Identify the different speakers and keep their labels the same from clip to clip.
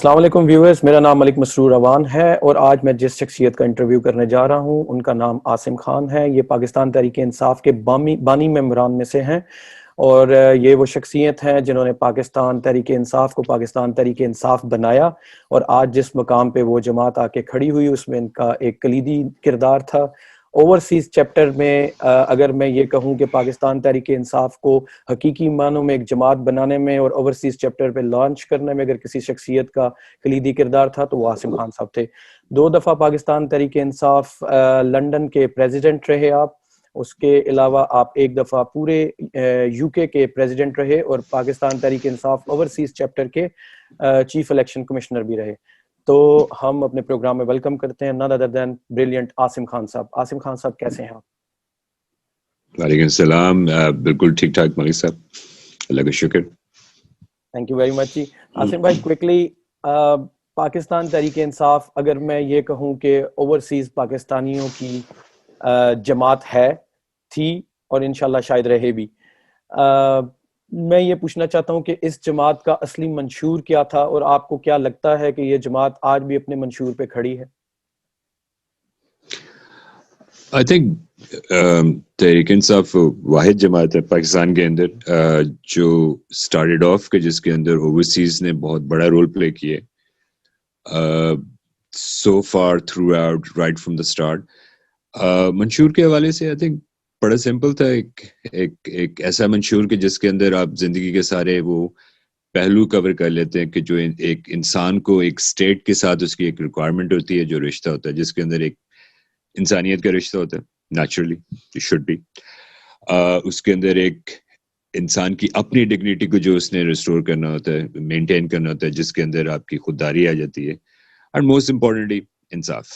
Speaker 1: السلام علیکم ویورز، میرا نام ملک مسرور روان ہے اور آج میں جس شخصیت کا انٹرویو کرنے جا رہا ہوں ان کا نام عاصم خان ہے۔ یہ پاکستان تحریک انصاف کے بانی ممبران میں سے ہیں اور یہ وہ شخصیت ہیں جنہوں نے پاکستان تحریک انصاف کو پاکستان تحریک انصاف بنایا، اور آج جس مقام پہ وہ جماعت آ کے کھڑی ہوئی اس میں ان کا ایک کلیدی کردار تھا۔ اوورسیز چیپٹر میں اگر میں یہ کہوں کہ پاکستان تحریک انصاف کو حقیقی معنوں میں ایک جماعت بنانے میں اور اوورسیز چیپٹر پہ لانچ کرنے میں اگر کسی شخصیت کا کلیدی کردار تھا تو وہ عاصم خان صاحب تھے۔ 2 دفعہ پاکستان تحریک انصاف لنڈن کے پریزیڈنٹ رہے آپ، اس کے علاوہ آپ 1 دفعہ پورے یو کے پریزیڈنٹ رہے اور پاکستان تحریک انصاف اوورسیز چیپٹر کے چیف الیکشن کمشنر بھی رہے۔ تو ہم اپنے پروگرام میں ویلکم کرتے ہیں none other than brilliant Asim Khan صاحب۔ عاصم خان صاحب کیسے ہیں آپ؟
Speaker 2: وعلیکم السلام، بالکل ٹھیک ٹھاک ملک صاحب، اللہ کا شکر۔
Speaker 1: تھینک یو ویری مچ جی۔ عاصم بھائی کوئکلی، پاکستان تحریک انصاف اگر میں یہ کہوں کہ اوورسیز پاکستانیوں کی جماعت ہے، تھی اور انشاءاللہ شاید رہے بھی، میں یہ پوچھنا چاہتا ہوں کہ اس جماعت کا اصلی منشور کیا تھا اور آپ کو کیا لگتا ہے کہ یہ جماعت آج بھی اپنے منشور پہ کھڑی ہے؟
Speaker 2: آئی تھنک تحریک انصاف واحد جماعت ہے پاکستان کے اندر جو اسٹارٹیڈ آف کے جس کے اندر اوورسیز نے بہت بڑا رول پلے کیے so far throughout right from the start. منشور کے حوالے سے آئی تھنک بڑا سمپل تھا، ایک ایسا منشور کہ جس کے اندر آپ زندگی کے سارے وہ پہلو کور کر لیتے ہیں کہ جو ایک انسان کو ایک اسٹیٹ کے ساتھ اس کی ایک ریکوائرمنٹ ہوتی ہے، جو رشتہ ہوتا ہے جس کے اندر ایک انسانیت کا رشتہ ہوتا ہے، نیچرلی اٹ شوڈ بی، اس کے اندر ایک انسان کی اپنی ڈگنیٹی کو جو اس نے ریسٹور کرنا ہوتا ہے، مینٹین کرنا ہوتا ہے، جس کے اندر آپ کی خودداری آ جاتی ہے، اور موسٹ امپورٹنٹلی انصاف۔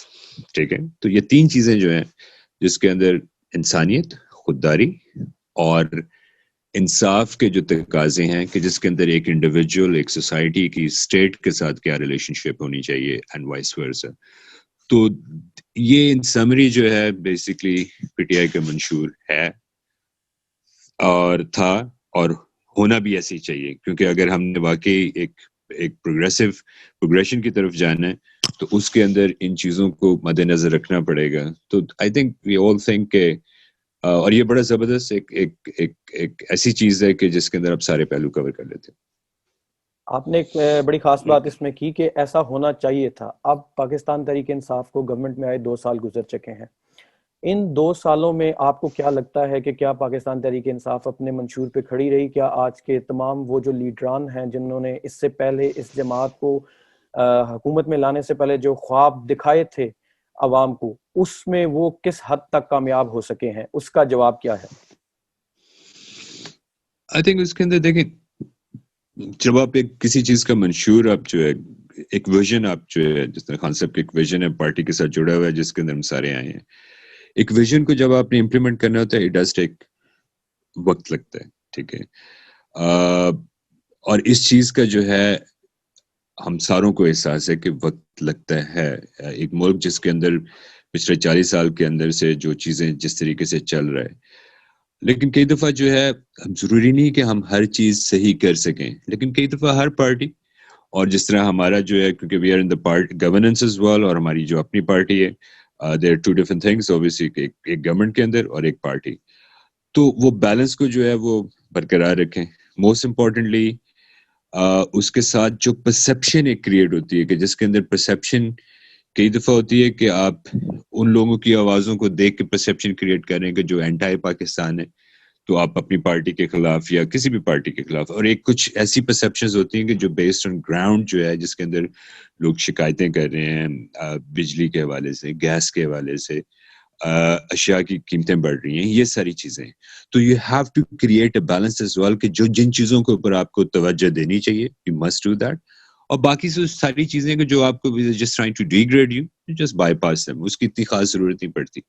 Speaker 2: ٹھیک ہے، تو یہ 3 چیزیں جو ہیں جس کے اندر انسانیت، خودداری اور انصاف کے جو تقاضے ہیں کہ جس کے اندر ایک انڈیویجول، ایک سوسائٹی کی اسٹیٹ کے ساتھ کیا ریلیشن شپ ہونی چاہیے اینڈ وائس ورسا۔ تو یہ ان سمری جو ہے بیسکلی پی ٹی آئی کا منشور ہے اور تھا اور ہونا بھی ایسے ہی چاہیے، کیونکہ اگر ہم نے واقعی ایک پروگریشن کی طرف جانا ہے تو اس کے اندر ان چیزوں کو مد نظر رکھنا پڑے گا۔ تو I think we all think کہ اور یہ بڑا زبردست ایک ایسی چیز ہے کہ جس کے اندر آپ سارے پہلو کور کر لیتے ہیں۔
Speaker 1: آپ نے ایک بڑی خاص بات اس میں کی کہ ایسا ہونا چاہیے تھا۔ اب پاکستان تحریک انصاف کو گورنمنٹ میں آئے 2 سال گزر چکے ہیں، ان 2 سالوں میں آپ کو کیا لگتا ہے کہ کیا پاکستان تحریک انصاف اپنے منشور پہ کھڑی رہی؟ کیا آج کے تمام وہ جو لیڈران ہیں جنہوں نے اس سے پہلے اس جماعت کو حکومت میں لانے سے پہلے جو خواب دکھائے تھے عوام کو، اس میں وہ کس حد تک کامیاب ہو سکے ہیں؟ اس کا جواب کیا ہے؟
Speaker 2: آئی تھنک اس کے اندر دیکھیں، جب آپ کسی چیز کا منشور، آپ جو ہے ایک ویژن، آپ جو ہے جس طرح خان صاحب کا ایک ویژن ہے پارٹی کے ساتھ جڑا ہوا ہے جس کے اندر ہم سارے آئے ہیں، ایک ویژن کو جب آپ نے امپلیمنٹ کرنا ہوتا ہے اٹ ڈز ٹیک وقت لگتا ہے۔ ٹھیک ہے، اور اس چیز کا جو ہے ہم ساروں کو احساس ہے کہ وقت لگتا ہے۔ ایک ملک جس کے اندر پچھلے 40 سال کے اندر سے جو چیزیں جس طریقے سے چل رہا ہے، لیکن کئی دفعہ جو ہے ضروری نہیں کہ ہم ہر چیز صحیح کر سکیں، لیکن کئی دفعہ ہر پارٹی، اور جس طرح ہمارا جو ہے کیونکہ we are in the part governance as well, اور ہماری جو اپنی پارٹی ہے، there are 2 different things obviously, ایک گورنمنٹ کے اندر اور ایک پارٹی، تو وہ بیلنس کو جو ہے وہ برقرار رکھیں۔ موسٹ امپورٹنٹلی اس کے ساتھ جو پرسیپشن ایک کریٹ ہوتی ہے کہ جس کے اندر پرسیپشن کئی دفعہ ہوتی ہے کہ آپ ان لوگوں کی آوازوں کو دیکھ کے پرسیپشن کریٹ کریں کہ جو اینٹائی پاکستان ہے تو آپ اپنی پارٹی کے خلاف یا کسی بھی پارٹی کے خلاف، اور ایک کچھ ایسی پرسیپشنز ہوتی ہیں کہ جو بیسڈ آن گراؤنڈ جو ہے جس کے اندر لوگ شکایتیں کر رہے ہیں بجلی کے حوالے سے، گیس کے حوالے سے، اشیاء کی قیمتیں بڑھ رہی ہیں، یہ ساری چیزیں، تو you have to create a balance as well کہ جن چیزوں کے اوپر آپ کو توجہ دینی چاہیے یو مسٹ ڈو دیٹ، اور باقی ساری چیزیں کہ جو آپ کو just trying to degrade you just bypass them, اس کی اتنی خاص ضرورت نہیں پڑتی،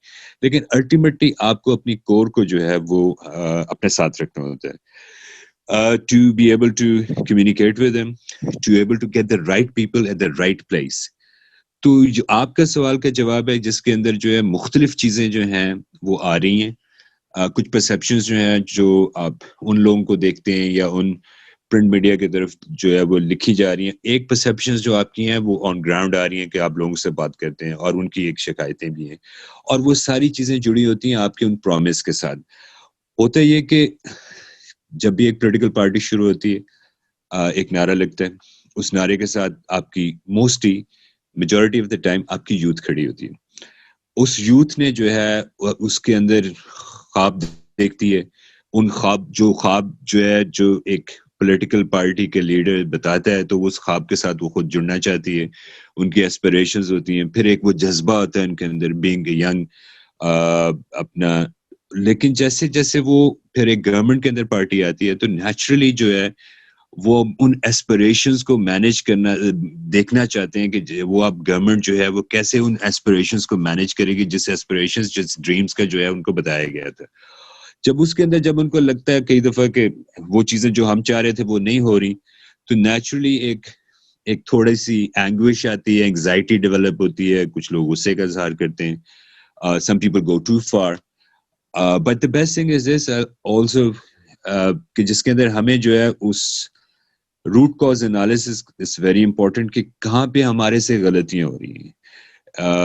Speaker 2: لیکن الٹیمیٹلی آپ کو اپنی کور کو جو ہے وہ اپنے ساتھ رکھنا ہوتا ہے، to be able to communicate with them, to able to get the right people at the right place. تو جو آپ کا سوال کا جواب ہے جس کے اندر جو ہے مختلف چیزیں جو ہیں وہ آ رہی ہیں، کچھ پرسیپشنز جو ہیں جو آپ ان لوگوں کو دیکھتے ہیں یا ان پرنٹ میڈیا کی طرف جو ہے وہ لکھی جا رہی ہیں. ایک پرسیپشنز جو آپ کی ہیں وہ آن گراؤنڈ آ رہی ہیں کہ آپ لوگوں سے بات کرتے ہیں اور ان کی ایک شکایتیں بھی ہیں, اور وہ ساری چیزیں جڑی ہوتی ہیں آپ کے ان پرومس کے ساتھ. ہوتا یہ کہ جب بھی ایک پولیٹیکل پارٹی شروع ہوتی ہے ایک نعرہ لگتا ہے, اس نعرے کے ساتھ آپ کی mostly majority of the time آپ کی یوتھ کھڑی ہوتی ہے. اس یوتھ نے جو ہے اس کے اندر خواب دیکھتی ہے, ان خواب جو ہے جو ایک پولیٹیکل پارٹی کے لیڈر بتاتا ہے تو اس خواب کے ساتھ وہ خود جڑنا چاہتی ہے, ان کی ایسپریشنز ہوتی ہیں, پھر ایک وہ جذبہ ہوتا ہے ان کے اندر بینگ ینگ اپنا. لیکن جیسے جیسے وہ پھر ایک گورنمنٹ کے اندر پارٹی آتی ہے تو نیچرلی جو ہے وہ ان ایسپریشنز کو مینیج کرنا دیکھنا چاہتے ہیں کہ وہ اب گورنمنٹ جو ہے وہ کیسے ان ایسپریشنز کو مینیج کرے گی, جس ایسپریشنز جس ڈریمز کا جو ہے ان کو بتایا گیا تھا. جب اس کے اندر جب ان کو لگتا ہے کئی دفعہ کہ وہ چیزیں جو ہم چاہ رہے تھے وہ نہیں ہو رہی, تو نیچرلی ایک تھوڑی سی اینگوش آتی ہے, اینگزائٹی ڈیولپ ہوتی ہے, کچھ لوگ غصے کا اظہار کرتے ہیں, some people go too far. But the best thing is this also کہ جس کے اندر ہمیں جو ہے اس root cause analysis is very important کہ کہاں پہ ہمارے سے غلطیاں ہو رہی ہیں.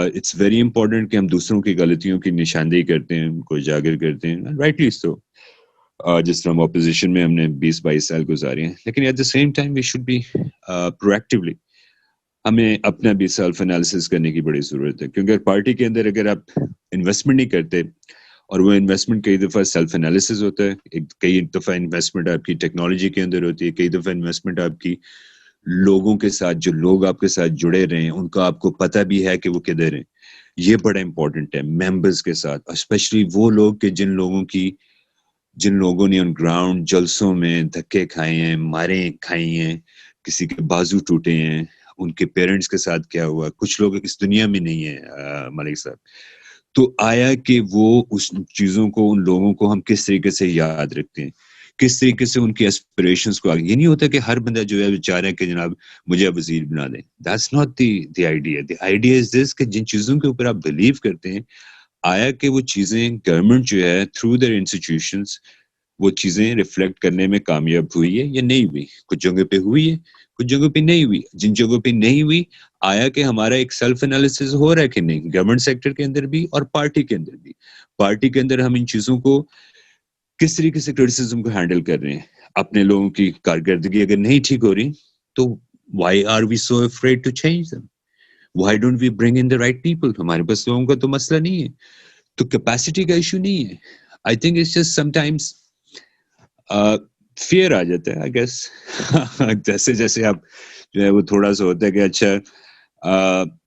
Speaker 2: اٹس ویری امپورٹنٹ کہ ہم دوسروں کی غلطیوں کی نشاندہی کرتے ہیں, ان کو اجاگر کرتے ہیں, رائٹلی سو. جس طرح ہم اپوزیشن میں ہم نے 20-22 سال گزارے ہیں, لیکن at the same time we should be proactively, ہمیں اپنا بھی سیلف انالیسس کرنے کی بڑی ضرورت ہے. کیونکہ پارٹی کے اندر اگر آپ انویسٹمنٹ نہیں کرتے, اور وہ انویسٹمنٹ کئی دفعہ سیلف انالیسس ہوتا ہے, کئی دفعہ انویسٹمنٹ آپ کی ٹیکنالوجی کے اندر ہوتی ہے, کئی دفعہ انویسٹمنٹ آپ کی لوگوں کے ساتھ, جو لوگ آپ کے ساتھ جڑے رہے ہیں ان کا آپ کو پتہ بھی ہے کہ وہ کدھر ہیں. یہ بڑا امپورٹنٹ ہے ممبرز کے ساتھ, اسپیشلی وہ لوگ کہ جن لوگوں نے ان گراؤنڈ جلسوں میں دھکے کھائے ہیں, مارے کھائی ہیں, کسی کے بازو ٹوٹے ہیں, ان کے پیرنٹس کے ساتھ کیا ہوا. کچھ لوگ اس دنیا میں نہیں ہیں ملک صاحب, تو آیا کہ وہ اس چیزوں کو, ان لوگوں کو ہم کس طریقے سے یاد رکھتے ہیں, کس طریقے سے ان کی ایسپریشنز کو آگے. یہ نہیں ہوتا کہ ہر بندہ جو ہے چاہ رہا ہے کہ جناب مجھے وزیر بنا دیں. That's not the idea. The idea is this کہ جن چیزوں کے اوپر آپ بلیو کرتے ہیں, آیا کہ وہ چیزیں گورنمنٹ جو ہے تھرو دیئر انسٹیٹیوشنز وہ چیزیں ریفلیکٹ کرنے میں کامیاب ہوئی ہے یا نہیں ہوئی. کچھ جگہ پہ ہوئی ہے, کچھ جگہوں پہ نہیں ہوئی. جن جگہوں پہ نہیں ہوئی, آیا کہ ہمارا ایک سیلف انالیسس ہو رہا ہے کہ نہیں, گورنمنٹ سیکٹر کے اندر بھی اور پارٹی کے اندر بھی. پارٹی کے اندر ہم ان چیزوں کو کس طریقے سے کرٹیسزم کو ہینڈل کر رہے ہیں. اپنے لوگوں کی کارکردگی اگر نہیں ٹھیک ہو رہی تو why are we so afraid to change them? Why don't we bring in the right people? ہمارے پاس لوگوں کا تو مسئلہ نہیں ہے, تو کیپیسٹی کا ایشو نہیں ہے. I think it's just sometimes fear آ جاتا ہے, آئی گیس. جیسے جیسے آپ جو ہے وہ تھوڑا سا ہوتا ہے کہ اچھا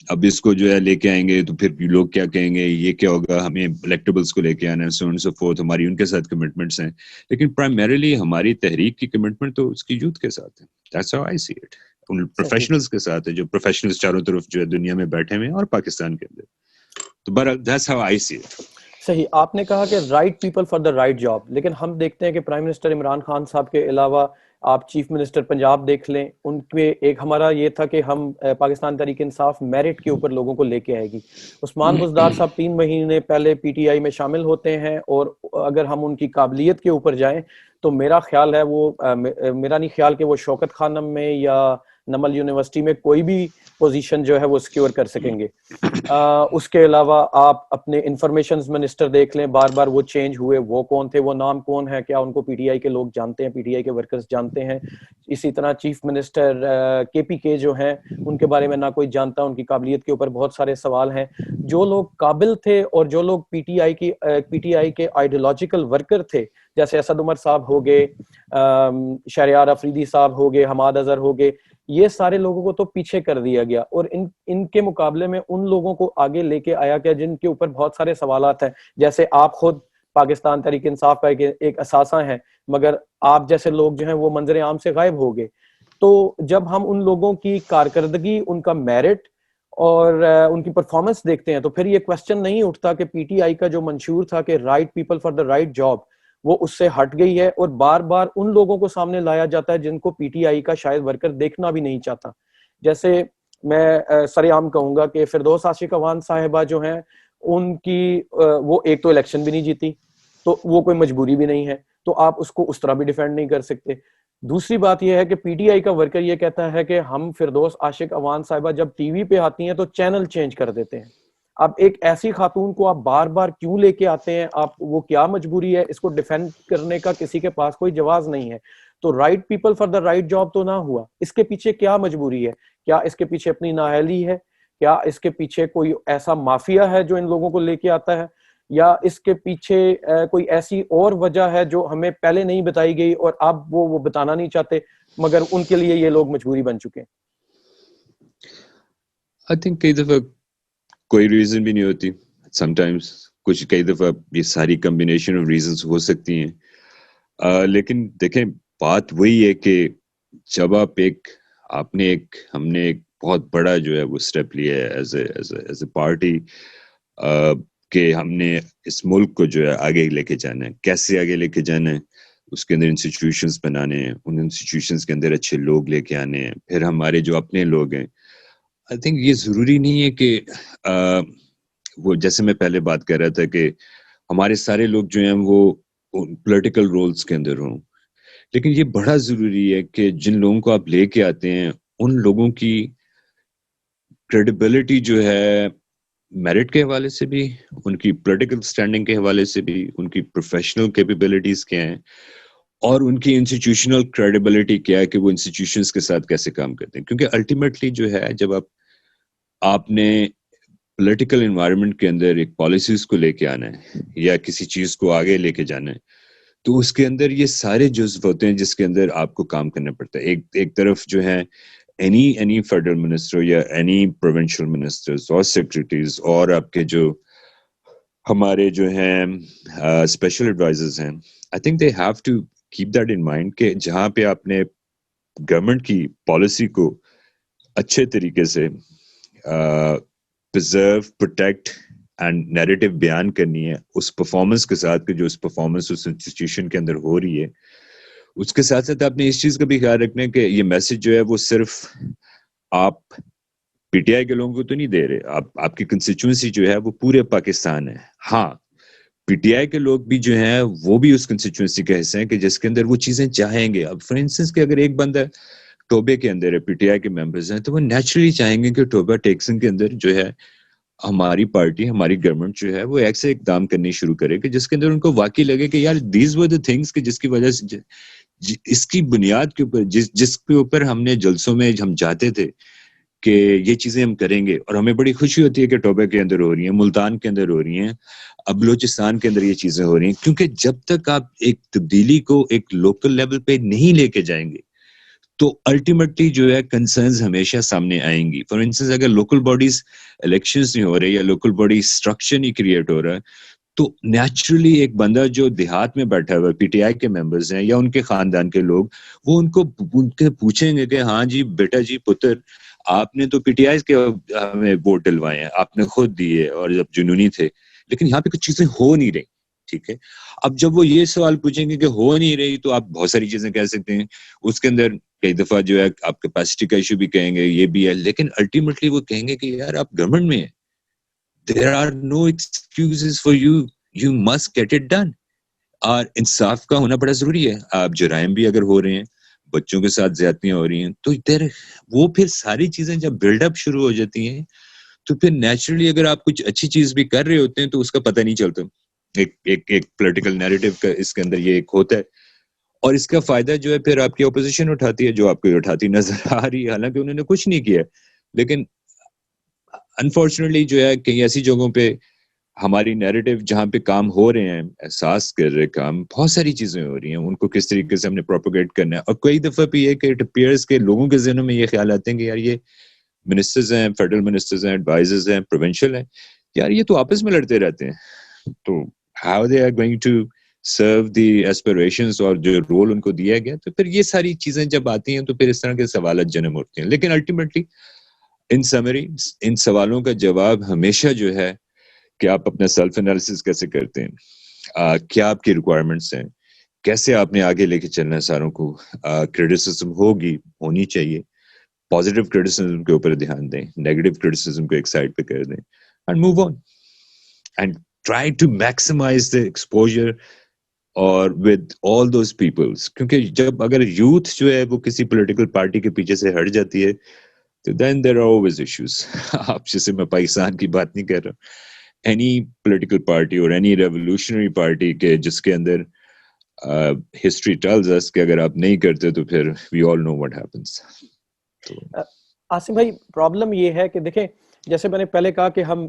Speaker 2: اب اس کو جو ہے لے کے آئیں گے تو پھر لوگ کیا کہیں گے, یہ کیا ہوگا, ہمیں الیکٹیبلس کو لے کے آنا ہے, سو اینڈ سو فورتھ. ہماری ان کے ساتھ کمٹمنٹس ہیں, لیکن پرائمریلی ہماری تحریک کی کمٹمنٹ تو اس کی یوتھ کے ساتھ ہے. That's how I see it. In professionals کے ساتھ ہے, جو پروفیشنلز چاروں طرف جو ہے دنیا میں بیٹھے ہوئے ہیں اور پاکستان کے اندر. تو بہرحال that's how I see it.
Speaker 1: صحیح. آپ نے کہا کہ right people for the right job, لیکن ہم دیکھتے ہیں کہ پرائم منسٹر عمران خان صاحب کے علاوہ آپ چیف منسٹر پنجاب دیکھ لیں, ان کے ایک ہمارا یہ تھا کہ ہم پاکستان تحریک انصاف میرٹ کے اوپر لوگوں کو لے کے آئے گی. عثمان بزدار صاحب 3 مہینے پہلے پی ٹی آئی میں شامل ہوتے ہیں, اور اگر ہم ان کی قابلیت کے اوپر جائیں تو میرا خیال ہے وہ میرا نہیں خیال کہ وہ شوکت خانم میں یا نمل یونیورسٹی میں کوئی بھی پوزیشن جو ہے وہ سیکیور کر سکیں گے. اس کے علاوہ آپ اپنے انفارمیشنز منسٹر دیکھ لیں, بار بار وہ چینج ہوئے, وہ کون تھے, وہ نام کون ہے, کیا ان کو پی ٹی آئی کے لوگ جانتے ہیں, پی ٹی آئی کے ورکرز جانتے ہیں. اسی طرح چیف منسٹر کے پی کے جو ہیں ان کے بارے میں نہ کوئی جانتا, ان کی قابلیت کے اوپر بہت سارے سوال ہیں. جو لوگ قابل تھے اور جو لوگ پی ٹی آئی کے آئیڈیولوجیکل ورکر تھے, جیسے اسد عمر صاحب ہو گئے, شہریار افریدی صاحب ہو گئے, حماد اظہر ہو گئے, یہ سارے لوگوں کو تو پیچھے کر دیا گیا, اور ان کے مقابلے میں ان لوگوں کو آگے لے کے آیا گیا جن کے اوپر بہت سارے سوالات ہیں. جیسے آپ خود پاکستان تحریک انصاف کا ایک اثاثہ ہیں, مگر آپ جیسے لوگ جو ہیں وہ منظر عام سے غائب ہو گئے. تو جب ہم ان لوگوں کی کارکردگی, ان کا میرٹ اور ان کی پرفارمنس دیکھتے ہیں تو پھر یہ کوشچن نہیں اٹھتا کہ پی ٹی آئی کا جو منشور تھا کہ right people for the right job, وہ اس سے ہٹ گئی ہے, اور بار بار ان لوگوں کو سامنے لایا جاتا ہے جن کو پی ٹی آئی کا شاید ورکر دیکھنا بھی نہیں چاہتا. جیسے میں سر عام کہوں گا کہ فردوس عاشق اوان صاحبہ جو ہیں, ان کی وہ ایک تو الیکشن بھی نہیں جیتی, تو وہ کوئی مجبوری بھی نہیں ہے, تو آپ اس کو اس طرح بھی ڈیفینڈ نہیں کر سکتے. دوسری بات یہ ہے کہ پی ٹی آئی کا ورکر یہ کہتا ہے کہ ہم فردوس عاشق اوان صاحبہ جب ٹی وی پہ آتی ہیں تو چینل چینج کر دیتے ہیں. اب ایک ایسی خاتون کو آپ بار بار کیوں لے کے آتے ہیں؟ آپ وہ کیا مجبوری ہے؟ اس کو ڈیفینڈ کرنے کا کسی کے پاس کوئی جواز نہیں ہے. تو right people for the right job تو نہ ہوا. اس کے پیچھے کیا مجبوری ہے؟ کیا اس کے پیچھے اپنی نااہلی ہے؟ کیا اس کے پیچھے کوئی ایسا مافیا ہے جو ان لوگوں کو لے کے آتا ہے؟ یا اس کے پیچھے کوئی ایسی اور وجہ ہے جو ہمیں پہلے نہیں بتائی گئی اور اب وہ بتانا نہیں چاہتے مگر ان کے لیے یہ لوگ مجبوری بن چکے ہیں؟
Speaker 2: I think کئی دفعہ کوئی ریزن بھی نہیں ہوتی. سم ٹائمز کئی دفعہ یہ ساری کمبینیشن آف ریزنس ہو سکتی ہیں. لیکن دیکھیں بات وہی ہے کہ جب ہم نے ایک بہت بڑا جو ہے وہ اسٹیپ لیا ہے ایز اے پارٹی کہ ہم نے اس ملک کو جو ہے آگے لے کے جانا ہے. کیسے آگے لے کے جانا ہے؟ اس کے اندر انسٹیٹیوشنز بنانے ہیں, ان انسٹیٹیوشنز کے اندر اچھے لوگ لے کے آنے ہیں, پھر ہمارے جو اپنے لوگ ہیں. آئی تھنک یہ ضروری نہیں ہے کہ وہ جیسے میں پہلے بات کر رہا تھا کہ ہمارے سارے لوگ جو ہیں وہ پولیٹیکل رولز کے اندر ہوں, لیکن یہ بڑا ضروری ہے کہ جن لوگوں کو آپ لے کے آتے ہیں ان لوگوں کی کریڈیبلٹی جو ہے میرٹ کے حوالے سے بھی, ان کی پولیٹیکل سٹینڈنگ کے حوالے سے بھی, ان کی پروفیشنل کیپیبلٹیز کیا ہیں اور ان کی انسٹیٹیوشنل کریڈیبلٹی کیا ہے کہ وہ انسٹیٹیوشنز کے ساتھ کیسے کام کرتے ہیں. کیونکہ الٹیمیٹلی جو ہے جب آپ نے پولیٹیکل انوائرمنٹ کے اندر ایک پالیسیز کو لے کے آنا ہے یا کسی چیز کو آگے لے کے جانا ہے تو اس کے اندر یہ سارے جزو ہوتے ہیں جس کے اندر آپ کو کام کرنا پڑتا ہے. ایک طرف جو ہے any federal minister یا any provincial ministers اور secretaries اور آپ کے جو ہمارے جو ہیں اسپیشل ایڈوائزرز ہیں, I think they have to keep that in mind کہ جہاں پہ آپ نے گورنمنٹ کی پالیسی کو اچھے طریقے سے پرزرو, پروٹیکٹ اینڈ نیریٹو بیان کرنی ہے اس پرفارمنس کے ساتھ کہ جو اس پرفارمنس اس انسٹیٹیوشن کے اندر ہو رہی ہے, اس کے ساتھ ساتھ آپ نے اس چیز کا بھی خیال رکھنا ہے کہ یہ میسج جو ہے وہ صرف آپ پی ٹی آئی کے لوگوں کو تو نہیں دے رہے, آپ کی کنسٹیچوئنسی جو ہے وہ پورے پاکستان ہے. ہاں پی ٹی آئی کے لوگ بھی جو ہیں وہ بھی اس کنسٹیچوئنسی کا حصہ ہیں کہ جس کے اندر وہ چیزیں چاہیں گے. اب فار انسٹنس کہ اگر ایک بندہ ٹوبے کے اندر ہے, پی ٹی آئی کے ممبرز ہیں, تو وہ نیچرلی چاہیں گے کہ ٹوبا ٹیکسن کے اندر جو ہے ہماری پارٹی, ہماری گورنمنٹ جو ہے وہ ایسے اقدام کرنے شروع کرے کہ جس کے اندر ان کو واقعی لگے کہ یار دیز ور دا تھنگس کہ جس کی وجہ سے اس کی بنیاد کے اوپر جس کے اوپر ہم نے جلسوں میں ہم چاہتے تھے کہ یہ چیزیں ہم کریں گے, اور ہمیں بڑی خوشی ہوتی ہے کہ ٹوبے کے اندر ہو رہی ہیں, ملتان کے اندر ہو رہی ہیں, اب بلوچستان کے اندر یہ چیزیں ہو رہی ہیں. کیونکہ جب تک آپ ایک تبدیلی کو ایک لوکل لیول پہ نہیں لے کے جائیں گے تو الٹیمیٹلی جو ہے کنسرنز ہمیشہ سامنے آئیں گی. فار انسٹنس اگر لوکل باڈیز الیکشنز نہیں ہو رہے یا لوکل باڈی اسٹرکچر نہیں کریٹ ہو رہا تو نیچرلی ایک بندہ جو دیہات میں بیٹھا ہوا پی ٹی آئی کے ممبرز ہیں یا ان کے خاندان کے لوگ, وہ ان کو پوچھیں گے کہ ہاں جی بیٹا جی پتر, آپ نے تو پی ٹی آئی کے ہمیں ووٹ ڈلوائے ہیں, آپ نے خود دیے اور جب جنونی تھے, لیکن یہاں پہ کچھ چیزیں ہو نہیں رہی. ٹھیک ہے, اب جب وہ یہ سوال پوچھیں گے کہ ہو نہیں رہی تو آپ بہت ساری چیزیں کہہ سکتے ہیں. اس کے اندر کئی دفعہ جو ہے آپ کیپیسٹی کا ایشو بھی کہیں گے, یہ بھی ہے, لیکن الٹیمیٹلی وہ کہیں گے کہ یار آپ گورنمنٹ میں ہیں, there are no excuses for you, you must get it done. اور انصاف کا ہونا بڑا ضروری ہے. آپ جرائم بھی اگر ہو رہے ہیں, بچوں کے ساتھ زیادتیاں ہو رہی ہیں, تو وہ پھر ساری چیزیں جب بلڈ اپ شروع ہو جاتی ہیں تو پھر نیچرلی اگر آپ کچھ اچھی چیز بھی کر رہے ہوتے ہیں تو اس کا پتہ نہیں چلتا. ایک پولیٹیکل نیریٹو کا اس کے اندر یہ ایک ہوتا ہے, اور اس کا فائدہ جو ہے پھر آپ کی اپوزیشن اٹھاتی ہے, جو آپ کو اٹھاتی نظر آ رہی ہے, حالانکہ انہوں نے کچھ نہیں کیا. لیکن انفارچونیٹلی جو ہے کئی ایسی جگہوں پہ ہماری نیریٹو جہاں پہ کام ہو رہے ہیں, احساس کر رہے کام, بہت ساری چیزیں ہو رہی ہیں, ان کو کس طریقے سے ہم نے پروپیگیٹ کرنا ہے. اور کئی دفعہ بھی یہ کہ اٹ اپیئرز کے لوگوں کے ذہنوں میں یہ خیال آتے ہیں کہ یار یہ منسٹرز ہیں, فیڈرل منسٹرز ہیں, ایڈوائزرز ہیں, پروونشل ہیں, یار یہ تو آپس میں لڑتے رہتے ہیں, تو how they are going to serve the aspirations اور جو رول ان کو دیا گیا. تو پھر یہ ساری چیزیں جب آتی ہیں تو پھر اس طرح کے سوالات جنم ہوتے ہیں. لیکن الٹیمیٹلی ان سمری ان سوالوں کا جواب ہمیشہ جو ہے کہ آپ اپنا سیلف انالیسس کیسے کرتے ہیں, کیا آپ کی ریکوائرمنٹس ہیں, کیسے آپ نے آگے لے کے چلنا ہے ساروں کو. کریٹیسزم ہوگی, ہونی چاہیے, پازیٹیو کریٹیسزم کے اوپر دھیان دیں, نیگیٹو کریٹیسزم کو ایک سائڈ پہ کر دیں, and move on and try to maximise the exposure اور ود آل دوز پیپلس. کیونکہ جب اگر یوتھ جو ہے وہ کسی پولیٹیکل پارٹی کے پیچھے سے ہٹ جاتی ہے تو then there are always issues. آپ جیسے میں پاکستان کی بات نہیں کر رہا، اینی پولیٹیکل پارٹی اور اینی ریولیوشنری پارٹی کے جس کے اندر ہسٹری ٹیلز اس کہ اگر آپ نہیں کرتے تو پھر وی آل نو واٹ ہیپنس.
Speaker 1: عاصم بھائی پرابلم یہ ہے کہ دیکھیں جیسے میں نے پہلے کہا کہ ہم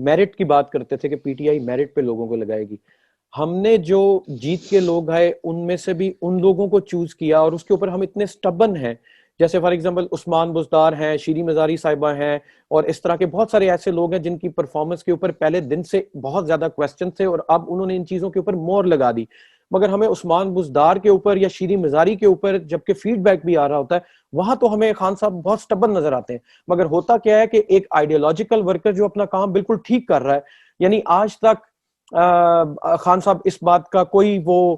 Speaker 1: میرٹ کی بات کرتے تھے کہ پی ٹی آئی میرٹ پہ لوگوں کو لگائے گی. ہم نے جو جیت کے لوگ آئے ان میں سے بھی ان لوگوں کو چوز کیا اور اس کے اوپر ہم اتنے سٹبن ہیں. جیسے فار ایگزامپل عثمان بزدار ہیں، شیریں مزاری صاحبہ ہیں، اور اس طرح کے بہت سارے ایسے لوگ ہیں جن کی پرفارمنس کے اوپر پہلے دن سے بہت زیادہ کوسچن تھے اور اب انہوں نے ان چیزوں کے اوپر مور لگا دی. مگر ہمیں عثمان بزدار کے اوپر یا شیریں مزاری کے اوپر جبکہ فیڈ بیک بھی آ رہا ہوتا ہے وہاں تو ہمیں خان صاحب بہت سٹبن نظر آتے ہیں. مگر ہوتا کیا ہے کہ ایک آئیڈیالوجیکل ورکر جو اپنا کام بالکل ٹھیک کر رہا ہے، یعنی آج تک خان صاحب اس بات کا کوئی وہ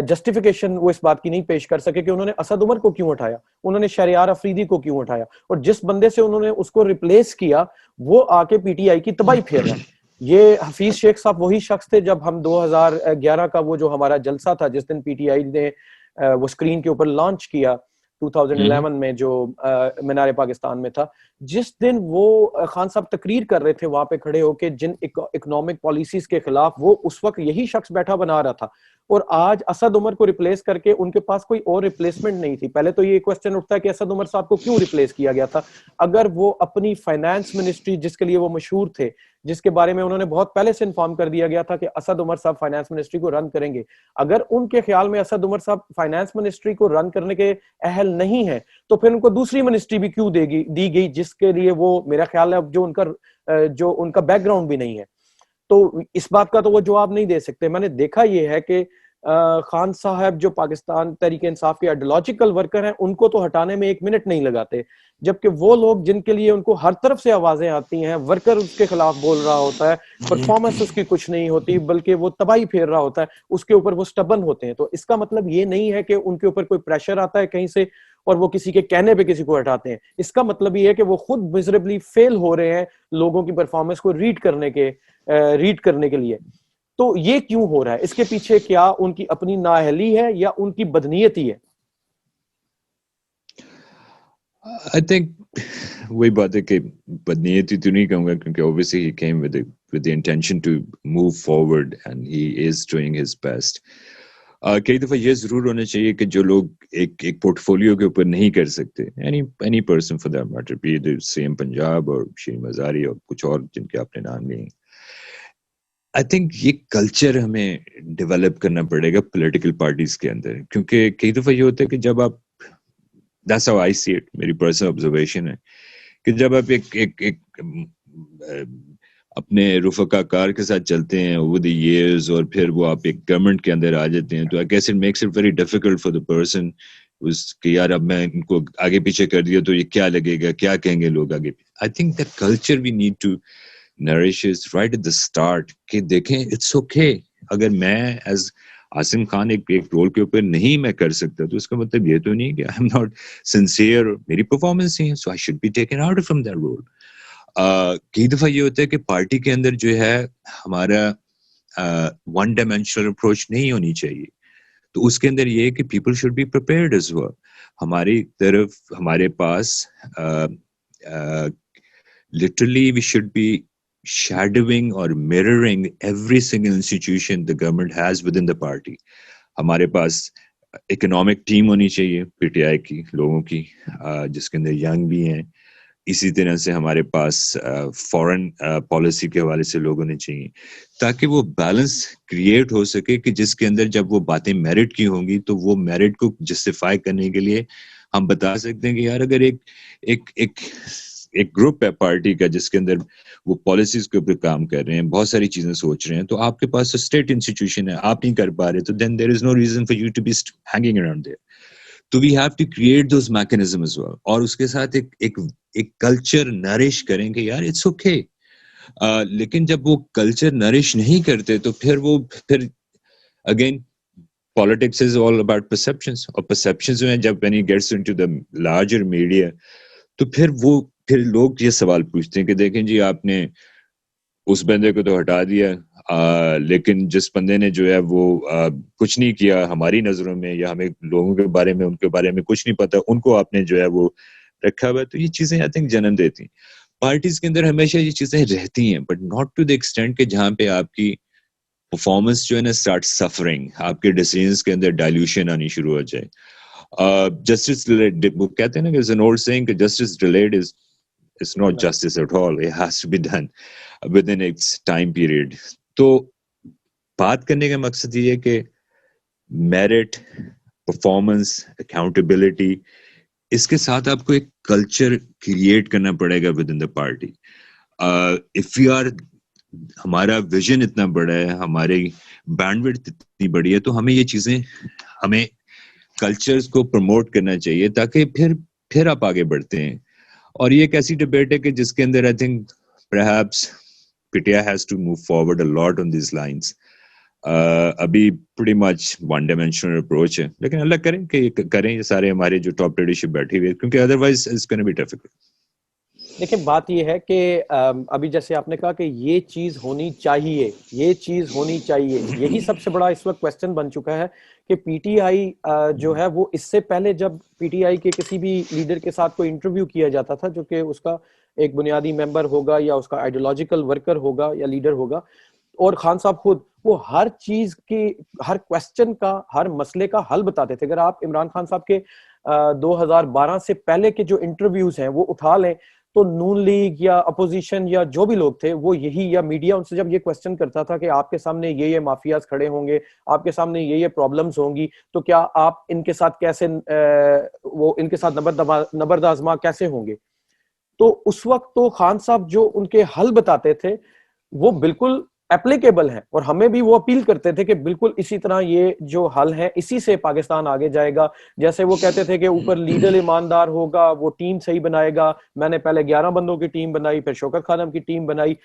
Speaker 1: جسٹیفیکیشن وہ اس بات کی نہیں پیش کر سکے کہ انہوں نے اسد عمر کو کیوں اٹھایا، انہوں نے شہریار افریدی کو کیوں اٹھایا، اور جس بندے سے انہوں نے اس کو ریپلیس کیا وہ آ کے پی ٹی آئی کی تباہی پھیر رہا ہے. یہ حفیظ شیخ صاحب وہی شخص تھے جب ہم 2011 کا وہ جو ہمارا جلسہ تھا جس دن پی ٹی آئی نے وہ اسکرین کے اوپر لانچ کیا 2011 میں جو مینار پاکستان میں تھا، جس دن وہ خان صاحب تقریر کر رہے تھے وہاں پہ کھڑے ہو کے جن اکنامک پالیسیز کے خلاف، وہ اس وقت یہی شخص بیٹھا بنا رہا تھا. اور آج اسد عمر کو ریپلیس کر کے ان کے پاس کوئی اور ریپلیسمنٹ نہیں تھی. پہلے تو یہ کوسچن اٹھتا ہے کہ اسد عمر صاحب کو کیوں ریپلیس کیا گیا تھا اگر وہ اپنی فائنانس منسٹری جس کے لیے وہ مشہور تھے، جس کے بارے میں انہوں نے بہت پہلے سے انفارم کر دیا گیا تھا کہ اسد عمر صاحب فائنانس منسٹری کو رن کریں گے، اگر ان کے خیال میں اسد عمر صاحب فائنانس منسٹری کو رن کرنے کے اہل نہیں ہیں تو پھر ان کو دوسری منسٹری بھی کیوں دی گئی جس کے لیے وہ میرا خیال ہے جو ان کا بیک گراؤنڈ بھی نہیں ہے. تو اس بات کا تو وہ جواب نہیں دے سکتے. میں نے دیکھا یہ ہے کہ خان صاحب جو پاکستان تحریک انصاف کے آئیڈیالوجیکل ورکر ہیں ان کو تو ہٹانے میں 1 منٹ نہیں لگاتے، جبکہ وہ لوگ جن کے لیے ان کو ہر طرف سے آوازیں آتی ہیں، ورکر اس کے خلاف بول رہا ہوتا ہے، پرفارمنس اس کی کچھ نہیں ہوتی بلکہ وہ تباہی پھیر رہا ہوتا ہے، اس کے اوپر وہ سٹبن ہوتے ہیں. تو اس کا مطلب یہ نہیں ہے کہ ان کے اوپر کوئی پریشر آتا ہے کہیں سے اور وہ کسی کے کہنے پہ کسی کو ہٹاتے ہیں. اس کا مطلب یہ ہے کہ وہ خود میزریبلی فیل ہو رہے ہیں لوگوں کی پرفارمنس کو ریڈ کرنے کے لیے. تو یہ کیوں ہو رہا ہے؟ اس کے پیچھے کیا ان کی اپنی نااہلی ہے یا ان کی بدنیتی ہے؟
Speaker 2: I think وہی بات ہے کہ بدنیتی تو نہیں کہوں گا کیونکہ obviously he came with the intention to move forward and he is doing his best. کئی دفعہ یہ ضرور ہونا چاہیے کہ جو لوگ ایک پورٹ فولیو کے اوپر نہیں کر سکتے، any person for that matter, be it same Punjab اور شیریں مزاری اور کچھ اور جن کے آپ نے نام لیے، آئی تھنک یہ کلچر ہمیں ڈیولپ کرنا پڑے گا پولیٹیکل پارٹیز کے اندر. کیونکہ کئی دفعہ یہ ہوتا ہے کہ جب آپ that's how I see it, میری پرسنل آبزرویشن ہے کہ جب آپ ایک اپنے رفقا کار کے ساتھ چلتے ہیں over the years اور پھر وہ آپ ایک گورنمنٹ کے اندر آ جاتے ہیں تو I guess it makes it very difficult for the person کہ یار اب میں ان کو آگے پیچھے کر دیا تو یہ کیا لگے گا، کیا کہیں گے لوگ آگے. I think the culture we need to nourish is right at the start کہ دیکھیں it's okay اگر میں ایز عاصم خان ایک رول کے اوپر نہیں میں کر سکتا تو اس کا مطلب یہ تو نہیں کہ آئی ایم ناٹ سنسیئر، میری پرفارمنس نہیں ہے so I should be taken out from that role. کئی دفعہ یہ ہوتا ہے کہ پارٹی کے اندر جو ہے ہمارا ون ڈائمینشنل اپروچ نہیں ہونی چاہیے. تو اس کے اندر یہ ہے کہ people should be prepared as well. ہماری طرف ہمارے پاس literally we should be shadowing or mirroring every single institution the government has within the party. ہمارے پاس اکنامک ٹیم ہونی چاہیے پی ٹی آئی کی لوگوں کی جس کے اندر ینگ بھی ہیں. اسی طرح سے ہمارے پاس فورن پالیسی کے حوالے سے لوگ ہونے چاہیے تاکہ وہ بیلنس کریٹ ہو سکے کہ جس کے اندر جب وہ باتیں میرٹ کی ہوں گی تو وہ میرٹ کو جسٹیفائی کرنے کے لیے ہم بتا سکتے ہیں کہ یار اگر ایک گروپ ہے پارٹی کا جس کے اندر وہ پالیسیز کے اوپر کام کر رہے ہیں، بہت ساری چیزیں سوچ رہے ہیں، تو آپ کے پاس اسٹیٹ انسٹیٹیوشن ہے، آپ نہیں کر پا رہے تو then there is no reason for you to be hanging around there. تو we have to create those mechanism as well اور اس کے ساتھ ایک کلچر نرش کریں کہ یار اٹس اوکے. لیکن جب وہ کلچر نرش نہیں کرتے تو پھر again politics is all about perceptions اور perceptions جو ہیں جب when it gets into the larger media تو پھر لوگ یہ سوال پوچھتے ہیں کہ دیکھیں جی آپ نے اس بندے کو تو ہٹا دیا، لیکن جس بندے نے جو ہے وہ کچھ نہیں کیا ہماری نظروں میں, یا ہمیں لوگوں کے بارے میں ان کے بارے میں کچھ نہیں پتا, ان کو آپ نے جو ہے وہ رکھا ہوا ہے. تو یہ چیزیں آئی تھنک جنم دیتی ہیں. پارٹیز کے اندر ہمیشہ یہ چیزیں رہتی ہیں, but not to the extent کہ جہاں پہ آپ کی پرفارمنس جو ہے نا اسٹارٹ سفرنگ, آپ کے ڈیسیژنس کے اندر ڈائلیوشن آنی شروع ہو جائے. جسٹس وہ کہتے ہیں نا کہ اولڈ سیئنگ کہ justice delayed is not justice at all, it has to be done within its time period. تو بات کرنے کا مقصد یہ ہے کہ میرٹ, پرفارمنس, اکاؤنٹیبلٹی, اس کے ساتھ آپ کو ایک کلچر کریٹ کرنا پڑے گا within the party. If you are, ہمارا ویژن اتنا بڑا ہے, ہماری بینڈ وڈتھ اتنی بڑی ہے, تو ہمیں یہ چیزیں, ہمیں کلچرز کو پروموٹ کرنا چاہیے تاکہ پھر آپ آگے بڑھتے ہیں. اور یہ ایک ایسی ڈبیٹ ہے کہ جس کے اندر I think perhaps PTI has to move forward a lot on these lines. ابھی pretty much one dimensional approach ہے, لیکن اللہ کریں کہ کریں یہ سارے ہمارے جو ٹاپ لیڈرشپ بیٹھی ہوئی ہے, کیونکہ otherwise it's going to be difficult.
Speaker 1: دیکھیں بات یہ ہے کہ ابھی جیسے آپ نے کہا کہ یہ چیز ہونی چاہیے, یہ چیز ہونی چاہیے, یہی سب سے بڑا اس وقت کویسچن بن چکا ہے کہ پی ٹی آئی جو ہے وہ اس سے پہلے جب پی ٹی آئی کے کسی بھی لیڈر کے ساتھ کوئی انٹرویو کیا جاتا تھا جو کہ اس کا ایک بنیادی ممبر ہوگا یا اس کا آئیڈیولوجیکل ورکر ہوگا یا لیڈر ہوگا, اور خان صاحب خود وہ ہر چیز کی, ہر کویسچن کا, ہر مسئلے کا حل بتاتے تھے. اگر آپ عمران خان صاحب کے 2012 سے پہلے کے جو انٹرویوز ہیں وہ اٹھا لیں تو نون لیگ یا اپوزیشن یا جو بھی لوگ تھے وہ یہی, یا میڈیا ان سے جب یہ کویسچن کرتا تھا کہ آپ کے سامنے یہ مافیاز کھڑے ہوں گے, آپ کے سامنے یہ پرابلمز ہوں گی, تو کیا آپ ان کے ساتھ کیسے وہ ان کے ساتھ نبرد آزما کیسے ہوں گے. تو اس وقت تو خان صاحب جو ان کے حل بتاتے تھے وہ بالکل اپلیکیبل ہیں, اور ہمیں بھی وہ اپیل کرتے تھے کہ بالکل اسی طرح یہ جو حل ہے اسی سے پاکستان آگے جائے گا. جیسے وہ کہتے تھے کہ اوپر لیڈر ایماندار ہوگا وہ ٹیم صحیح بنائے گا, میں نے پہلے 11 بندوں کی ٹیم بنائی, پھر شوکت خانم کی ٹیم بنائی,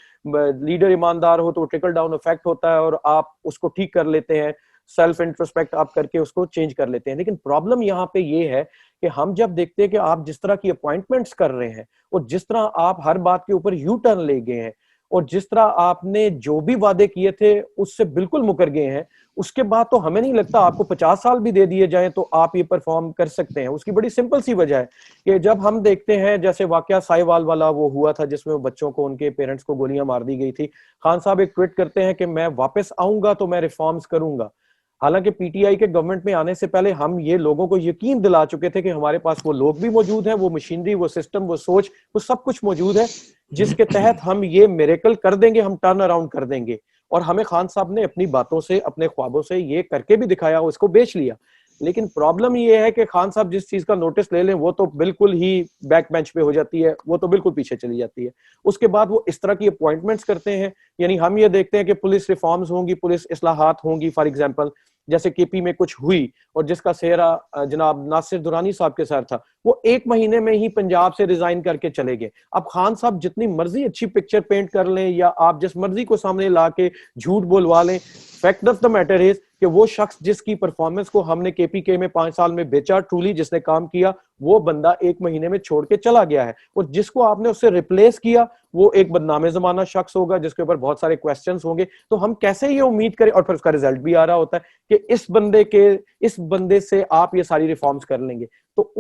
Speaker 1: لیڈر ایماندار ہو تو وہ ٹرکل ڈاؤن افیکٹ ہوتا ہے اور آپ اس کو ٹھیک کر لیتے ہیں, سیلف انٹروسپیکٹ آپ کر کے اس کو چینج کر لیتے ہیں. لیکن پرابلم یہاں پہ یہ ہے کہ ہم جب دیکھتے ہیں کہ آپ جس طرح کی اپوائنٹمنٹس کر رہے ہیں اور جس طرح آپ ہر بات کے اوپر یو ٹرن لے گئے ہیں اور جس طرح آپ نے جو بھی وعدے کیے تھے اس سے بالکل مکر گئے ہیں, اس کے بعد تو ہمیں نہیں لگتا آپ کو 50 سال بھی دے دیے جائیں تو آپ یہ پرفارم کر سکتے ہیں. اس کی بڑی سمپل سی وجہ ہے کہ جب ہم دیکھتے ہیں جیسے واقعہ سائیوال والا وہ ہوا تھا جس میں بچوں کو ان کے پیرنٹس کو گولیاں مار دی گئی تھی, خان صاحب ایک ٹویٹ کرتے ہیں کہ میں واپس آؤں گا تو میں ریفارمز کروں گا. حالانکہ پی ٹی آئی کے گورنمنٹ میں آنے سے پہلے ہم یہ لوگوں کو یقین دلا چکے تھے کہ ہمارے پاس وہ لوگ بھی موجود ہیں, وہ مشینری, وہ سسٹم, وہ سوچ, وہ سب کچھ موجود ہے جس کے تحت ہم یہ میریکل کر دیں گے, ہم ٹرن اراؤنڈ کر دیں گے. اور ہمیں خان صاحب نے اپنی باتوں سے, اپنے خوابوں سے یہ کر کے بھی دکھایا, اس کو بیچ لیا. لیکن پرابلم یہ ہے کہ خان صاحب جس چیز کا نوٹس لے لیں وہ تو بالکل ہی بیک بینچ پہ ہو جاتی ہے, وہ تو بالکل پیچھے چلی جاتی ہے. اس کے بعد وہ اس طرح کی اپوائنٹمنٹس کرتے ہیں, یعنی ہم یہ دیکھتے ہیں کہ پولیس ریفارمز ہوں گی, پولیس اصلاحات ہوں گی. فار ایگزامپل جیسے کے پی میں کچھ ہوئی اور جس کا سہرا جناب ناصر درانی صاحب کے ساتھ تھا, وہ 1 مہینے میں ہی پنجاب سے ریزائن کر کے چلے گئے. اب خان صاحب جتنی مرضی اچھی پکچر پینٹ کر لیں یا آپ جس مرضی کو سامنے لا کے جھوٹ بولوا لیں, fact of the matter is کہ وہ شخص جس کی پرفارمنس کو ہم نے کے پی کے میں 5 سال میں بیچا, ٹرولی جس نے کام کیا, وہ بندہ 1 مہینے میں چھوڑ کے چلا گیا ہے. اور جس کو آپ نے اس سے ریپلیس کیا وہ ایک بدنام زمانہ شخص ہوگا جس کے اوپر بہت سارے کویسچنز ہوں گے. تو ہم کیسے یہ امید کریں, اور پھر اس کا رزلٹ بھی آ رہا ہوتا ہے کہ اس بندے سے آپ یہ ساری ریفارمز کر لیں گے. تو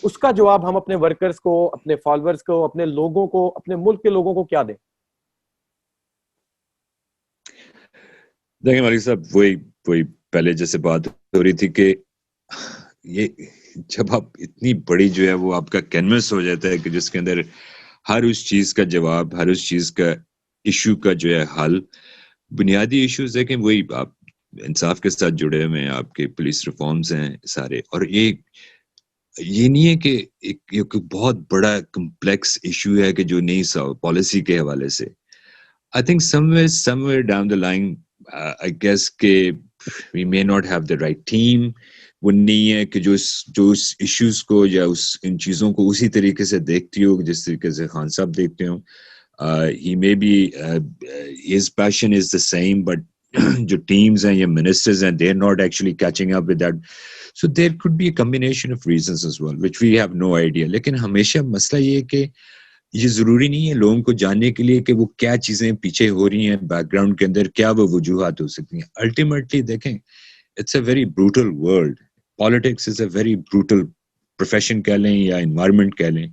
Speaker 1: اس کا جواب ہم اپنے ورکرز کو, اپنے فالوورز کو, اپنے لوگوں کو, اپنے ملک کے لوگوں کو کیا دیں؟
Speaker 2: دیکھیں مالک صاحب, وہی پہلے جیسے بات ہو رہی تھی کہ یہ جب آپ اتنی بڑی جو ہے وہ آپ کا کینوس ہو جاتا ہے کہ جس کے اندر ہر اس چیز کا جواب, ہر اس چیز کا ایشو کا جو ہے حل, بنیادی ایشوز ہے کہ وہی آپ انصاف کے ساتھ جڑے ہوئے ہیں, آپ کے پولیس ریفارمز ہیں سارے, اور یہ نہیں ہے کہ ایک بہت بڑا کمپلیکس ایشو ہے کہ جو نہیں سا پالیسی کے حوالے سے. I think somewhere down the line, I guess کہ we may not have the right team. وہ نہیں ہے کہ جو اس ایشوز کو یا ان چیزوں کو اسی طریقے سے دیکھتی ہو جس طریقے سے خان صاحب دیکھتے ہوں. He may be his passion is the same, but جو teams ہیں یا ministers ہیں, they're not actually catching up with that. So there could be a combination of reasons as well, which we have no idea. لیکن ہمیشہ مسئلہ یہ ہے کہ یہ ضروری نہیں ہے لوگوں کو جاننے کے لیے کہ وہ کیا چیزیں پیچھے ہو رہی ہیں بیک گراؤنڈ کے اندر, کیا وہ وجوہات ہو سکتی ہیں. الٹیمیٹلی دیکھیں, it's a very brutal world. Politics is a very brutal profession کہہ لیں یا انوائرمنٹ کہہ لیں.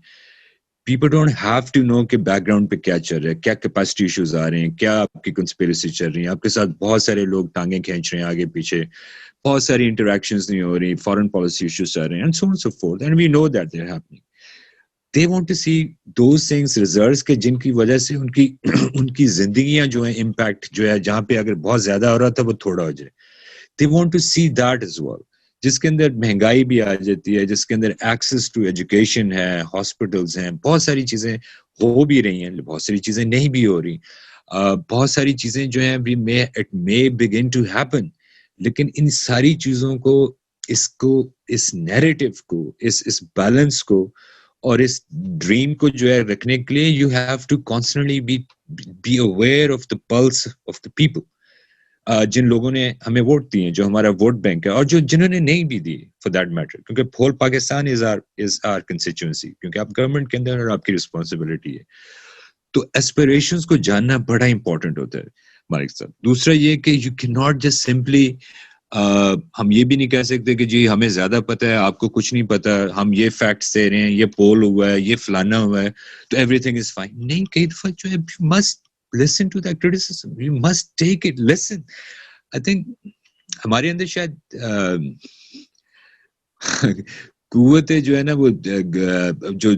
Speaker 2: People don't have to know کہ بیک گراؤنڈ پہ کیا چل رہا ہے, کیا کیپیسٹی ایشوز آ رہے ہیں, کیا آپ کی کنسپیریسی چل رہی ہیں, آپ کے ساتھ بہت سارے لوگ ٹانگیں کھینچ رہے ہیں آگے پیچھے, بہت ساری انٹریکشنز نہیں ہو رہی, فارن پالیسی ایشوز چل رہے ہیں, and so on so forth, and we know that they are happening. They want to see those things results کہ جن کی وجہ سے ان کی زندگیاں جو ہیں امپیکٹ جو ہے, جہاں پہ اگر بہت زیادہ ہو رہا تھا وہ تھوڑا ہو جائے. They want to see that as well. جس کے اندر مہنگائی بھی آ جاتی ہے, جس کے اندر ایکسیس ٹو ایجوکیشن ہے, ہاسپٹلز ہیں, بہت ساری چیزیں ہو بھی رہی ہیں, بہت ساری چیزیں نہیں بھی ہو رہی, بہت ساری چیزیں جو ہیں it may begin to happen. لیکن ان ساری چیزوں کو اس نیریٹو کو, اس بیلنس کو اور اس ڈریم کو جو ہے رکھنے کے لیے you have to constantly be aware of the pulse of the people. جن لوگوں نے ہمیں ووٹ دیے, جو ہمارا ووٹ بینک ہے, اور جنہوں نے نہیں بھی دی فار دیٹ میٹر, کیونکہ ہول پاکستان از آر کنسٹیچوئنسی, کیونکہ آپ گورنمنٹ کے اندر اور آپ کی رسپانسبلٹی ہے. تو ایسپریشنز کو جاننا بڑا امپورٹنٹ ہوتا ہے مالک صاحب. دوسرا یہ کہ you can not just simply, ہم یہ بھی نہیں کہہ سکتے کہ جی ہمیں زیادہ پتہ ہے آپ کو کچھ نہیں پتہ, ہم یہ فیکٹس دے رہے ہیں, یہ پول ہوا ہے, یہ فلانا ہوا ہے, تو ایوری تھنگ از فائن. نہیں, کئی دفعہ جو ہے must listen to that criticism, you must take it, listen. I think ہمارے اندر شاید قوت جو ہے نا وہ جو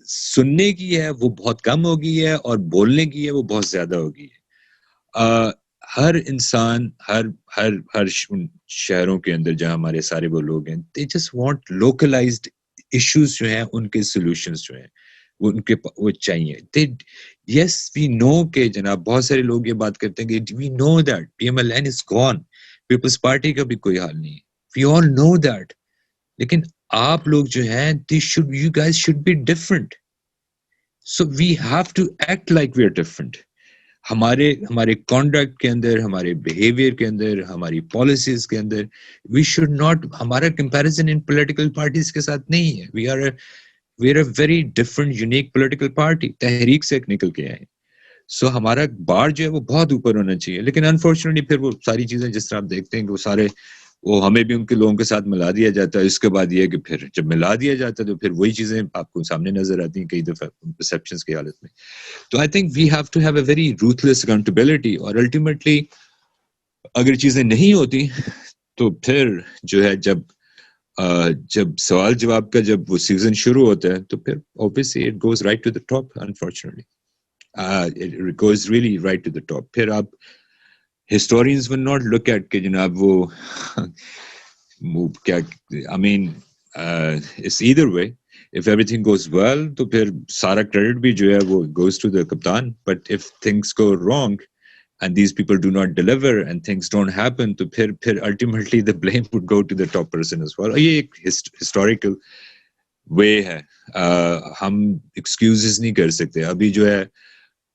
Speaker 2: سننے کی ہے وہ بہت کم ہو گئی ہے, اور بولنے کی ہے وہ بہت زیادہ ہو گئی ہے. ہر انسان ہر شہروں کے اندر جہاں ہمارے سارے وہ لوگ ہیں, they just want localized issues جو ہیں ان کے solutions جو ہیں وہ ان کے وہ چاہیے. یس وی نو کہ جناب بہت سارے لوگ یہ بات کرتے ہیں کہ we know that P M L N is gone, Peoples Party کا بھی کوئی حال نہیں, وی آل نو دیٹ. لیکن آپ لوگ جو ہیں you guys should be different, so we have to act like we are different. ہمارے کانڈکٹ کے اندر, ہمارے بیہیویئر کے اندر, ہماری پالیسیز کے اندر, وی شوڈ ناٹ, ہمارا کمپیریزن ان پولیٹیکل پارٹیز کے ساتھ نہیں ہے. We are a very different unique political party, تحریک سے نکل کے آئے. سو ہمارا بار جو ہے وہ بہت اوپر ہونا چاہیے. لیکن انفارچونیٹلی پھر وہ ساری چیزیں جس طرح آپ دیکھتے ہیں کہ وہ سارے وہ ہمیں بھی ان کے لوگوں کے ساتھ ملا دیا جاتا ہے. اس کے بعد یہ کہ پھر جب ملا دیا جاتا ہے تو پھر وہی چیزیں آپ کو سامنے نظر آتی ہیں کئی دفعہ پرسیپشنز کی حالت میں. تو I think we have to have a very ruthless accountability. اور الٹیمیٹلی اگر چیزیں نہیں ہوتی تو پھر جو ہے جب سوال جواب کا جب وہ سیزن شروع ہوتا ہے تو پھر obviously it goes right to the top, unfortunately. It goes really right to the top. پھر آپ historians will not look at کہ جناب وہ کیا, I mean it's either way. If everything goes well تو پھر سارا credit بھی جو ہے وہ goes to the captain. But if things go wrong and these people do not deliver and things don't happen, تو پھر ultimately the blame would go to the top person as well. یہ ایک historical way ہے, ہم excuses نہیں کر سکتے. ابھی جو ہے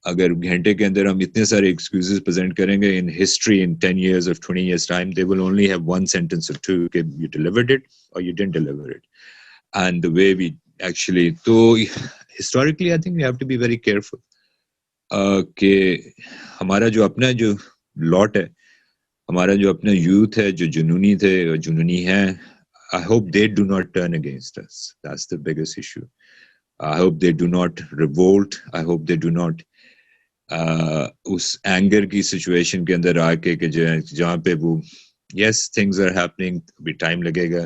Speaker 2: اگر گھنٹے کے اندر ہم اتنے سارے excuses present کریں گے in history in 10 years or 20 years time, they will only have one sentence or two کہ you delivered it or you didn't deliver it. And the way we actually, تو historically I think we have to be very careful کہ ہمارا جو اپنا جو لاٹ ہے, ہمارا جو اپنا یوتھ ہے جو جنونی تھے اور جنونی ہیں, I hope they do not turn against us. That's the biggest issue. I hope they do not revolt. I hope they do not اس اینگر کی سچویشن کے اندر آ کے کہ جہاں پہ وہ yes things are happening, ابھی ٹائم لگے گا.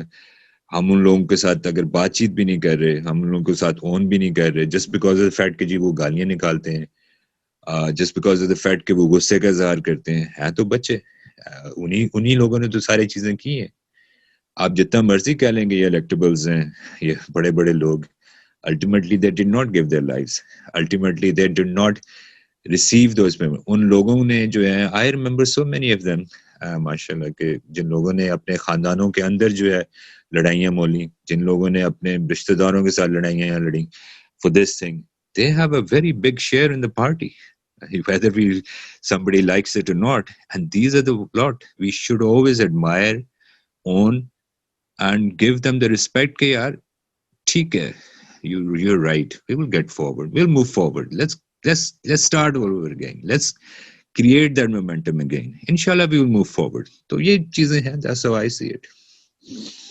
Speaker 2: ہم ان لوگوں کے ساتھ اگر بات چیت بھی نہیں کر رہے, ہم ان لوگوں کے ساتھ اون بھی نہیں کر رہے just because of the fact کہ جی وہ گالیاں نکالتے ہیں, just because of the fact کہ وہ غصے کا اظہار کرتے ہیں تو بچے انہی لوگوں نے تو ساری چیزیں کی ہیں. آپ جتنا مرضی کہہ لیں گے یہ الیکٹیبلز ہیں, یہ بڑے بڑے لوگ, ultimately they did not give their lives, ultimately they did not receive those memories. ان لوگوں نے جو ہے I remember so many of them ماشاءاللہ کہ جن لوگوں نے اپنے خاندانوں کے اندر جو ہے لڑائیاں مولیں, جن لوگوں نے اپنے رشتہ داروں کے ساتھ لڑائیاں لڑیں for this thing, they have a very big share in the party, whether somebody likes it or not. And these are the lot we should always admire, own and give them the respect کہ یار ٹھیک ہے, you're right. We will get forward. We'll move forward. Let's start over again. Let's create that momentum again. Inshallah, we will move forward. تو یہ چیزیں ہیں. That's how I see it.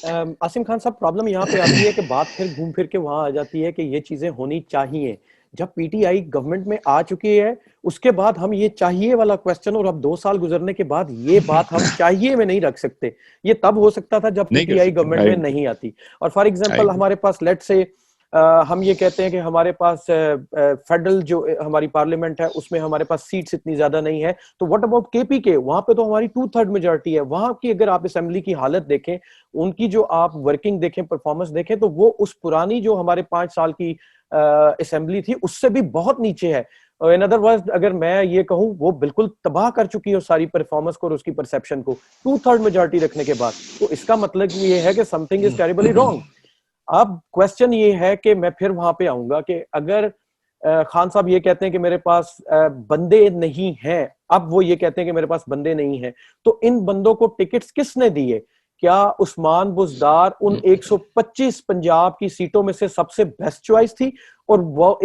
Speaker 1: Asim Khan صاحب problem یہاں پہ آتی ہے کہ بات پھر گھوم پھر کے وہاں آ جاتی ہے کہ یہ چیزیں ہونی چاہیے. جب پی ٹی آئی گورنمنٹ میں آ چکی ہے اس کے بعد ہم یہ چاہیے والا کوسچن, اور اب 2 سال گزرنے کے بعد یہ بات ہم چاہیے میں نہیں رکھ سکتے. یہ تب ہو سکتا تھا جب پی ٹی آئی گورنمنٹ میں نہیں آتی. اور فار ایگزامپل ہمارے پاس لیٹ سے ہم یہ کہتے ہیں کہ ہمارے پاس فیڈرل جو ہماری پارلیمنٹ ہے اس میں ہمارے پاس سیٹس اتنی زیادہ نہیں ہے, تو واٹ اباؤٹ کے پی کے؟ وہاں پہ تو ہماری 2/3 میجورٹی ہے. وہاں کی اگر آپ اسمبلی کی حالت دیکھیں, ان کی جو آپ ورکنگ دیکھیں, پرفارمنس دیکھیں, تو وہ اس پرانی جو ہمارے 5 سال کی اسمبلی تھی اس سے بھی بہت نیچے ہے. ان ادر ورڈز اگر میں یہ کہوں, وہ بالکل تباہ کر چکی ہے ساری پرفارمنس کو اور اس کی پرسپشن کو 2/3 میجورٹی رکھنے کے بعد. تو اس کا مطلب یہ ہے کہ سم تھنگ از ٹیریبلی رانگ. اب کوشچن یہ ہے کہ میں پھر وہاں پہ آؤں گا کہ اگر خان صاحب یہ کہتے ہیں کہ میرے پاس بندے نہیں ہیں, اب وہ یہ کہتے ہیں کہ میرے پاس بندے نہیں ہیں, تو ان بندوں کو ٹکٹس کس نے دیے؟ کیا عثمان بزدار ان 125 پنجاب کی سیٹوں میں سے سب سے بیسٹ چوائس تھی؟ اور وہ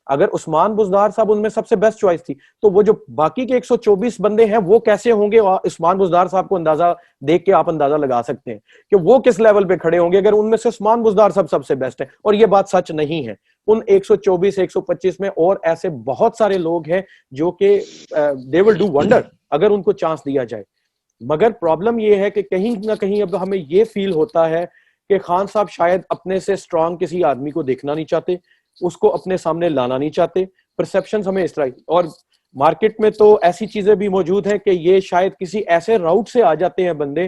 Speaker 1: اگر عثمان بزدار صاحب ان میں سب سے بیسٹ چوائس تھی, تو وہ جو باقی کے 124 بندے ہیں وہ کیسے ہوں گے؟ عثمان بزدار صاحب کو اندازہ دیکھ کے آپ اندازہ لگا سکتے ہیں کہ وہ کس لیول پہ کھڑے ہوں گے اگر ان میں سے عثمان بزدار صاحب سب سے بیسٹ ہے. اور یہ بات سچ نہیں ہے. ان 124 125 میں اور ایسے بہت سارے لوگ ہیں جو کہ they will do wonder اگر ان کو چانس دیا جائے. مگر پرابلم یہ ہے کہ کہیں نہ کہیں اب ہمیں یہ فیل ہوتا ہے کہ خان صاحب شاید اپنے سے اسٹرانگ کسی آدمی کو دیکھنا نہیں چاہتے, اس کو اپنے سامنے لانا نہیں چاہتے. پرسپشنز ہمیں اس طرح, اور مارکیٹ میں تو ایسی چیزیں بھی موجود ہیں کہ یہ شاید کسی ایسے راؤٹ سے آ جاتے ہیں بندے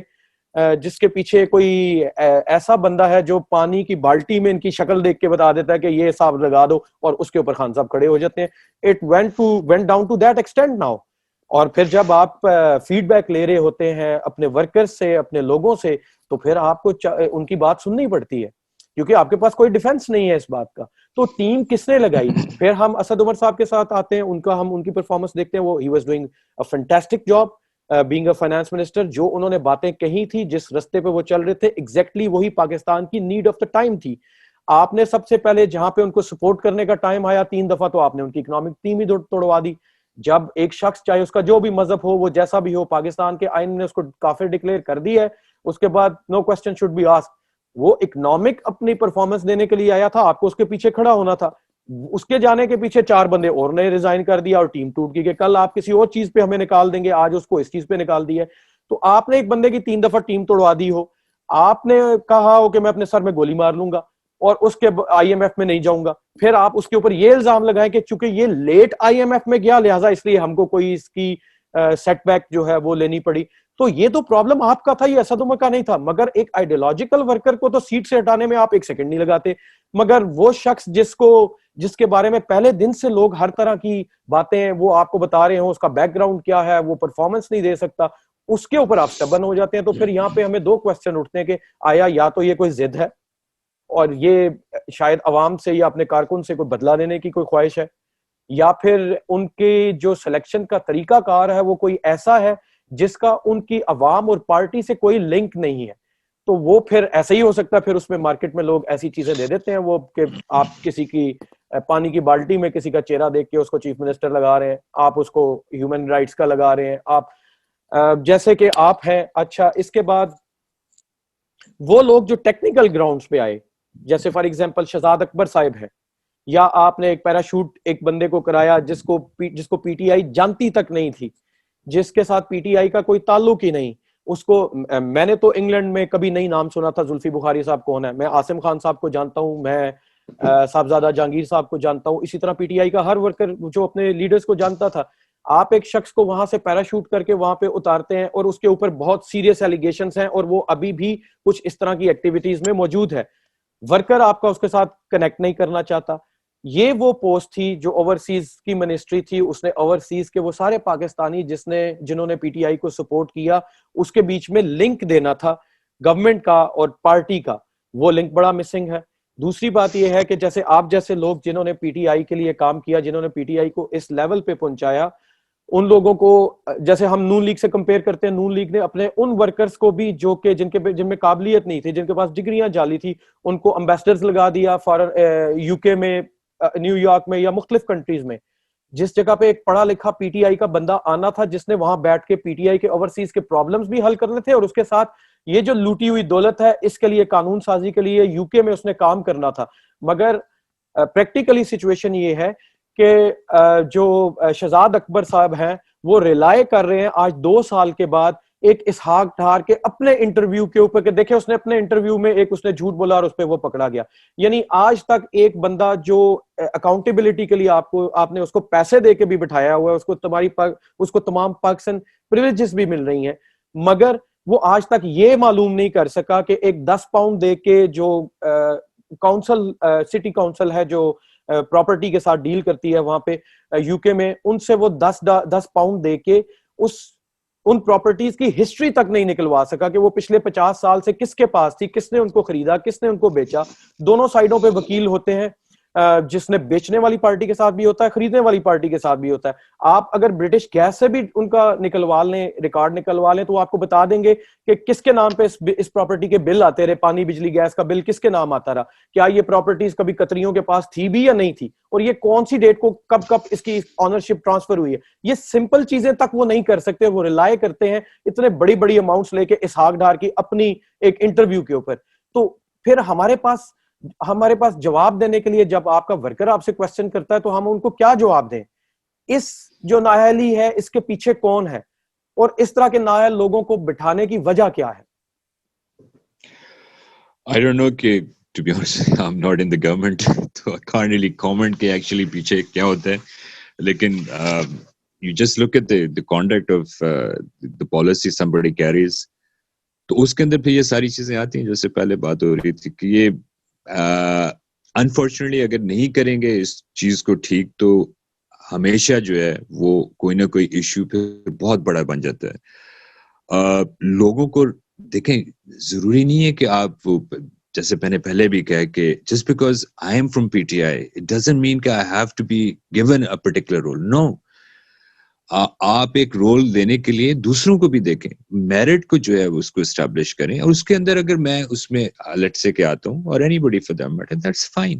Speaker 1: جس کے پیچھے کوئی ایسا بندہ ہے جو پانی کی بالٹی میں ان کی شکل دیکھ کے بتا دیتا ہے کہ یہ حساب لگا دو, اور اس کے اوپر خان صاحب کھڑے ہو جاتے ہیں. It went down to that extent now. اور پھر جب آپ فیڈ بیک لے رہے ہوتے ہیں اپنے ورکرز سے, اپنے لوگوں سے, تو پھر آپ کو ان کی بات سننی پڑتی ہے کیونکہ آپ کے پاس کوئی ڈیفنس نہیں ہے اس بات کا. تو ٹیم کس نے لگائی؟ پھر ہم اسد عمر صاحب کے ساتھ آتے ہیں, ہم ان کی پرفارمنس دیکھتے ہیں. وہ he was doing a fantastic job being a finance minister. جو انہوں نے باتیں کہی تھی, جس رستے پہ وہ چل رہے تھے, ایگزیکٹلی وہی پاکستان کی نیڈ آف دا ٹائم تھی. آپ نے سب سے پہلے جہاں پہ ان کو سپورٹ کرنے کا ٹائم آیا 3 دفعہ, تو آپ نے ان کی اکنامک ٹیم ہی توڑوا دی. جب ایک شخص, چاہے اس کا جو بھی مذہب ہو, وہ جیسا بھی ہو, پاکستان کے آئین نے اس کو کافر ڈکلیئر کر دی ہے, اس کے بعد نو کوسچن شوڈ بی آسکڈ. وہ اکنامک اپنی پرفارمنس دینے کے لیے آیا تھا, آپ کو اس کے پیچھے کھڑا ہونا تھا. اس کے جانے کے پیچھے 4 بندے اور نے ریزائن کر دیا اور ٹیم ٹوٹ گئی کہ کل آپ کسی اور چیز پہ ہمیں نکال دیں گے, آج اس کو اس چیز پہ نکال دیا. تو آپ نے ایک بندے کی 3 دفعہ ٹیم توڑوا دی ہو, آپ نے کہا ہو کہ میں اپنے سر میں گولی مار لوں گا اور اس کے آئی ایم ایف میں نہیں جاؤں گا, پھر آپ اس کے اوپر یہ الزام لگائیں کہ چونکہ یہ لیٹ آئی ایم ایف میں گیا لہٰذا اس لیے ہم کو کوئی اس کی سیٹ بیک جو ہے وہ لینی پڑی. تو یہ تو پرابلم آپ کا تھا, یہ اسد عمر کا نہیں تھا. مگر ایک آئیڈیولوجیکل ورکر کو تو سیٹ سے ہٹانے میں آپ 1 سیکنڈ نہیں لگاتے, مگر وہ شخص جس کے بارے میں پہلے دن سے لوگ ہر طرح کی باتیں وہ آپ کو بتا رہے ہوں, اس کا بیک گراؤنڈ کیا ہے, وہ پرفارمنس نہیں دے سکتا, اس کے اوپر آپ سٹبن ہو جاتے ہیں. تو پھر یہاں پہ ہمیں 2 کوسچن اٹھتے ہیں کہ آیا یا تو یہ کوئی ضد ہے اور یہ شاید عوام سے یا اپنے کارکن سے کوئی بدلہ لینے کی کوئی خواہش ہے, یا پھر ان کے جو سلیکشن کا طریقہ کار ہے وہ کوئی ایسا ہے جس کا ان کی عوام اور پارٹی سے کوئی لنک نہیں ہے. تو وہ پھر ایسا ہی ہو سکتا ہے, پھر اس میں مارکیٹ میں لوگ ایسی چیزیں دے دیتے ہیں وہ کہ آپ کسی کی پانی کی بالٹی میں کسی کا چہرہ دیکھ کے اس کو چیف منسٹر لگا رہے ہیں, آپ اس کو ہیومن رائٹس کا لگا رہے ہیں, آپ جیسے کہ آپ ہیں. اچھا, اس کے بعد وہ لوگ جو ٹیکنیکل گراؤنڈز پہ آئے, جیسے فار ایگزامپل شہزاد اکبر صاحب ہے, یا آپ نے ایک پیراشوٹ ایک بندے کو کرایا جس کو پی ٹی آئی جانتی تک نہیں تھی, جس کے ساتھ پی ٹی آئی کا کوئی تعلق ہی نہیں. اس کو میں نے تو انگلینڈ میں کبھی نہیں نام سنا تھا زلفی بخاری صاحب کون ہے, میں عاصم خان صاحب کو جانتا ہوں, میں صاحبزادہ جہانگیر صاحب کو جانتا ہوں, اسی طرح پی ٹی آئی کا ہر ورکر جو اپنے لیڈرز کو جانتا تھا. آپ ایک شخص کو وہاں سے پیراشوٹ کر کے وہاں پہ اتارتے ہیں اور اس کے اوپر بہت سیریس ایلیگیشنز ہیں, اور وہ ابھی بھی کچھ اس طرح کی ایکٹیویٹیز میں موجود ہے. ورکر آپ کا اس کے ساتھ کنیکٹ نہیں کرنا چاہتا. یہ وہ پوسٹ تھی جو اوورسیز کی منسٹری تھی, اس نے اوورسیز کے وہ سارے پاکستانی جنہوں نے پی ٹی آئی کو سپورٹ کیا, اس کے بیچ میں لنک دینا تھا گورنمنٹ کا اور پارٹی کا, وہ لنک بڑا مسنگ ہے. دوسری بات یہ ہے کہ جیسے آپ جیسے لوگ جنہوں نے پی ٹی آئی کے لیے کام کیا, جنہوں نے پی ٹی آئی کو اس لیول پہ پہنچایا, ان لوگوں کو جیسے ہم نون لیگ سے کمپیئر کرتے ہیں, نون لیگ نے اپنے ان ورکرز کو بھی جو کہ جن میں قابلیت نہیں تھی, جن کے پاس ڈگریاں جعلی تھی, ان کو امبیسڈرز لگا دیا فارن یو کے میں, نیو یارک میں یا مختلف کنٹریز میں. جس جگہ پہ ایک پڑھا لکھا پی ٹی آئی کا بندہ آنا تھا جس نے وہاں بیٹھ کے پی ٹی آئی کے اوورسیز کے پرابلمز بھی حل کرنے تھے, اور اس کے ساتھ یہ جو لوٹی ہوئی دولت ہے اس کے لیے قانون سازی کے لیے یو کے میں اس نے کام کرنا تھا. مگر پریکٹیکلی سچویشن یہ ہے کہ جو شہزاد اکبر صاحب ہیں وہ ریلائے کر رہے ہیں آج 2 سال کے بعد ایک اسحاق ڈھار کے اپنے انٹرویو کے اوپر, کہ دیکھیں اس نے اپنے انٹرویو میں ایک اس نے جھوٹ بولا اور اس پہ وہ پکڑا گیا. یعنی آج تک ایک بندہ جو اکاؤنٹیبلٹی کے لیے آپ نے اس کو پیسے دے کے بھی بٹھایا ہوا ہے, اس کو تمام پاکستان پریویلیجز بھی مل رہی ہیں, مگر وہ آج تک یہ معلوم نہیں کر سکا کہ ایک 10 پاؤنڈ دے کے جو کاؤنسل, سٹی کاؤنسل ہے جو پراپرٹی کے ساتھ ڈیل کرتی ہے وہاں پہ یو کے میں, ان سے وہ 10 پاؤنڈ دے کے ان پراپرٹیز کی ہسٹری تک نہیں نکلوا سکا کہ وہ پچھلے 50 سال سے کس کے پاس تھی, کس نے ان کو خریدا, کس نے ان کو بیچا. دونوں سائڈوں پہ وکیل ہوتے ہیں, جس نے بیچنے والی پارٹی کے ساتھ بھی ہوتا ہے, خریدنے والی پارٹی کے ساتھ بھی ہوتا ہے. آپ اگر برٹش گیس سے بھی ان کا نکلوا لیں, ریکارڈ نکلوا لیں, تو آپ کو بتا دیں گے کہ کس کے نام پہ اس پراپرٹی کے بل آتے رہے, پانی بجلی گیس کا بل کس کے نام آتا رہا, کیا یہ پراپرٹیز کبھی قطریوں کے پاس تھی بھی یا نہیں تھی, اور یہ کون سی ڈیٹ کو کب اس کی آنرشپ ٹرانسفر ہوئی ہے. یہ سمپل چیزیں تک وہ نہیں کر سکتے, وہ ریلائے کرتے ہیں اتنے بڑی اماؤنٹس لے کے اسحاق ڈھار کی اپنی ایک انٹرویو کے اوپر. تو پھر ہمارے پاس جواب دینے کے لیے جب آپ کا ورکر آپ سے کوسچن کرتا ہے تو ہم ان کو کیا جواب دیں؟ اس جو نااہلی ہے اس کے پیچھے کون ہے, اور اس طرح کے نااہل لوگوں کو بٹھانے کی وجہ کیا ہے؟
Speaker 2: I don't know کہ to be honest I'm not in the government so I can't really comment کہ actually پیچھے کیا ہوتا ہے, لیکن you just look at the conduct of the policy somebody carries, تو اس کے اندر پھر یہ ساری چیزیں آتی ہیں. جیسے پہلے بات ہو رہی تھی کہ یہ انفارچونیٹلی اگر نہیں کریں گے اس چیز کو ٹھیک تو ہمیشہ جو ہے وہ کوئی نہ کوئی ایشو پھر بہت بڑا بن جاتا ہے. لوگوں کو دیکھیں, ضروری نہیں ہے کہ آپ جیسے میں نے پہلے بھی کہا کہ just because I am from P T I it doesn't mean کہ I have to be given a particular role. No, آپ ایک رول دینے کے لیے دوسروں کو بھی دیکھیں, میرٹ کو جو ہے اس کو اسٹیبلش کریں, اور اس کے اندر اگر میں اس میں لیٹ سے کہ آتا ہوں اور anybody for that matter that's fine.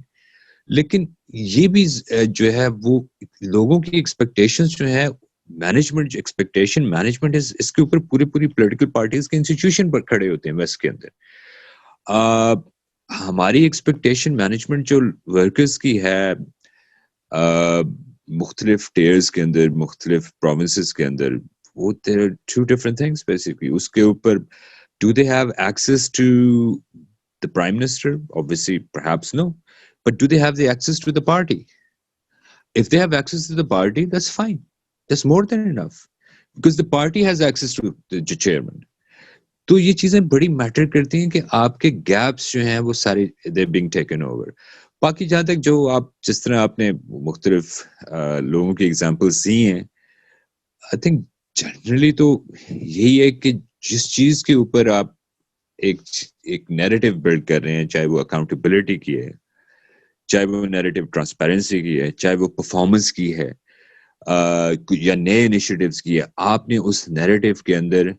Speaker 2: لیکن یہ بھی جو ہے وہ لوگوں کی ایکسپیکٹیشنز جو ہے مینجمنٹ ایکسپیکٹیشن مینجمنٹ اس کے اوپر پوری پولیٹیکل پارٹیز کے انسٹیٹیوشن پر کھڑے ہوتے ہیں ویسٹ کے اندر. ہماری ایکسپیکٹیشن مینجمنٹ جو ورکرز کی ہے مختلف ٹیئرز کے اندر, مختلف پروونسز کے اندر, وہ there are two different things basically. اس کے اوپر do they have access to the prime minister? Obviously perhaps no, but do they have the access to the party? If they have access to the party, that's fine, that's more than enough, because the party has access to the chairman. تو یہ چیزیں بڑی metre کرتی ہیں کہ آپ کے gaps جو ہیں وہ سارے they're being taken over. باقی جہاں تک جو آپ جس طرح آپ نے مختلف لوگوں کی ایگزامپلس دی ہیں, آئی تھنک جنرلی تو یہی ہے کہ جس چیز کے اوپر آپ ایک نیریٹو بلڈ کر رہے ہیں, چاہے وہ اکاؤنٹیبلٹی کی ہے, چاہے وہ نیریٹو ٹرانسپیرنسی کی ہے, چاہے وہ پرفارمنس کی ہے یا نئے انیشیٹیوز کی ہے, آپ نے اس نیریٹو کے اندر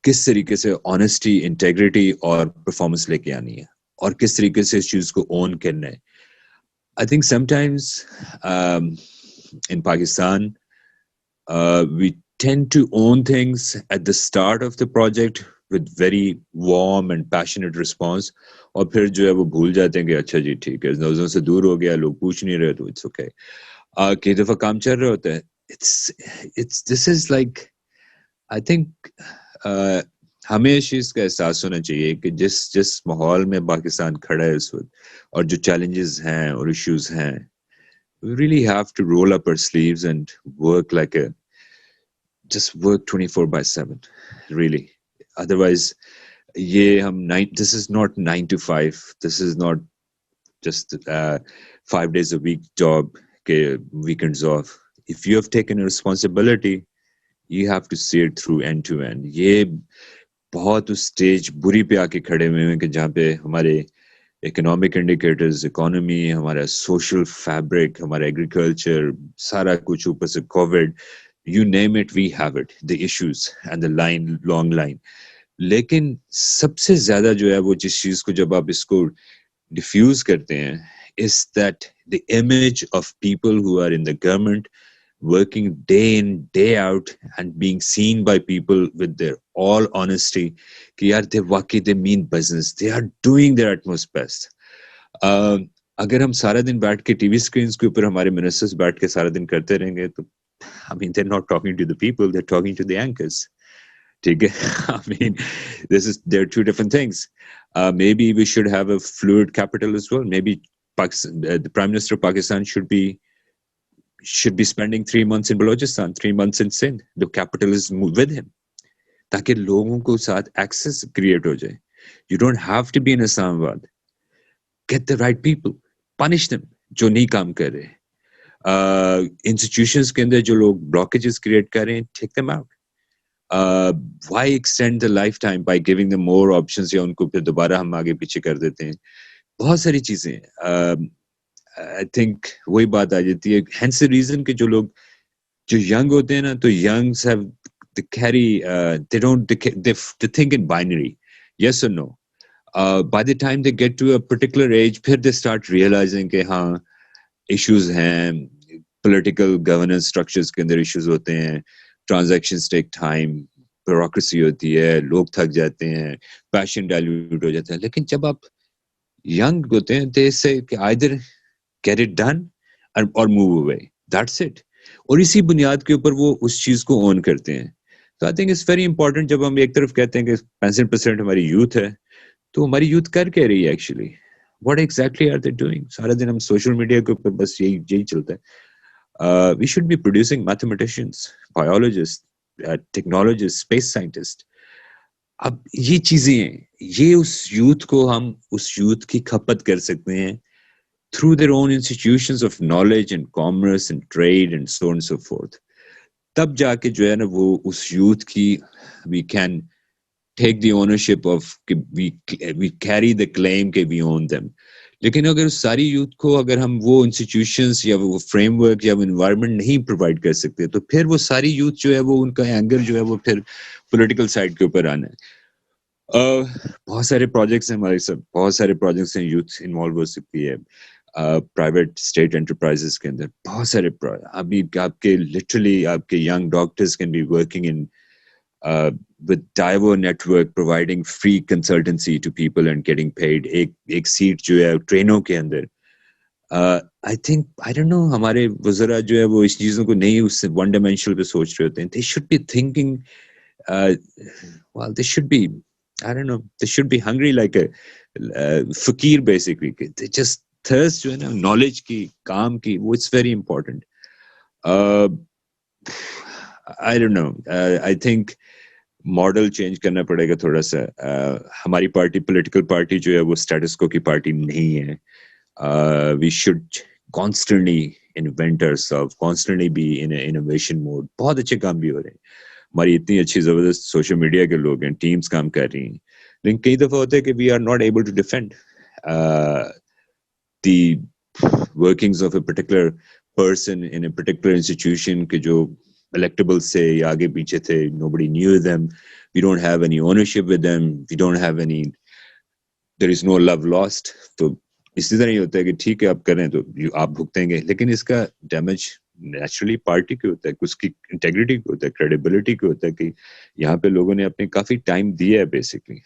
Speaker 2: کس طریقے سے آنیسٹی, انٹیگریٹی اور پرفارمنس لے کے آنی ہے, اور کس طریقے سے اس چیز کو اون کرنا ہے. I think some times in Pakistan we tend to own things at the start of the project with very warm and passionate response, اور پھر جو ہے وہ بھول جاتے ہیں کہ اچھا جی ٹھیک ہے, نظروں سے دور ہو گیا, لوگ پوچھ نہیں رہے تو اٹس اوکے. کئی دفعہ کام چل رہا ہوتا ہے. this is like I think ہمیں اس چیز کا احساس ہونا چاہیے کہ جس ماحول میں پاکستان کھڑا ہے اس وقت, اور جو چیلنجز ہیں اور ایشوز ہیں, we really have to roll up our sleeves and work like just work 24/7 really. Otherwise یہ ہم this is not 9 to 5, this is not just 5 days a week job کے weekends off. If you have taken a responsibility, you have to see it through end to end. یہ بہت اس stage بری پہ آ کے کھڑے ہوئے ہیں کہ جہاں پہ ہمارے اکنامک انڈیکیٹرز, اکانومی, ہمارا سوشل فیبرک, ہمارا ایگریکلچر, سارا کچھ, اوپر سے Covid, you name it, we have it, the issues and the long line. لیکن سب سے زیادہ جو ہے وہ جس چیز کو جب آپ اس کو ڈیفیوز کرتے ہیں is that the image of people who are in the government working day in day out and being seen by people with their all honesty کہ یار they mean business, they are doing their utmost best. اگر ہم سارا دن بیٹھ کے T V screens کے اوپر ہمارے منسٹرز بیٹھ کے سارا دن کرتے رہیں گے تو I mean they're not talking to the people, they're talking to the anchors. ٹھیک ہے. I mean there are two different things. Maybe we should have a fluid capital as well. Maybe the Prime Minister of Pakistan should be spending 3 months in Balochistan, 3 months in Sindh. The capital is with him. تاکہ لوگوں کو ساتھ Axis create ہو جائے. You don't have to be in Islamabad. Get the right people. Punish them جو نہیں کام کر رہے. Institutions کے اندر جو لوگ blockages کریٹ کر رہے ہیں, take them out. Why extend the lifetime by giving them more options یا ان کو پھر دوبارہ ہم آگے پیچھے کر دیتے ہیں. بہت ساری چیزیں I think وہی بات آ جاتی ہے. Hence the reason کہ جو لوگ جو young ہوتے ہیں نا تو youngs have they carry they think in binary, yes or no. By the time they get to a particular age پھر they start realizing کہ ہاں issues ہیں, political governance structures کے اندر issues ہوتے ہیں, transactions take time, bureaucracy ہوتی ہے, لوگ تھک جاتے ہیں, passion dilute ہو جاتا ہے. لیکن جب آپ young ہوتے ہیں they say کہ either get it done or move away, that's it. اور اسی بنیاد کے اوپر وہ اس چیز کو اون کرتے ہیں. تو I think it's very important جب ہم ایک طرف کہتے ہیں کہ 65% ہماری یوتھ ہے تو ہماری یوتھ کر کہہ رہی ہے actually. What exactly are they doing? سارا دن ہم سوشل میڈیا کے اوپر بس یہی چلتا ہے. We should be producing mathematicians, biologists, technologists, space scientists. اب یہ چیزیں ہیں, یہ اس یوتھ کو ہم اس یوتھ کی کھپت کر سکتے ہیں through their own institutions of knowledge and commerce and trade and so on and so forth. تب جا کے جو ہے نا وہ اس یوتھ کی we can take the ownership of we carry the claim کہ we own them. لیکن اگر ساری یوتھ کو اگر ہم وہ انسٹیٹیوشنس یا وہ فریم ورک یا وہ انوائرمنٹ نہیں پرووائڈ کر سکتے تو پھر وہ ساری یوتھ جو ہے وہ ان کا اینگر جو ہے وہ پھر پولیٹیکل سائڈ کے اوپر آنا ہے. بہت سارے پروجیکٹس ہیں ہمارے ساتھ, بہت سارے پروجیکٹس ہیں یوتھ انوالو ہو سکتی ہے پرائیویٹ اسٹیٹ انٹرپرائزز کے اندر. بہت سارے ابھی آپ کے لٹرلی آپ کے young doctors can be working in with Divo network providing free consultancy to people and getting paid. ایک سیٹ جو ہے ٹرینوں کے اندر. I think I don't know ہمارے وزراء جو ہے وہ اس چیزوں کو نہیں اس سے ون ڈائمینشنل پہ سوچ رہے ہوتے ہیں. They should be thinking well they should be I don't know they should be hungry like a fakir basically. They just thirst جو ہے نا knowledge کی کام کی وہ it's very important. I don't know I think model change کرنا پڑے گا تھوڑا سا. ہماری پارٹی پولیٹیکل پارٹی جو ہے وہ اسٹیٹس کو کی پارٹی نہیں ہے. We should constantly invent ourselves, constantly be in an innovation mode. بہت اچھے کام بھی ہو رہے ہیں, ہماری اتنی اچھی زبردست سوشل میڈیا کے لوگ ہیں, ٹیمز کام کر رہی ہیں, لیکن کئی دفعہ ہوتا ہے کہ we are not able to defend the workings of a particular person in a particular institution کہ جو electable سے یا آگے پیچھے تھے. Nobody knew them. We don't have any ownership with them. We don't have any, there is no love lost. تو اسی طرح ہی ہوتا ہے کہ ٹھیک ہے آپ کریں تو آپ بھگتیں گے, لیکن اس کا ڈیمیج نیچرلی پارٹی کو ہوتا ہے, اس کی انٹیگریٹی کو ہوتا ہے, کریڈیبلٹی کو ہوتا ہے کہ یہاں پہ لوگوں نے اپنے کافی ٹائم دیا ہے بیسکلی.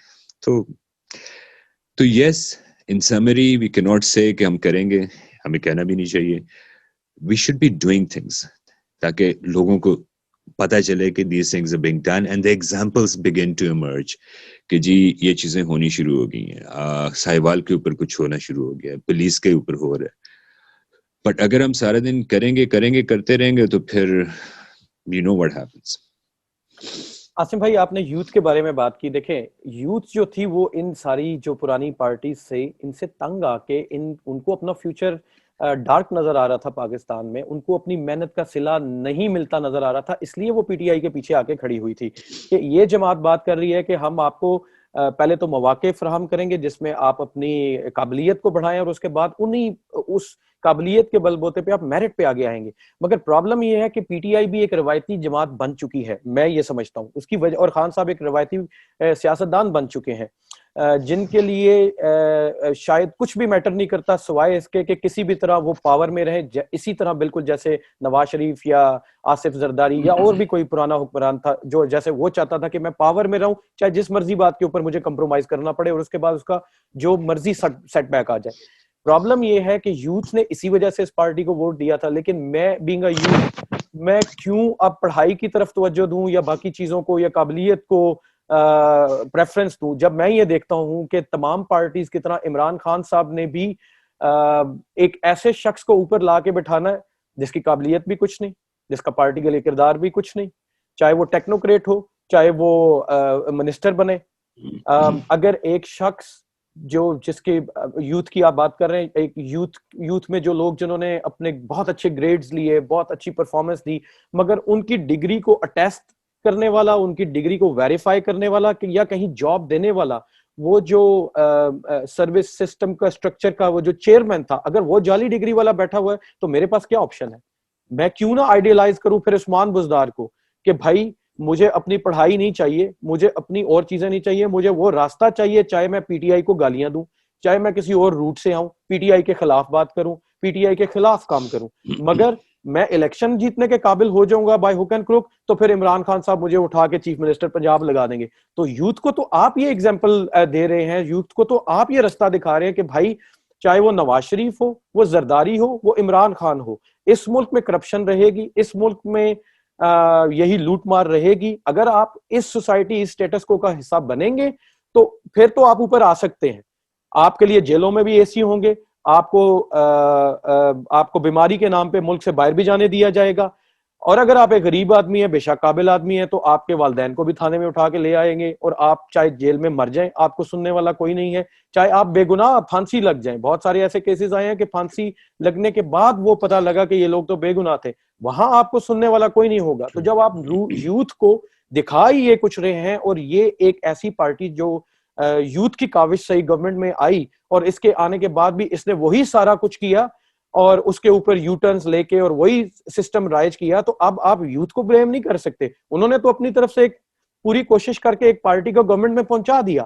Speaker 2: تو یس ان سمری وی کی ناٹ سے کہ ہم کریں گے, ہمیں کہنا بھی نہیں چاہیے. We should be doing things تاکہ لوگوں کو پتہ چلے کہ these things are being done and the examples begin to emerge کہ جی یہ چیزیں ہونی شروع ہو گئی ہیں. ساہیوال کے اوپر کچھ ہونا شروع ہو گیا, پولیس کے اوپر ہو رہا ہے. بٹ اگر ہم سارا دن کریں گے کرتے رہیں گے تو پھر you know what happens.
Speaker 1: Asim بھائی آپ نے یوتھ کے بارے میں بات کی. دیکھیں یوتھ جو تھی وہ ان ساری جو پرانی پارٹیز سے ان سے تنگ آ کے ان کو اپنا فیوچر ڈارک نظر آ رہا تھا پاکستان میں, ان کو اپنی محنت کا صلہ نہیں ملتا نظر آ رہا تھا, اس لیے وہ پی ٹی آئی کے پیچھے آ کے کھڑی ہوئی تھی کہ یہ جماعت بات کر رہی ہے کہ ہم آپ کو پہلے تو مواقع فراہم کریں گے جس میں آپ اپنی قابلیت کو بڑھائیں اور اس کے بعد انہیں اس قابلیت کے بل بوتے پہ آپ میرٹ پہ آگے آئیں گے. مگر پرابلم یہ ہے کہ پی ٹی آئی بھی ایک روایتی جماعت بن چکی ہے, میں یہ سمجھتا ہوں اس کی وجہ, اور خان صاحب ایک روایتی سیاستدان بن چکے ہیں جن کے لیے شاید کچھ بھی میٹر نہیں کرتا سوائے اس کے کہ کسی بھی طرح وہ پاور میں رہے, اسی طرح بالکل جیسے نواز شریف یا آصف زرداری یا اور بھی کوئی پرانا حکمران تھا جو جیسے وہ چاہتا تھا کہ میں پاور میں رہوں چاہے جس مرضی بات کے اوپر مجھے کمپرومائز کرنا پڑے اور اس کے بعد اس کا جو مرضی سیٹ بیک آ جائے. پرابلم یہ ہے کہ یوتھ نے اسی وجہ سے اس پارٹی کو ووٹ دیا تھا, لیکن میں بینگ اے یوتھ میں کیوں اب پڑھائی کی طرف توجہ دوں یا باقی چیزوں کو یا قابلیت کو پریفرنس دوں, جب میں یہ دیکھتا ہوں کہ تمام پارٹیز کی طرح عمران خان صاحب نے بھی ایک ایسے شخص کو اوپر لا کے بٹھانا ہے جس کی قابلیت بھی کچھ نہیں, جس کا پارٹی کے لیے کردار بھی کچھ نہیں, چاہے وہ ٹیکنوکریٹ ہو چاہے وہ منسٹر بنے. اگر ایک شخص جس کے یوتھ کی آپ بات کر رہے ہیں, ایک یوتھ میں جو لوگ جنہوں نے اپنے بہت اچھے گریڈز لیے, بہت اچھی پرفارمنس دی, مگر ان کی ڈگری کو اٹیسٹ کرنے والا, ان کی ڈگری کو ویریفائی کرنے والا یا کہیں جاب دینے والا, وہ جو سروس سسٹم کا اسٹرکچر کا وہ جو چیئرمین تھا, اگر وہ جعلی ڈگری والا بیٹھا ہوا ہے تو میرے پاس کیا آپشن ہے؟ میں کیوں نہ آئیڈیلائز کروں پھر عثمان بزدار کو کہ بھائی مجھے اپنی پڑھائی نہیں چاہیے, مجھے اپنی اور چیزیں نہیں چاہیے, مجھے وہ راستہ چاہیے, چاہے میں پی ٹی آئی کو گالیاں دوں, چاہے میں کسی اور روٹ سے آؤں, پی ٹی آئی کے خلاف بات کروں, پی ٹی آئی کے خلاف کام کروں, مگر میں الیکشن جیتنے کے قابل ہو جاؤں گا بائی ہک اینڈ کروک تو پھر عمران خان صاحب مجھے اٹھا کے چیف منسٹر پنجاب لگا دیں گے. تو یوتھ کو تو آپ یہ ایگزامپل دے رہے ہیں, یوتھ کو تو آپ یہ رستہ دکھا رہے ہیں کہ بھائی چاہے وہ نواز شریف ہو, وہ زرداری ہو, وہ عمران خان ہو, اس ملک میں کرپشن رہے گی, اس ملک میں یہی لوٹ مار رہے گی. اگر آپ اس سوسائٹی, اس اسٹیٹس کو کا حصہ بنیں گے تو پھر تو آپ اوپر آ سکتے ہیں. آپ کے لیے جیلوں میں بھی اے سی ہوں گے, آپ کو بیماری کے نام پہ ملک سے باہر بھی جانے دیا جائے گا, اور اگر آپ ایک غریب آدمی ہیں, بے شک قابل آدمی ہیں, تو آپ کے والدین کو بھی تھانے میں اٹھا کے لے آئیں گے, اور آپ چاہے جیل میں مر جائیں آپ کو سننے والا کوئی نہیں ہے, چاہے آپ بے گناہ پھانسی لگ جائیں. بہت سارے ایسے کیسز آئے ہیں کہ پھانسی لگنے کے بعد وہ پتہ لگا کہ یہ لوگ تو بے گناہ تھے, وہاں آپ کو سننے والا کوئی نہیں ہوگا. تو جب آپ یوتھ کو دکھائی یہ کچھ رہے ہیں, اور یہ ایک ایسی پارٹی جو یوتھ کی کاوش سے گورنمنٹ میں آئی, اور اس کے آنے کے بعد بھی اس نے وہی سارا کچھ کیا اور اس کے اوپر یو ٹرنز لے کے اور وہی سسٹم رائج کیا, تو اب آپ یوتھ کو بلیم نہیں کر سکتے. انہوں نے تو اپنی طرف سے ایک پوری کوشش کر کے ایک پارٹی کو گورنمنٹ میں پہنچا دیا,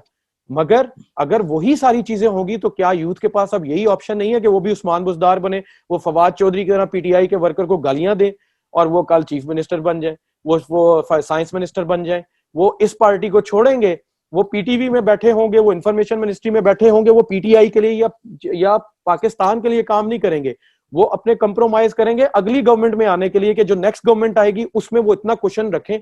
Speaker 1: مگر اگر وہی ساری چیزیں ہوگی تو کیا یوتھ کے پاس اب یہی آپشن نہیں ہے کہ وہ بھی عثمان بزدار بنے, وہ فواد چودھری کی طرح پی ٹی آئی کے ورکر کو گالیاں دے اور وہ کل چیف منسٹر بن جائیں, وہ سائنس منسٹر بن جائیں, وہ اس پارٹی کو چھوڑیں گے, وہ پی ٹی وی میں بیٹھے ہوں گے, وہ انفارمیشن منسٹری میں بیٹھے ہوں گے, وہ پی ٹی آئی کے لیے یا پاکستان کے لیے کام نہیں کریں گے, وہ اپنے کمپرومائز کریں گے اگلی گورنمنٹ میں آنے کے لیے کہ جو نیکسٹ گورنمنٹ آئے گی اس میں وہ اتنا کوشن رکھیں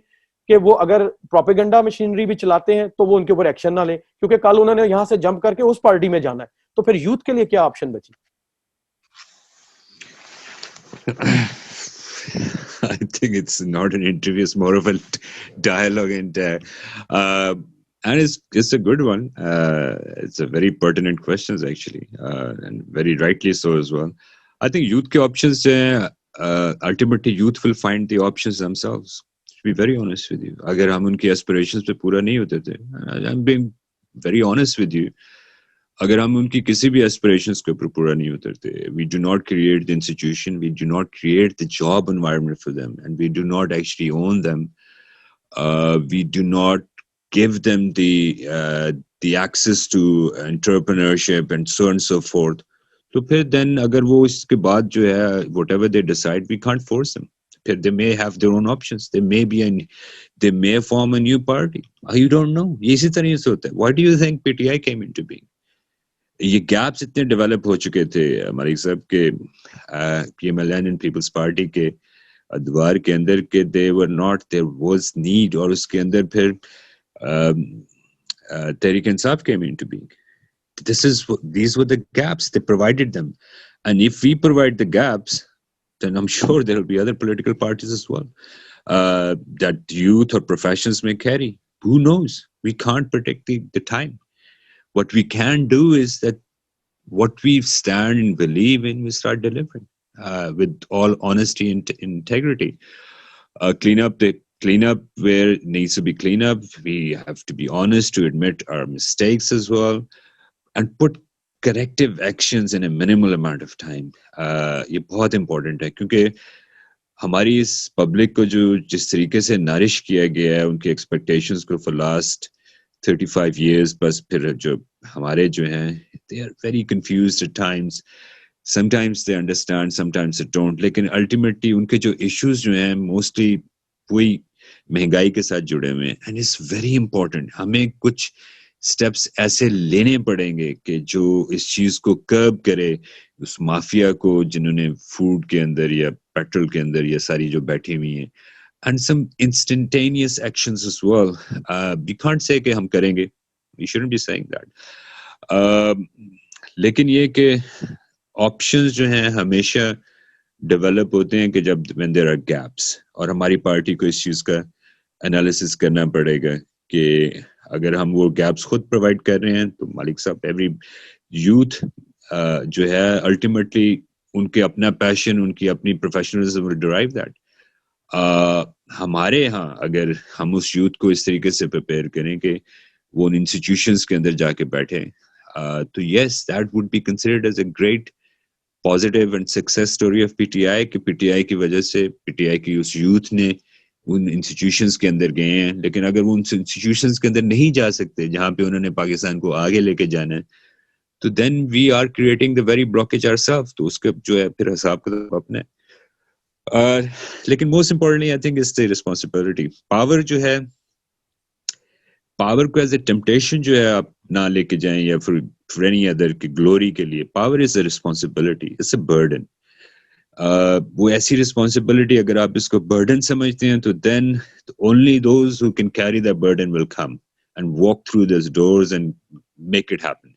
Speaker 1: کہ وہ اگر پروپیگنڈا مشینری بھی چلاتے ہیں تو وہ ان کے اوپر ایکشن نہ لیں, کیونکہ کل انہوں نے یہاں سے جمپ کر کے اس پارٹی میں جانا ہے. تو پھر یوتھ کے لیے کیا آپشن بچی؟
Speaker 2: I think it's not an interview, it's more of a dialogue, and it's a good one. It's a very pertinent questions actually, and very rightly so as well. I think youth ke options, ultimately youth will find the options themselves. To be very honest with you, agar hum unki aspirations pe pura nahi hote the, I'm being very honest with you, اگر ہم ان کی کسی بھی aspirations کے اوپر پورا نہیں اترتے, we do not create the institution, we do not create the job environment for them, and we do not actually own them, we do not give them the access to entrepreneurship and so on and so forth, تو پھر then اگر وہ اس کے بعد جو ہے whatever they decide, we can't force them. پھر they may have their own options, they may form a new party, you don't know. یہ اسی طرح سے ہوتا ہے. Why do you think PTI came into being? یہ گیپس اتنے develop ہو چکے تھے ملک صاحب کے P M L N and Peoples Party کے ادوار کے اندر کہ there was need, اور اس کے اندر پھر Tehreek Insaf came into being. These were the gaps, they provided them, and if we provide the gaps, then I'm sure there will be other political parties as well that youth or professions may carry. Who knows? We can't predict the time. What we can do is that what we stand and believe in, we start delivering with all honesty and integrity. Clean up where it needs to be cleaned up. We have to be honest to admit our mistakes as well, and put corrective actions in a minimal amount of time. یہ بہت important ہے کیونکہ ہماری اس public کو جو جس طریقے سے نارش کیا گیا ہے ان کی ایکسپیکٹیشنز کو فار لاسٹ 35 years، بس پھر جو ہمارے جو ہیں they are very confused at times. Sometimes they understand, sometimes they don't. لیکن ultimately ان کے جو ایشوز جو ہیں موسٹلی وہی مہنگائی کے ساتھ جڑے ہوئے ہیں. اینڈ اٹس ویری امپورٹنٹ ہمیں کچھ اسٹیپس ایسے لینے پڑیں گے کہ جو اس چیز کو کرب کرے، اس مافیا کو جنہوں نے فوڈ کے اندر یا پیٹرول کے اندر یہ ساری جو بیٹھی ہوئی ہیں. And some instantaneous actions as well. We can't say کہ ہم کریں گے. We shouldn't be saying that. لیکن یہ کہ آپشنز جو ہیں ہمیشہ ڈیولپ ہوتے ہیں کہ جب when there are gaps، اور ہماری پارٹی کو اس چیز کا انالیسس کرنا پڑے گا کہ اگر ہم وہ گیپس خود پرووائڈ کر رہے ہیں تو مالک صاحب ایوری یوتھ جو ہے الٹیمیٹلی ان کے اپنا پیشن، ان کی اپنی پروفیشنلزم will derive that. ہمارے ہاں اگر ہم اس یوتھ کو اس طریقے سے پریپیئر کریں کہ وہ ان انسٹیٹیوشنز کے اندر جا کے بیٹھیں تو yes that would be considered as a great positive and success story of P T I کہ پی ٹی آئی کی وجہ سے پی ٹی آئی کی اس یوتھ نے ان انسٹیٹیوشنز کے اندر گئے ہیں. لیکن اگر وہ ان انسٹیٹیوشنز کے اندر نہیں جا سکتے جہاں پہ انہوں نے پاکستان کو آگے لے کے جانا ہے تو then we are creating the very blockage our self. تو اس کا جو ہے پھر حساب کا اپنے لیکن most importantly I think is the responsibility. Power جو ہے، پاور کو ایز اے ٹیمپٹیشن جو ہے آپ نہ لے کے جائیں یا فور اینی ادر کی گلوری کے لیے. Power is a responsibility, it's a burden. وہ ایسی رسپانسبلٹی اگر آپ اس کو برڈن سمجھتے ہیں تو then only those who can carry the burden will come and walk through those doors and make it happen.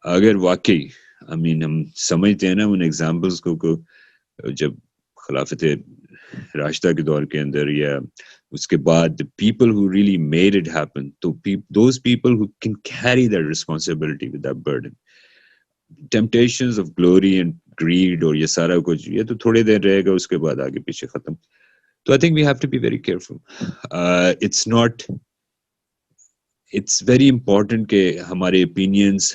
Speaker 2: اگر واقعی ہم سمجھتے ہیں نا ان ایگزامپلس کو جب خلافت راشدہ کے دور کے اندر یا اس کے بعد people who really made it happen تو those people who can carry that responsibility with that burden. Temptations of glory and greed اور یہ سارا کچھ یہ تو تھوڑی دیر رہے گا، اس کے بعد آگے پیچھے ختم. تو I think we have to be very careful. It's very important کہ ہمارے اوپینینس،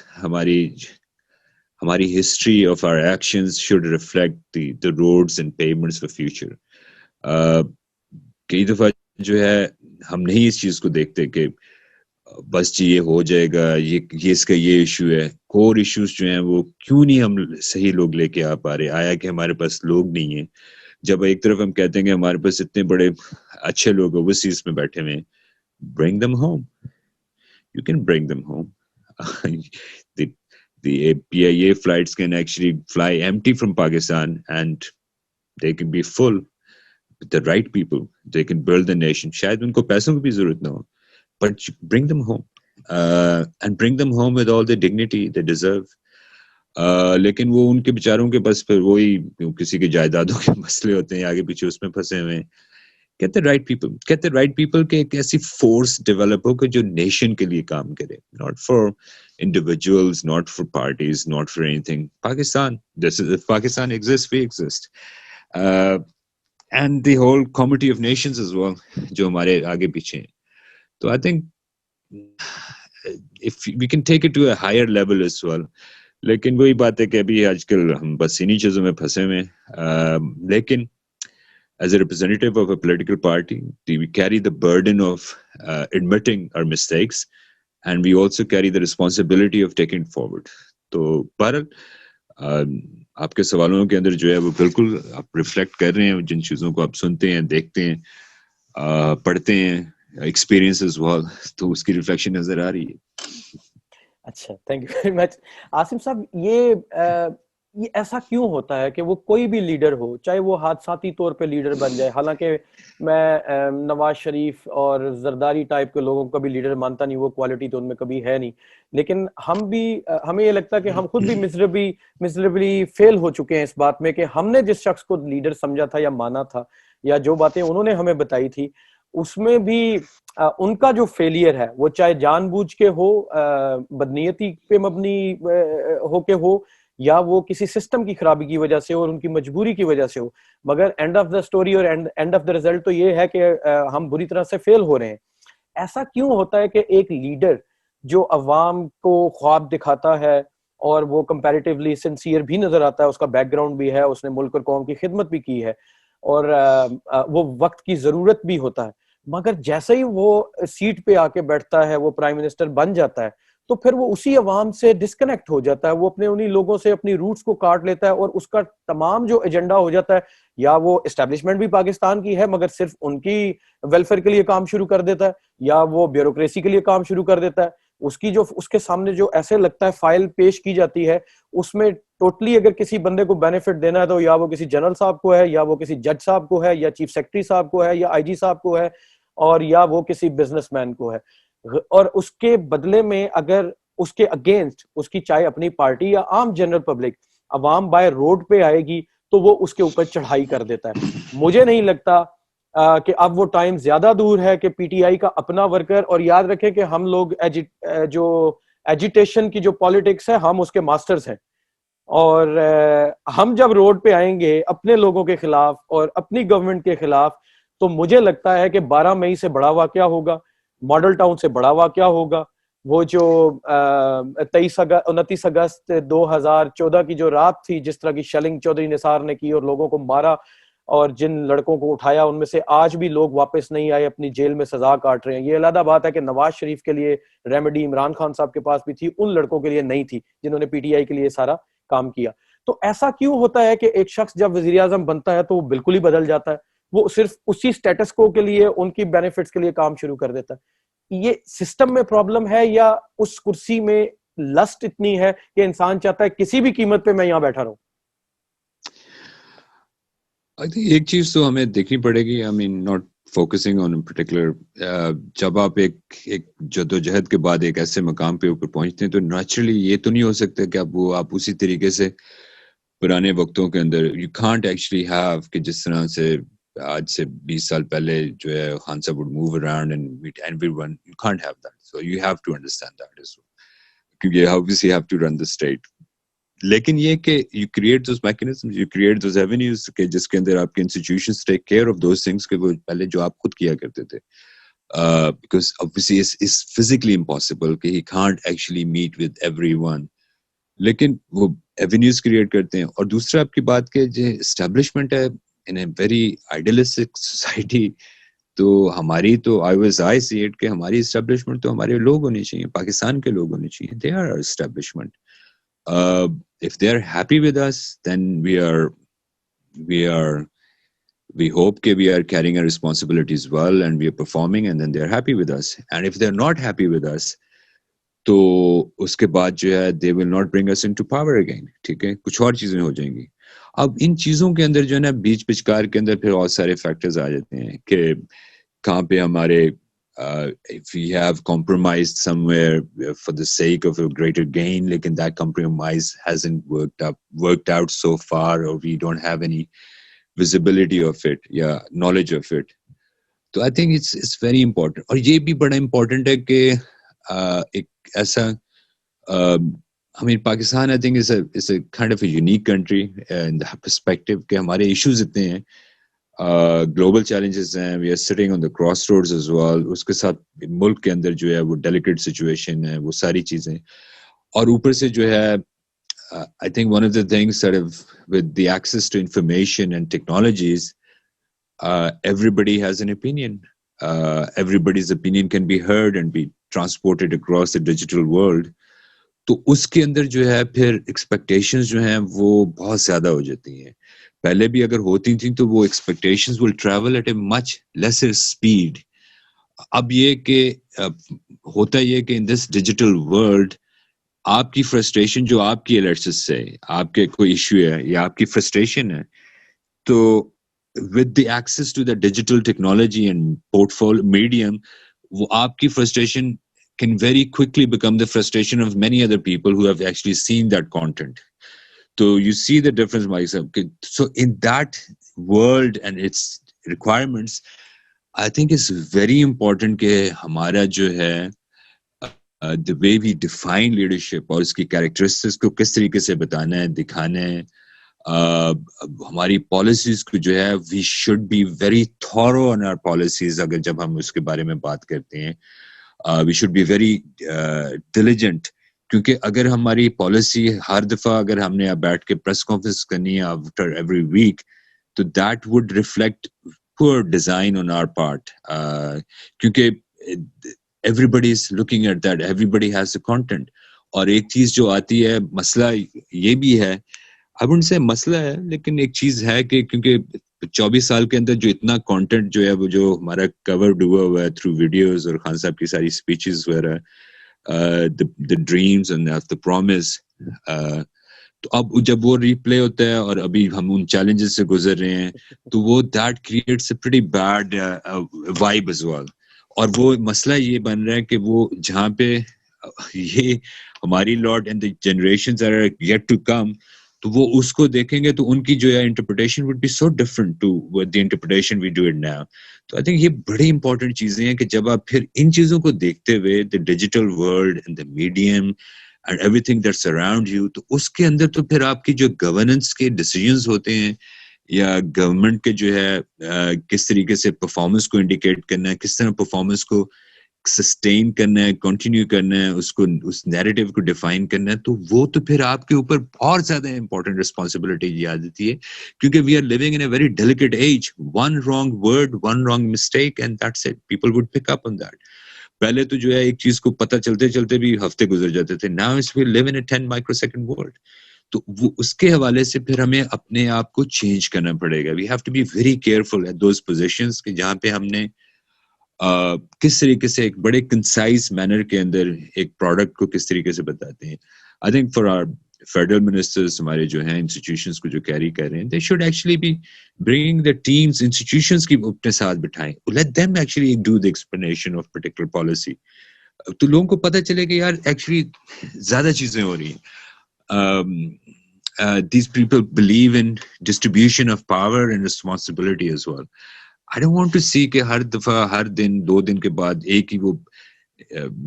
Speaker 2: ہماری history of our actions should reflect the roads and pavements for future. کئی دفعہ جو ہے ہم نہیں اس چیز کو دیکھتے کہ بس جی یہ ہو جائے گا، یہ اس کا یہ ایشو ہے. کور ایشوز جو ہیں وہ کیوں نہیں ہم صحیح لوگ لے کے آ پا رہے؟ آیا کہ ہمارے پاس لوگ نہیں ہیں. جب ایک طرف ہم کہتے ہیں کہ ہمارے پاس اتنے بڑے اچھے لوگ اوورسیز میں بیٹھے ہوئے ہیں، bring them home. You can bring them home. The PIA flights can actually fly empty from Pakistan and they can be full with the right people. They can build the nation. شاید ان کو پیسوں کی بھی ضرورت نہ ہو، but bring them home and bring them home with all the dignity they deserve. لیکن وہ ان کے بیچاروں کے بس پھر وہی کسی کے جائیدادوں کے مسئلے ہوتے ہیں، آگے پیچھے اس میں پھنسے ہوئے ہیں. Get the right people. Get the right people کہ ایک ایسی فورس ڈیولپ ہو کہ جو نیشن کے لیے کام کرے. Not for individuals, not for parties, not for anything. Pakistan, if Pakistan exists, we exist. And the whole community of nations as well, جو ہمارے آگے پیچھے ہیں. تو I think if we can take it to a higher level as well. لیکن وہی بات ہے کہ ابھی آج کل ہم بس انہی چیزوں میں پھنسے ہوئے ہیں. لیکن as a representative of a political party, we carry the burden of admitting our mistakes, and we also carry the responsibility of taking it forward. تو بہرحال آپ کے سوالوں کے اندر جو ہے وہ بالکل آپ ریفلیکٹ کر رہے ہیں جن چیزوں کو آپ سنتے ہیں، دیکھتے ہیں، پڑھتے ہیں، ایکسپیرینسز ہوا تو اس کی ریفلیکشن نظر آ رہی ہے.
Speaker 1: اچھا، تھینک یو ویری مچ. عاصم صاحب، یہ ایسا کیوں ہوتا ہے کہ وہ کوئی بھی لیڈر ہو، چاہے وہ حادثاتی طور پہ لیڈر بن جائے، حالانکہ میں نواز شریف اور زرداری ٹائپ کے لوگوں کو کبھی لیڈر مانتا نہیں، وہ کوالٹی تو ان میں کبھی ہے نہیں، لیکن ہمیں یہ لگتا ہے کہ ہم خود بھی مزربلی فیل ہو چکے ہیں اس بات میں کہ ہم نے جس شخص کو لیڈر سمجھا تھا یا مانا تھا یا جو باتیں انہوں نے ہمیں بتائی تھی اس میں بھی ان کا جو فیلئر ہے وہ چاہے جان بوجھ کے ہو، بدنیتی پہ مبنی ہو کے ہو، یا وہ کسی سسٹم کی خرابی کی وجہ سے اور ان کی مجبوری کی وجہ سے ہو، مگر اینڈ آف دا اسٹوری اور اینڈ آف دا ریزلٹ تو یہ ہے کہ ہم بری طرح سے فیل ہو رہے ہیں. ایسا کیوں ہوتا ہے کہ ایک لیڈر جو عوام کو خواب دکھاتا ہے اور وہ کمپیریٹیولی سنسیئر بھی نظر آتا ہے, اس کا بیک گراؤنڈ بھی ہے, اس نے ملک اور قوم کی خدمت بھی کی ہے, اور وہ وقت کی ضرورت بھی ہوتا ہے. مگر جیسے ہی وہ سیٹ پہ آ کے بیٹھتا ہے, وہ پرائم منسٹر بن جاتا ہے, تو پھر وہ اسی عوام سے ڈسکنیکٹ ہو جاتا ہے, وہ اپنے انہی لوگوں سے اپنی روٹس کو کاٹ لیتا ہے, اور اس کا تمام جو ایجنڈا ہو جاتا ہے, یا وہ اسٹیبلشمنٹ بھی پاکستان کی ہے مگر صرف ان کی ویلفیئر کے لیے کام شروع کر دیتا ہے, یا وہ بیوروکریسی کے لیے کام شروع کر دیتا ہے. اس کی جو اس کے سامنے جو ایسے لگتا ہے فائل پیش کی جاتی ہے, اس میں ٹوٹلی اگر کسی بندے کو بینیفٹ دینا ہے تو یا وہ کسی جنرل صاحب کو ہے, یا وہ کسی جج صاحب کو ہے, یا چیف سیکرٹری صاحب کو ہے, یا آئی جی صاحب کو ہے, اور یا وہ کسی بزنس مین کو ہے. اور اس کے بدلے میں اگر اس کے اگینسٹ اس کی چاہے اپنی پارٹی یا عام جنرل پبلک عوام بائی روڈ پہ آئے گی تو وہ اس کے اوپر چڑھائی کر دیتا ہے. مجھے نہیں لگتا کہ اب وہ ٹائم زیادہ دور ہے کہ پی ٹی آئی کا اپنا ورکر, اور یاد رکھیں کہ ہم لوگ جو ایجیٹیشن کی جو پالیٹکس ہے ہم اس کے ماسٹرز ہیں, اور ہم جب روڈ پہ آئیں گے اپنے لوگوں کے خلاف اور اپنی گورنمنٹ کے خلاف, تو مجھے لگتا ہے کہ 12 مئی سے بڑا واقعہ ہوگا, ماڈل ٹاؤن سے بڑا واقعہ ہوگا, وہ جو 29 اگست 2014 کی جو رات تھی, جس طرح کی شیلنگ چودھری نثار نے کی اور لوگوں کو مارا, اور جن لڑکوں کو اٹھایا ان میں سے آج بھی لوگ واپس نہیں آئے, اپنی جیل میں سزا کاٹ رہے ہیں. یہ علیحدہ بات ہے کہ نواز شریف کے لیے ریمیڈی عمران خان صاحب کے پاس بھی تھی, ان لڑکوں کے لیے نہیں تھی جنہوں نے پی ٹی آئی کے لیے سارا کام کیا. تو ایسا کیوں ہوتا ہے کہ ایک شخص جب وزیر اعظم بنتا ہے تو وہ بالکل ہی بدل جاتا ہے, وہ صرف اسی سٹیٹس کو کے لیے ان کی بینیفٹس کے لیے کام شروع کر دیتا ہے؟ یہ سسٹم میں پرابلم ہے, یا اس کرسی میں لسٹ اتنی ہے کہ انسان چاہتا ہے کسی بھی قیمت پہ میں یہاں بیٹھا رہوں؟
Speaker 2: ایک چیز تو ہمیں دیکھنی پڑے گی, آئی mean not focusing on particular, جب آپ ایک جدوجہد کے بعد ایک ایسے مقام پہ اوپر پہنچتے ہیں تو نیچرلی یہ تو نہیں ہو سکتا کہ آپ اسی طریقے سے پرانے وقتوں کے اندر, یو کانٹ ایکچولی ہیو کہ جس طرح سے آج سے 20 سال پہلے جو ہے خان صاحب would move around and meet everyone. You can't have that. So you have to understand that as well. Because you obviously have to run the state. لیکن یہ کہ you create those mechanisms, you create those avenues کہ جس کے اندر آپ کے institutions take care of those things کہ وہ پہلے جو آپ خود کیا کرتے تھے. Because obviously it's physically impossible کہ he can't actually meet with everyone. لیکن وہ ایونیوز کریٹ کرتے ہیں. اور دوسرا آپ کی بات کہ جو اسٹیبلشمنٹ ہے ان اے ویری آئیڈیلسٹک سوسائٹی, تو ہماری تو I see it کہ ہماری اسٹیبلشمنٹ تو ہمارے لوگ ہونے چاہیے, پاکستان کے لوگ ہونے چاہیے. They are our establishment. If they are happy with us, then we hope that we are carrying our responsibilities well and we are performing, and then they are happy with us. And if they are not happy with us, تو اس کے بعد جو ہے they will not bring us into power again. ٹھیک ہے, کچھ اور چیزیں ہو جائیں گی. اب ان چیزوں کے اندر جو ہے نا بیچ بچکار کے اندر پھر بہت سارے فیکٹرز آ جاتے ہیں کہ کہاں پہ ہمارے if we have compromised somewhere for the sake of a greater gain, لیکن that compromise hasn't worked out so far, or we don't have any visibility of it یا knowledge of it. تو I think it's very important. اور یہ بھی بڑا important ہے کہ ایک ایسا Pakistan I think is a kind of a unique country in the perspective کہ ہمارے ایشوز اتنے ہیں, گلوبل چیلنجز ہیں, we are sitting on the crossroads as well. اس کے ساتھ ملک کے اندر جو ہے وہ delicate situation ہے, وہ ساری چیزیں. اور اوپر سے جو ہے I think one of the things sort of with the access to information and technologies, everybody has an opinion. Everybody's opinion can be heard and be transported across the digital world. تو اس کے اندر جو ہے پھر expectations جو ہیں وہ بہت زیادہ ہو جاتی ہیں. پہلے بھی اگر ہوتی تھیں تو وہ expectations will travel at a much lesser speed. اب یہ کہ ہوتا یہ کہ in this digital world آپ کی فرسٹریشن جو آپ کی الرٹس سے آپ کے کوئی ایشو ہے یا آپ کی فرسٹریشن ہے, تو with the access to the digital technology and portfolio medium, وہ آپ کی frustration can very quickly become the frustration of many other people who have actually seen that content. So you see the difference myself. So in that world and its requirements, I think it's very important کہ ہمارا جو ہے the way we define leadership اور اس کی characteristics کو کس طریقے سے بتانا ہے, دکھانا ہے. ہماری پالیسیز کو جو ہے we should be very thorough on our policies. اگر جب ہم اس کے بارے میں بات کرتے ہیں we should be very diligent کیونکہ اگر ہماری پالیسی ہر دفعہ اگر ہم نے بیٹھ کے پریس کانفرنس کرنی ہے آفٹر ایوری ویک تو دیٹ وڈ ریفلیکٹ پور ڈیزائن آن آر پارٹ کیونکہ everybody is looking at that, everybody has the content. اور ایک چیز جو آتی ہے مسئلہ یہ بھی ہے, I wouldn't say مسئلہ ہے, لیکن ایک چیز ہے کہ کیونکہ 24 سال کے اندر جو اتنا کانٹینٹ جو ہے وہ جو ہمارا کورڈ ہوا ہے تھرو ویڈیوز اور خان صاحب کی ساری اسپیچز وغیرہ, the dreams and the promise, تو اب جب وہ ریپلے ہوتا ہے اور ابھی ہم ان چیلنجز سے گزر رہے ہیں تو وہ that creates a pretty bad vibe as well. اور وہ مسئلہ یہ بن رہا ہے کہ وہ جہاں پہ یہ ہماری lot and the generations are yet to come, تو وہ اس کو دیکھیں گے تو ان کی جو ہے interpretation would be so different to the interpretation we do it now. تو آئی تھنک یہ بڑی امپورٹنٹ چیزیں ہیں کہ جب آپ پھر ان چیزوں کو دیکھتے ہوئے the digital world and the medium and everything that's around you, تو اس کے اندر تو پھر آپ کی جو گورننس کے ڈیسیجنز ہوتے ہیں یا گورنمنٹ کے جو ہے کس طریقے سے پرفارمنس کو انڈیکیٹ کرنا ہے, کس طرح پرفارمنس کو سسٹین کرنا ہے, کنٹینیو کرنا ہے, اس کو اس نیریٹو کو ڈیفائن کرنا ہے, تو وہ تو پھر آپ کے اوپر اور زیادہ امپورٹنٹ رسپانسبلٹی یاد دیتی ہے کیونکہ we are living in a very delicate age. One wrong word, one wrong mistake and that's it, people would pick up on that. پہلے تو جو ہے ایک چیز کو پتہ چلتے چلتے بھی ہفتے گزر جاتے تھے. Now it's we live in a 10 micro second world. تو وہ اس کے حوالے سے پھر ہمیں اپنے آپ کو چینج کرنا پڑے گا. We have to be very careful at those positions کہ جہاں پہ ہم نے کس طریقے سے ایک بڑے کنسائز مینر کے اندر ایک پروڈکٹ کو کس طریقے سے بتاتے ہیں. I think for our federal ministers ہمارے جو ہیں انسٹیٹیوشنز کو جو کیری کر رہے ہیں, they should actually be bringing the teams institutions کی اپنے ساتھ بٹھائیں, let them actually do the explanation of particular policy, تو لوگوں کو پتہ چلے کہ یار ایکچولی زیادہ چیزیں ہو رہی ہیں. These people believe in distribution of power and responsibility as well. I don't want to see کہ ہر دفعہ ہر دن 2 دن کے بعد ایک ہی وہ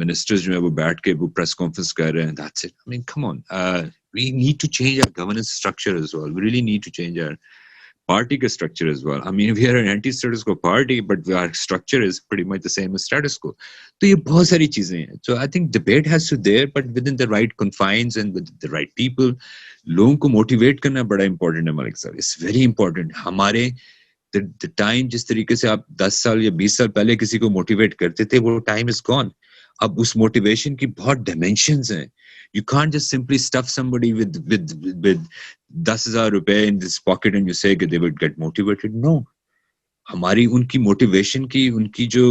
Speaker 2: منسٹرز جو ہے وہ بیٹھ کے وہ پریس کانفرنس کر رہے ہیں. That's it. I mean, come on. We need to change our governance structure as well. We really need to change our party ka structure as well. I mean, we are an anti-status quo party, but our structure is pretty much the same as status quo. تو یہ بہت ساری چیزیں ہیں. So I think debate has to there, but within the right confines and with the right people. لوگوں کو motivate کرنا بڑا امپورٹنٹ ہے ملک صاحب. It's very important. ہمارے the time جس طریقے سے آپ 10 سال یا 20 سال پہلے کسی کو موٹیویٹ کرتے تھے, وہ time is gone. اب اس موٹیویشن کی بہت ڈائمینشنز ہیں. You can't just simply stuff somebody with 10,000 روپے in this pocket and you say that they would get motivated. No. ہماری ان کی موٹیویشن کی ان کی جو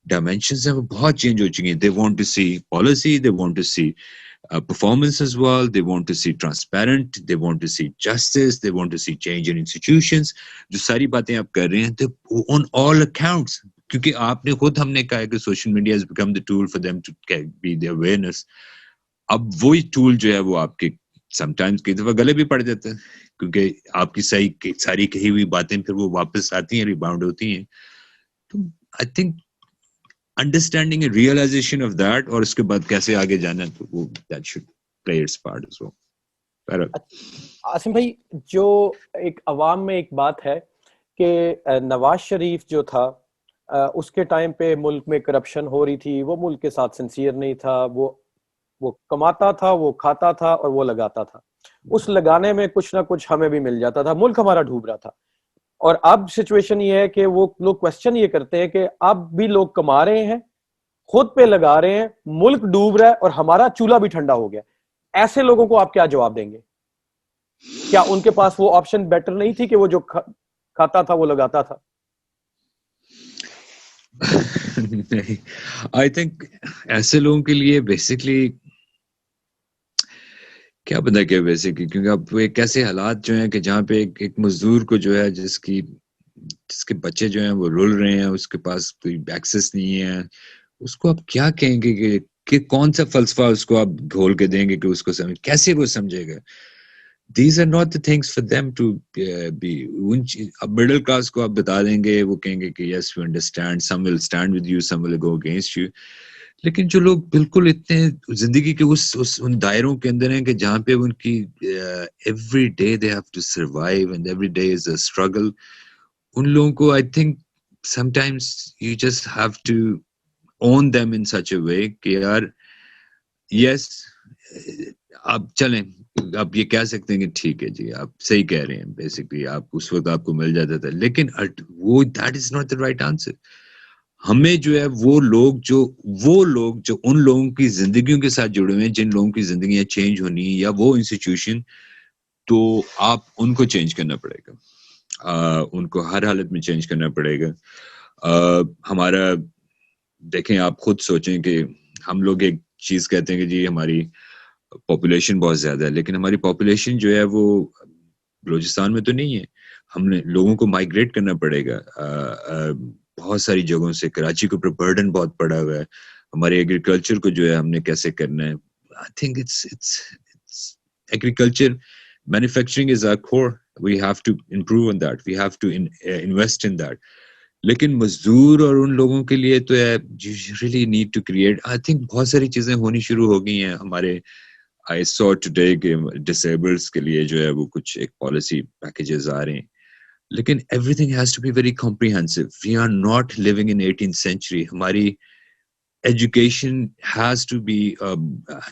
Speaker 2: ڈائمینشنز ہیں وہ بہت چینج ہو چکی ہیں. They want to see policy, they want to see performance as well, they want to see transparent, they want to see justice, they want to see change in institutions. جو ساری باتیں آپ کر رہے ہیں on all accounts, کیونکہ آپ نے خود ہم نے کہا کہ social media has become the tool for them to be the awareness. اب وہی ٹول جو ہے وہ آپ کے sometimes کئی دفعہ گلے بھی پڑ جاتے ہیں کیونکہ آپ کی ساری کہی ہوئی باتیں پھر وہ واپس آتی ہیں, ریباؤنڈ ہوتی ہیں. تو I think understanding and realization of that اور اس کے بعد کیسے آگے جانا, تو وہ that should play its part as well.
Speaker 1: Asim بھائی, جو ایک عوام میں ایک بات ہے کہ نواز شریف جو تھا اس کے ٹائم پہ ملک میں کرپشن ہو رہی تھی, وہ ملک کے ساتھ سنسیئر نہیں تھا, وہ کماتا تھا, وہ کھاتا تھا اور وہ لگاتا تھا. اس لگانے میں کچھ نہ کچھ ہمیں بھی مل جاتا تھا, ملک ہمارا ڈوب رہا تھا. اور اب سچویشن یہ ہے کہ وہ لوگ کوسچن یہ کرتے ہیں کہ اب بھی لوگ کما رہے ہیں, خود پہ لگا رہے ہیں, ملک ڈوب رہا ہے اور ہمارا چولہا بھی ٹھنڈا ہو گیا. ایسے لوگوں کو آپ کیا جواب دیں گے؟ کیا ان کے پاس وہ آپشن بیٹر نہیں تھی کہ وہ جو کھاتا تھا وہ لگاتا تھا؟
Speaker 2: آئی تھنک ایسے لوگوں کے لیے بیسکلی کیا پتا کیا بیسکلی, کیونکہ اب ایک ایسے حالات جو ہیں کہ جہاں پہ ایک مزدور کو جو ہے جس کے بچے جو ہیں وہ رول رہے ہیں, اس کے پاس کوئی ایکسیس نہیں ہے, اس کو آپ کیا کہیں گے کہ کون سا فلسفہ اس کو آپ گھول کے دیں گے کہ اس کو سمجھ, کیسے وہ سمجھے گا؟ These are not the things for them to be. اب middle class کو آپ بتا دیں گے, وہ کہیں گے کہ yes we understand, some will stand with you, some will go against you. لیکن جو لوگ بالکل اتنے زندگی کے ان دائروں کے اندر ہیں کہ جہاں پہ ان کی every day they have to survive and every day is a struggle, ان لوگوں کو I think sometimes you just have to own them in such a way کہ یار یس آپ چلیں آپ یہ کہہ سکتے ہیں کہ ٹھیک ہے جی آپ صحیح کہہ رہے ہیں بیسکلی آپ اس وقت آپ کو مل جاتا تھا لیکن وہ that is not the right answer. ہمیں جو ہے وہ لوگ جو ان لوگوں کی زندگیوں کے ساتھ جڑے ہوئے ہیں جن لوگوں کی زندگیاں چینج ہونی یا وہ انسٹیٹیوشن تو آپ ان کو چینج کرنا پڑے گا. ان کو ہر حالت میں چینج کرنا پڑے گا. ہمارا دیکھیں آپ خود سوچیں کہ ہم لوگ ایک چیز کہتے ہیں کہ جی ہماری پاپولیشن بہت زیادہ ہے لیکن ہماری پاپولیشن جو ہے وہ بلوچستان میں تو نہیں ہے. ہم نے لوگوں کو مائیگریٹ کرنا پڑے گا بہت ساری جگہوں سے. کراچی کے اوپر برڈن بہت پڑا ہوا ہے. ہمارے ایگریکلچر کو جو ہے ہم نے کیسے کرنا ہے. I think it's agriculture manufacturing is our core. We have to improve on that. We have to invest in that. لیکن مزدور اور ان لوگوں کے لیے تو ہے you really need to create. I think بہت ساری چیزیں ہونی شروع ہو گئی ہیں. ہمارے آئی سو ٹوڈے کہ ڈسیبلس کے لیے جو ہے وہ کچھ ایک پالیسی پیکیجز آ رہے ہیں لیکن everything has to be very comprehensive. We are not living in 18th century. ہماری ایجوکیشن ہیز ٹو بی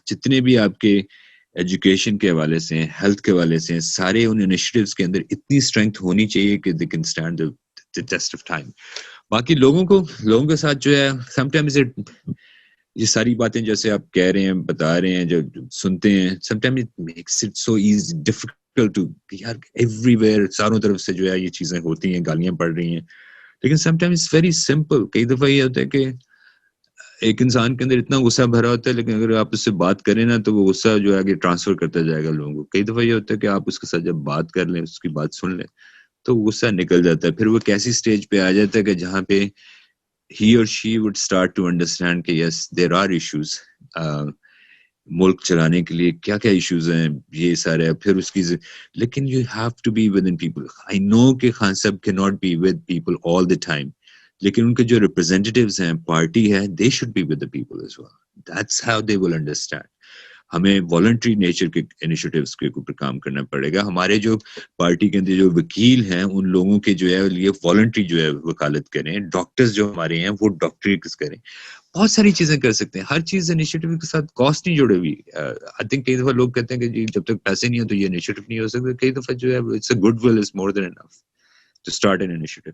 Speaker 2: جتنے بھی آپ کے ایجوکیشن کے حوالے سے ہیں ہیلتھ کے حوالے سے ہیں سارے ان انیشیٹیوز کے اندر اتنی اسٹرینتھ ہونی چاہیے کہ they can stand the test of time. باقی لوگوں کے ساتھ جو ہے سم ٹائمز یہ ساری باتیں جیسے آپ کہہ رہے ہیں بتا رہے ہیں جو سنتے ہیں sometime it makes it so easy difficult to یار ایوری ویئر چاروں طرف سے جو ہے یہ چیزیں ہوتی ہیں گالیاں پڑ رہی ہیں لیکن sometime it's very simple. کئی دفعہ یہ ہوتا ہے کہ ایک انسان کے اندر اتنا غصہ بھرا ہوتا ہے لیکن اگر آپ اس سے بات کریں نا تو وہ غصہ جو ہے آگے ٹرانسفر کرتا جائے گا لوگوں کو. کئی دفعہ یہ ہوتا ہے کہ آپ اس کے ساتھ جب بات کر لیں اس کی بات سن لیں تو غصہ نکل جاتا ہے. پھر وہ کیسی سٹیج پہ آ جاتا ہے کہ جہاں پہ he or she would start to understand کہ yes there are issues. ملک چلانے کے لیے کیا کیا ایشوز ہیں یہ سارے. پھر اس کی لیکن you have to be within people. I know کہ خان صاحب cannot be with people all the time لیکن ان کے جو ریپرزینٹیوز ہیں پارٹی ہے they should be with the people as well. That's how they will understand. ہمیں والنٹری نیچر کے initiatives کے اوپر کام کرنا پڑے گا. ہمارے جو پارٹی کے اندر جو وکیل ہیں ان لوگوں کے جو ہے لیے والنٹری جو ہے وکالت کریں. ڈاکٹرز جو ہمارے ہیں وہ ڈاکٹری کریں. بہت ساری چیزیں کر سکتے ہیں. ہر چیز انیشیٹیو کے ساتھ کاسٹ نہیں جڑے ہوئی. آئی تھنک کئی دفعہ لوگ کہتے ہیں کہ جی جب تک پیسے نہیں ہو تو یہ انیشیٹیو نہیں ہو سکتا. کئی دفعہ جو ہے it's a good will is more than enough to start an initiative.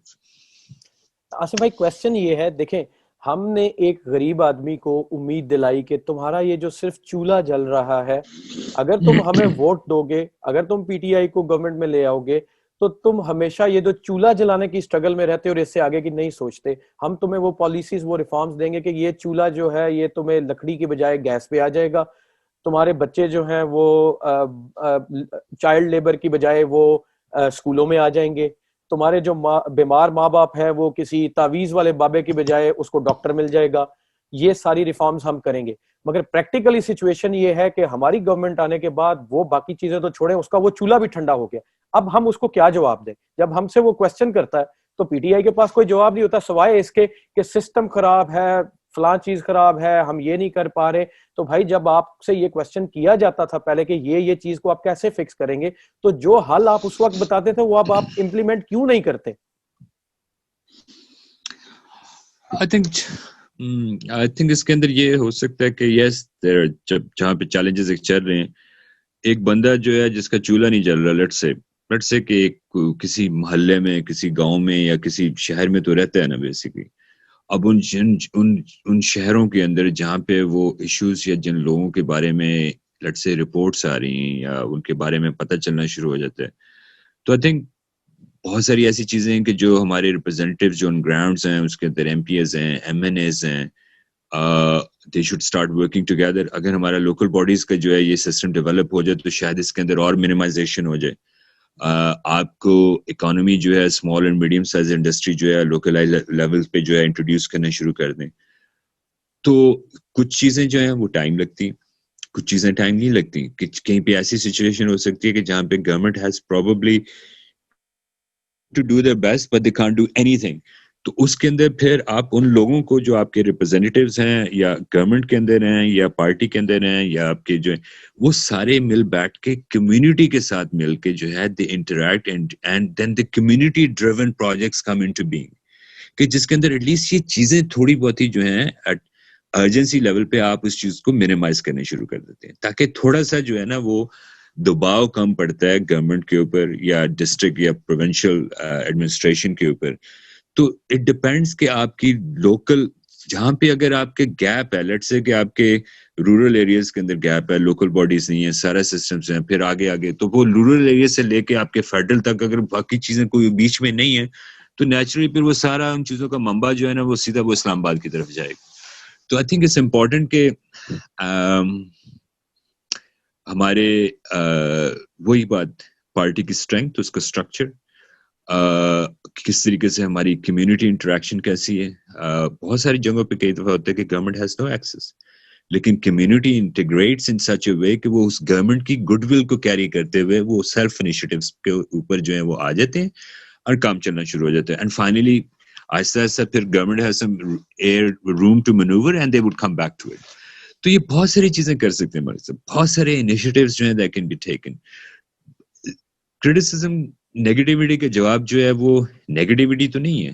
Speaker 1: Asif بھائی کوسچن یہ ہے دیکھیں ہم نے ایک غریب آدمی کو امید دلائی کہ تمہارا یہ جو صرف چولہا جل رہا ہے اگر تم ہمیں ووٹ دو گے اگر تم پی ٹی آئی کو گورنمنٹ میں لے آؤ گے تو تم ہمیشہ یہ جو چولہا جلانے کی اسٹرگل میں رہتے اور اس سے آگے کی نہیں سوچتے. ہم تمہیں وہ پالیسیز وہ ریفارمز دیں گے کہ یہ چولہا جو ہے یہ تمہیں لکڑی کی بجائے گیس پہ آ جائے گا. تمہارے بچے جو ہیں وہ چائلڈ لیبر کی بجائے وہ اسکولوں میں آ جائیں گے. تمہارے جو بیمار ماں باپ ہیں وہ کسی تعویذ والے بابے کی بجائے اس کو ڈاکٹر مل جائے گا. یہ ساری ریفارمز ہم کریں گے. مگر پریکٹیکلی سچویشن یہ ہے کہ ہماری گورنمنٹ آنے کے بعد وہ باقی چیزیں تو چھوڑیں اس کا وہ چولہا بھی ٹھنڈا ہو گیا. اب ہم اس کو کیا جواب دیں؟ جب ہم سے وہ کوسچن کرتا ہے تو پی ٹی آئی کے پاس کوئی جواب نہیں ہوتا سوائے اس کے کہ سسٹم خراب ہے فلاں چیز خراب ہے ہم یہ نہیں کر پا رہے. تو بھائی جب آپ سے یہ کوسچن کیا جاتا تھا پہلے کہ یہ چیز کو آپ کیسے فکس کریں گے تو جو حل آپ اس وقت بتاتے تھے وہ اب آپ امپلیمنٹ کیوں نہیں کرتے؟
Speaker 2: آئی تھنک اس کے اندر یہ ہو سکتا ہے کہ یس جہاں پہ چیلنجز چل رہے ہیں ایک بندہ جو ہے جس کا چولہا نہیں جل رہا لیٹ سے کہ کسی محلے میں کسی گاؤں میں یا کسی شہر میں تو رہتا ہے نا بیسیکلی. اب ان شہروں کے اندر جہاں پہ وہ ایشوز یا جن لوگوں کے بارے میں لیٹ سے رپورٹس آ رہی ہیں یا ان کے بارے میں پتہ چلنا شروع ہو جاتا ہے تو آئی تھنک بہت ساری ایسی چیزیں ہیں کہ جو ہمارے ریپرزینٹیو جو ان گراؤنڈز ہیں اس کے اندر ایم پی ایز ہیں ایم این ایز ہیں they should start working together. اگر ہمارا لوکل باڈیز کا جو ہے یہ سسٹم ڈیولپ ہو جائے تو شاید اس کے اندر اور منیمائزیشن ہو جائے. آپ کو اکانومی جو ہے small and medium size industry جو ہے لوکل لیول پہ جو ہے انٹروڈیوس کرنا شروع کر دیں. تو کچھ چیزیں جو ہیں وہ ٹائم لگتی کچھ چیزیں ٹائم نہیں لگتی. کہیں پہ ایسی سچویشن ہو سکتی ہے کہ جہاں پہ government has probably to do their best but they can't do anything. تو اس کے اندر پھر آپ ان لوگوں کو جو آپ کے ریپرزینٹیوز ہیں یا گورنمنٹ کے اندر ہیں یا پارٹی کے اندر ہیں یا آپ کے جو ہیں وہ سارے مل بیٹھ کے کمیونٹی کے ساتھ مل کے جو ہے they interact and then the community driven projects come into being کہ جس کے اندر ایٹ لیسٹ یہ چیزیں تھوڑی بہت ہی جو ہیں ارجنسی لیول پہ آپ اس چیز کو منیمائز کرنے شروع کر دیتے ہیں تاکہ تھوڑا سا جو ہے نا وہ دباؤ کم پڑتا ہے گورنمنٹ کے اوپر یا ڈسٹرکٹ یا پروونشل ایڈمنسٹریشن کے اوپر. تو اٹ ڈپینڈس کہ آپ کی لوکل جہاں پہ اگر آپ کے گیپ ہے, لیٹ سے کہ آپ کے رورل ایریاز کے اندر گیپ ہے, لوکل باڈیز نہیں ہیں, سارا سسٹمز ہیں, پھر آگے تو وہ رورل ایریا سے لے کے آپ کے فیڈرل تک اگر باقی چیزیں کوئی بیچ میں نہیں ہیں تو نیچرلی پھر وہ سارا ان چیزوں کا منبع جو ہے نا وہ سیدھا وہ اسلام آباد کی طرف جائے گا. تو آئی تھنک اٹس امپورٹنٹ کہ ہمارے وہی بات پارٹی کی اسٹرینتھ, اس کا اسٹرکچر, کس طریقے سے ہماری کمیونٹی انٹریکشن کیسی ہے. بہت ساری جگہوں پہ کئی دفعہ ہوتا ہے کہ گورنمنٹ ہیز نو ایکسیس, لیکن کمیونٹی انٹیگریٹس ان سچ اے وے کہ وہ اس گورنمنٹ کی گڈ ول کو کیری کرتے ہوئے وہ سیلف انیشیٹیوز کے اوپر جو ہیں وہ آ جاتے ہیں اور کام چلنا شروع ہو جاتا ہے. اینڈ فائنلی آہستہ آہستہ پھر government has some room to manoeuvre and they would come back to it. تو یہ بہت ساری چیزیں کر سکتے ہیں ہمارے سے, بہت سارے انیشیٹیوز جو ہیں that can be taken. Criticism negativity کا جواب جو ہے وہ نیگیٹیوٹی تو نہیں ہے.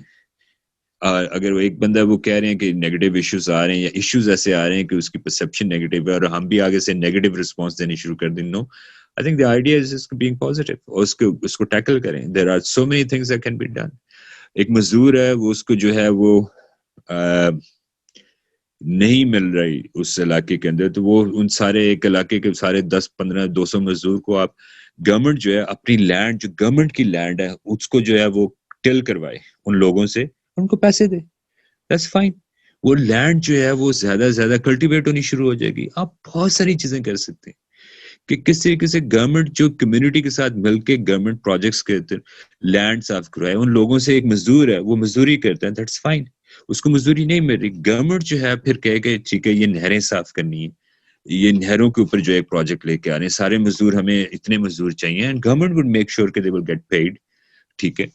Speaker 2: اگر وہ ایک بندہ وہ کہہ رہے ہیں کہ نیگیٹیو ایشوز آ رہے ہیں یا ایشوز ایسے آ رہے ہیں کہ اس کی پرسیپشن نیگیٹیو ہے اور ہم بھی آگے سے نیگیٹیو رسپانس دینے شروع کر دیں, no, I think the idea is being positive اور اس کو ٹیکل کریں. There are so many things that can be done. ایک مزدور ہے وہ اس کو جو ہے وہ نہیں مل رہی اس علاقے کے اندر, تو وہ ان سارے ایک علاقے کے سارے 10-15-200 مزدور کو آپ گورنمنٹ جو ہے اپنی لینڈ جو گورنمنٹ کی لینڈ ہے اس کو جو ہے وہ ٹل کروائے ان لوگوں سے, ان کو پیسے دے, دیٹس فائن. وہ لینڈ جو ہے وہ زیادہ سے زیادہ کلٹیویٹ ہونی شروع ہو جائے گی. آپ بہت ساری چیزیں کر سکتے ہیں کہ کس طریقے سے گورنمنٹ جو کمیونٹی کے ساتھ مل کے گورنمنٹ پروجیکٹس کے لینڈ صاف کروائے. ان لوگوں سے ایک مزدور ہے وہ مزدوری کرتا ہے, دیٹس فائن, اس کو مزدوری نہیں مل رہی, گورنمنٹ جو ہے پھر کہے کہ ٹھیک ہے یہ نہریں صاف کرنی ہے, یہ نہروں کے اوپر جو ایک پروجیکٹ لے کے آ رہے ہیں, سارے مزدور ہمیں اتنے مزدور چاہیے, and government would make sure کہ دے ول گیٹ پیڈ. ٹھیک ہے,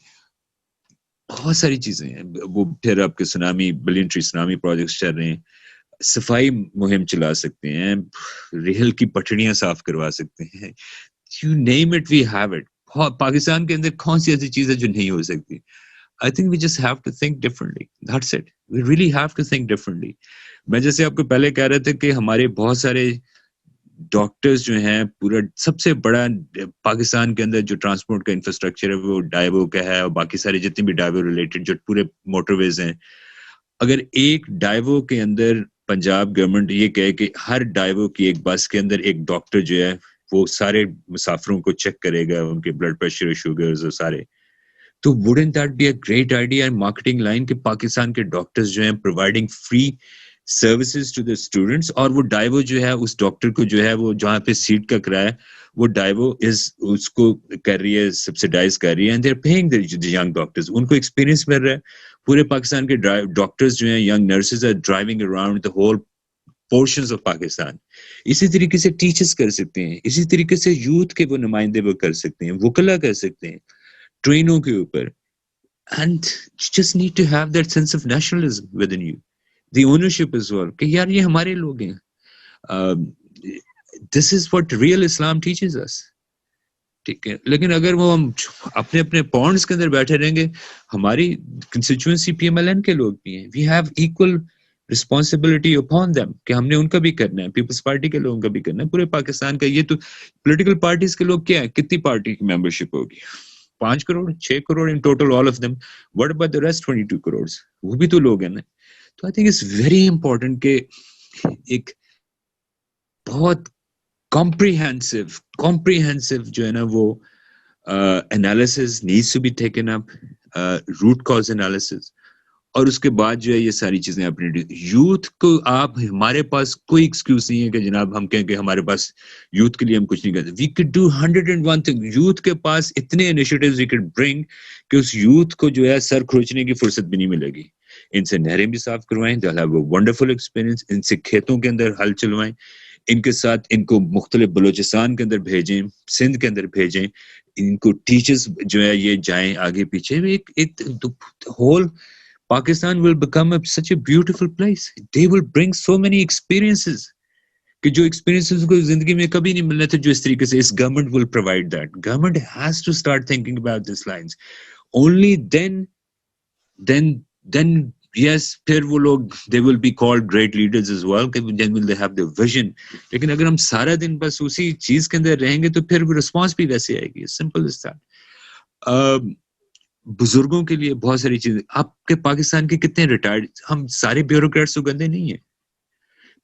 Speaker 2: بہت ساری چیزیں ہیں. وہ پھر آپ کے سونامی بلین سونامی پروجیکٹس چل رہے ہیں, صفائی مہم چلا سکتے ہیں, ریل کی پٹڑیاں صاف کروا سکتے ہیں, you name it we have it. Pakistan کے اندر کون سی ایسی چیز ہے جو نہیں ہو سکتی؟ I think we just have to think differently. That's it. We really have to think differently. میں جیسے آپ کو پہلے کہہ رہے تھے کہ ہمارے بہت سارے ڈاکٹرز جو ہیں, پورا سب سے بڑا پاکستان کے اندر جو ٹرانسپورٹ کا انفراسٹرکچر ہے وہ ڈائیو کا ہے, اور باقی سارے جتنے بھی ڈائیو ریلیٹڈ جو پورے موٹر ویز ہیں, اگر ایک ڈائیو کے اندر پنجاب گورنمنٹ یہ کہے کہ ہر ڈائیو کی ایک بس کے اندر ایک ڈاکٹر جو ہے وہ سارے مسافروں کو چیک کرے گا, ان کے بلڈ پریشر, شوگرز اور سارے, تو wouldn't that be a great idea and marketing line کہ پاکستان کے ڈاکٹرز جو ہیں providing free services to the students, اور وہ ڈائیو جو ہے اس ڈاکٹر کو جو ہے وہ جہاں پہ سیٹ کا کرایہ وہ ڈائیو اس کو کر رہی ہے, سبسیڈائز کر رہی ہے, and they're paying the young doctors. ان کو ایکسپیرینس مل رہا ہے. پورے پاکستان کے ڈاکٹرز جو ہیں, young nurses are driving around the whole portions of Pakistan. اسی طریقے سے ٹیچرز کر سکتے ہیں, اسی طریقے سے یوتھ کے وہ نمائندے وہ کر سکتے ہیں, وکلا کر سکتے ہیں ٹرینوں کے اوپر. And you just need to have that sense of nationalism within you, the ownership as well, کہ یار یہ ہمارے لوگ ہیں. This is what real Islam teaches us. ٹھیک ہے, لیکن اگر وہ ہم اپنے اپنے پونڈس کے اندر بیٹھے رہیں گے, ہماری کنسٹیچوئنسی پی ایم ایل این کے لوگ بھی ہیں, we have equal responsibility upon them کہ ہم نے ان کا بھی کرنا ہے, پیپلز پارٹی کے لوگوں کا بھی کرنا ہے, پورے پاکستان کا. یہ تو پولیٹیکل پارٹیز کے لوگ کیا ہے, کتنی پارٹی کی ممبرشپ ہوگی, 5 کروڑ 6 کروڑ ان total, all of them. What about the rest 22 crores? وہ بھی تو لوگ ہیں نا. تو I think it's very important کہ ایک بہت comprehensive جو ہے نا وہ analysis needs to be taken up, root cause analysis, اور اس کے بعد جو ہے یہ ساری چیزیں اپنی یوتھ کو. آپ ہمارے پاس کوئی ایکسکیوز نہیں ہے کہ جناب ہم کہیں کہ ہمارے پاس یوتھ کے لیے ہم کچھ نہیں کرتے. وی could do 101 things. یوتھ کے پاس اتنے انیشیٹیوز وی could bring کہ اس یوتھ کو جو ہے سر کھروچنے کی فرصت بھی نہیں ملے گی. ان سے نہریں بھی صاف کروائیں, they'll have a wonderful experience. ان سے کھیتوں کے اندر ہل چلوائیں, ان کے ساتھ ان کو مختلف بلوچستان کے اندر بھیجیں, سندھ کے اندر بھیجیں, ان کو ٹیچرز جو ہے یہ جائیں آگے پیچھے. ایک whole Pakistan will become such a beautiful place. They will bring so many experiences کہ جو experiences کو زندگی میں کبھی نہیں ملنے تھے, جو اس طریقے سے اس government will provide that. Government has to start thinking about these lines. Only then yes, پھر وہ لوگ they will be called great leaders as well, then will they have their vision. لیکن اگر ہم سارا دن بس اسی چیز کے اندر رہیں گے تو پھر رسپانس بھی ویسے آئے گی. Simple is that. بزرگوں کے لیے بہت ساری چیزیں. آپ کے پاکستان کے کتنے ریٹائرڈ, ہم سارے بیوروکریٹس تو گندے نہیں ہیں.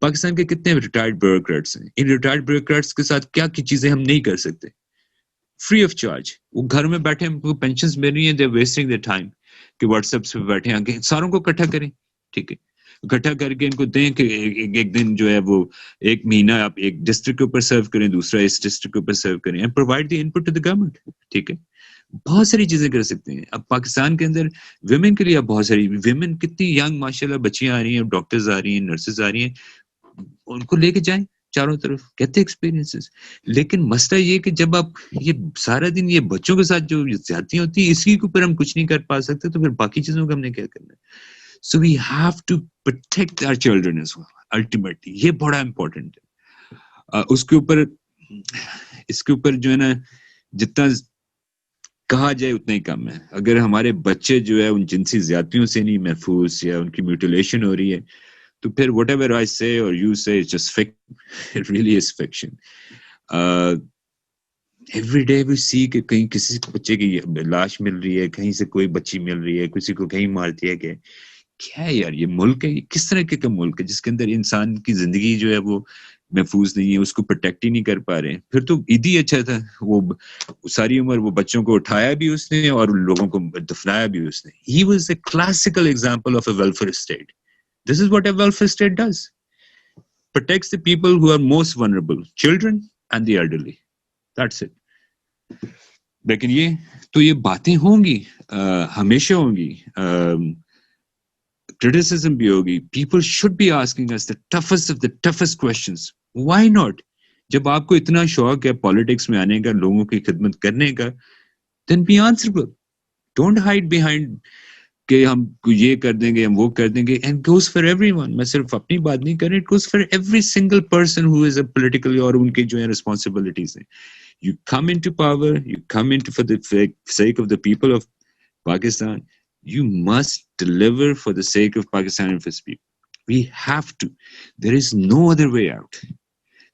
Speaker 2: پاکستان کے کتنے ریٹائرڈ بیوروکریٹس ہیں. ان ریٹائرڈ بیوروکریٹس کے ساتھ کیا کی چیزیں ہم نہیں کر سکتے فری آف چارج. وہ گھر میں بیٹھے ہم کو پینشنز مل رہی ہیں, دے ویسٹنگ دیئر ٹائم کہ واٹس ایپ پہ بیٹھے ہیں, ساروں کو اکٹھا کریں, ٹھیک ہے, اکٹھا کر کے ان کو دیں کہ ایک دن جو ہے وہ ایک مہینہ آپ ایک ڈسٹرکٹ کے اوپر سرو کریں, دوسرا اس ڈسٹرکٹ کے اوپر سرو کریں, and provide the input to the government. ٹھیک ہے, بہت ساری چیزیں کر سکتے ہیں. اب پاکستان کے اندر ویمن کے لیے اب بہت ساری ویمن کتنی ینگ ماشاء اللہ بچیاں آ رہی ہیں, ڈاکٹرز آ رہی ہیں, نرسز آ رہی ہیں, ان کو لے کے جائیں چاروں طرف, کہتے ایکسپیرینسز. لیکن مسئلہ یہ کہ جب آپ یہ سارا دن یہ بچوں کے ساتھ جو زیادتیاں ہوتی ہیں, اس کے اوپر ہم کچھ نہیں کر پا سکتے, تو پھر باقی چیزوں کا ہم نے کیا کرنا ہے. So we have to protect our children as well. Ultimately یہ بڑا امپورٹنٹ ہے. اس کے اوپر جو ہے نا جتنا کہا جائے اتنا ہی کم ہے. اگر ہمارے بچے جو ہے ان جنسی زیادتیوں سے نہیں محفوظ یا ان کی میوٹیلیشن ہو رہی ہے تو پھر وٹ ایور آئی سے اور you say it's just it really is fiction. Every day we see کہ کہیں کسی بچے کی لاش مل رہی ہے, کہیں سے کوئی بچی مل رہی ہے, کسی کو کہیں مار دیا گیا. کیا ہے یار یہ ملک ہے, یہ کس طرح کا ملک ہے جس کے اندر انسان کی زندگی جو ہے وہ محفوظ نہیں ہے, اس کو پروٹیکٹ ہی نہیں کر پا رہے ہیں. پھر تو عید ہی اچھا تھا, وہ ساری عمر وہ بچوں کو اٹھایا بھی اس نے اور لوگوں کو دفنایا بھی اس نے. He was a classical example of a welfare state. This is what a welfare state does. Protects the people who are most vulnerable, children and the elderly. That's it. لیکن یہ باتیں ہوں گی, ہمیشہ ہوں گی, criticism بھی ہوگی. People should be asking us the toughest of the toughest questions. Why not? جب آپ کو اتنا شوق ہے پالیٹکس میں آنے کا, لوگوں کی خدمت کرنے کا, then be answerable. Don't hide behind کہ ہم یہ کر دیں گے, ہم وہ کر دیں گے. And goes for everyone. میں صرف اپنی بات نہیں کر رہا, it goes for every single person who is a politically, اور ان کے جو ہیں responsibilities ہیں. You come into power, you come into for the sake of the people of Pakistan. You must deliver for the sake of Pakistan and for its people. We have to. There is no other way out.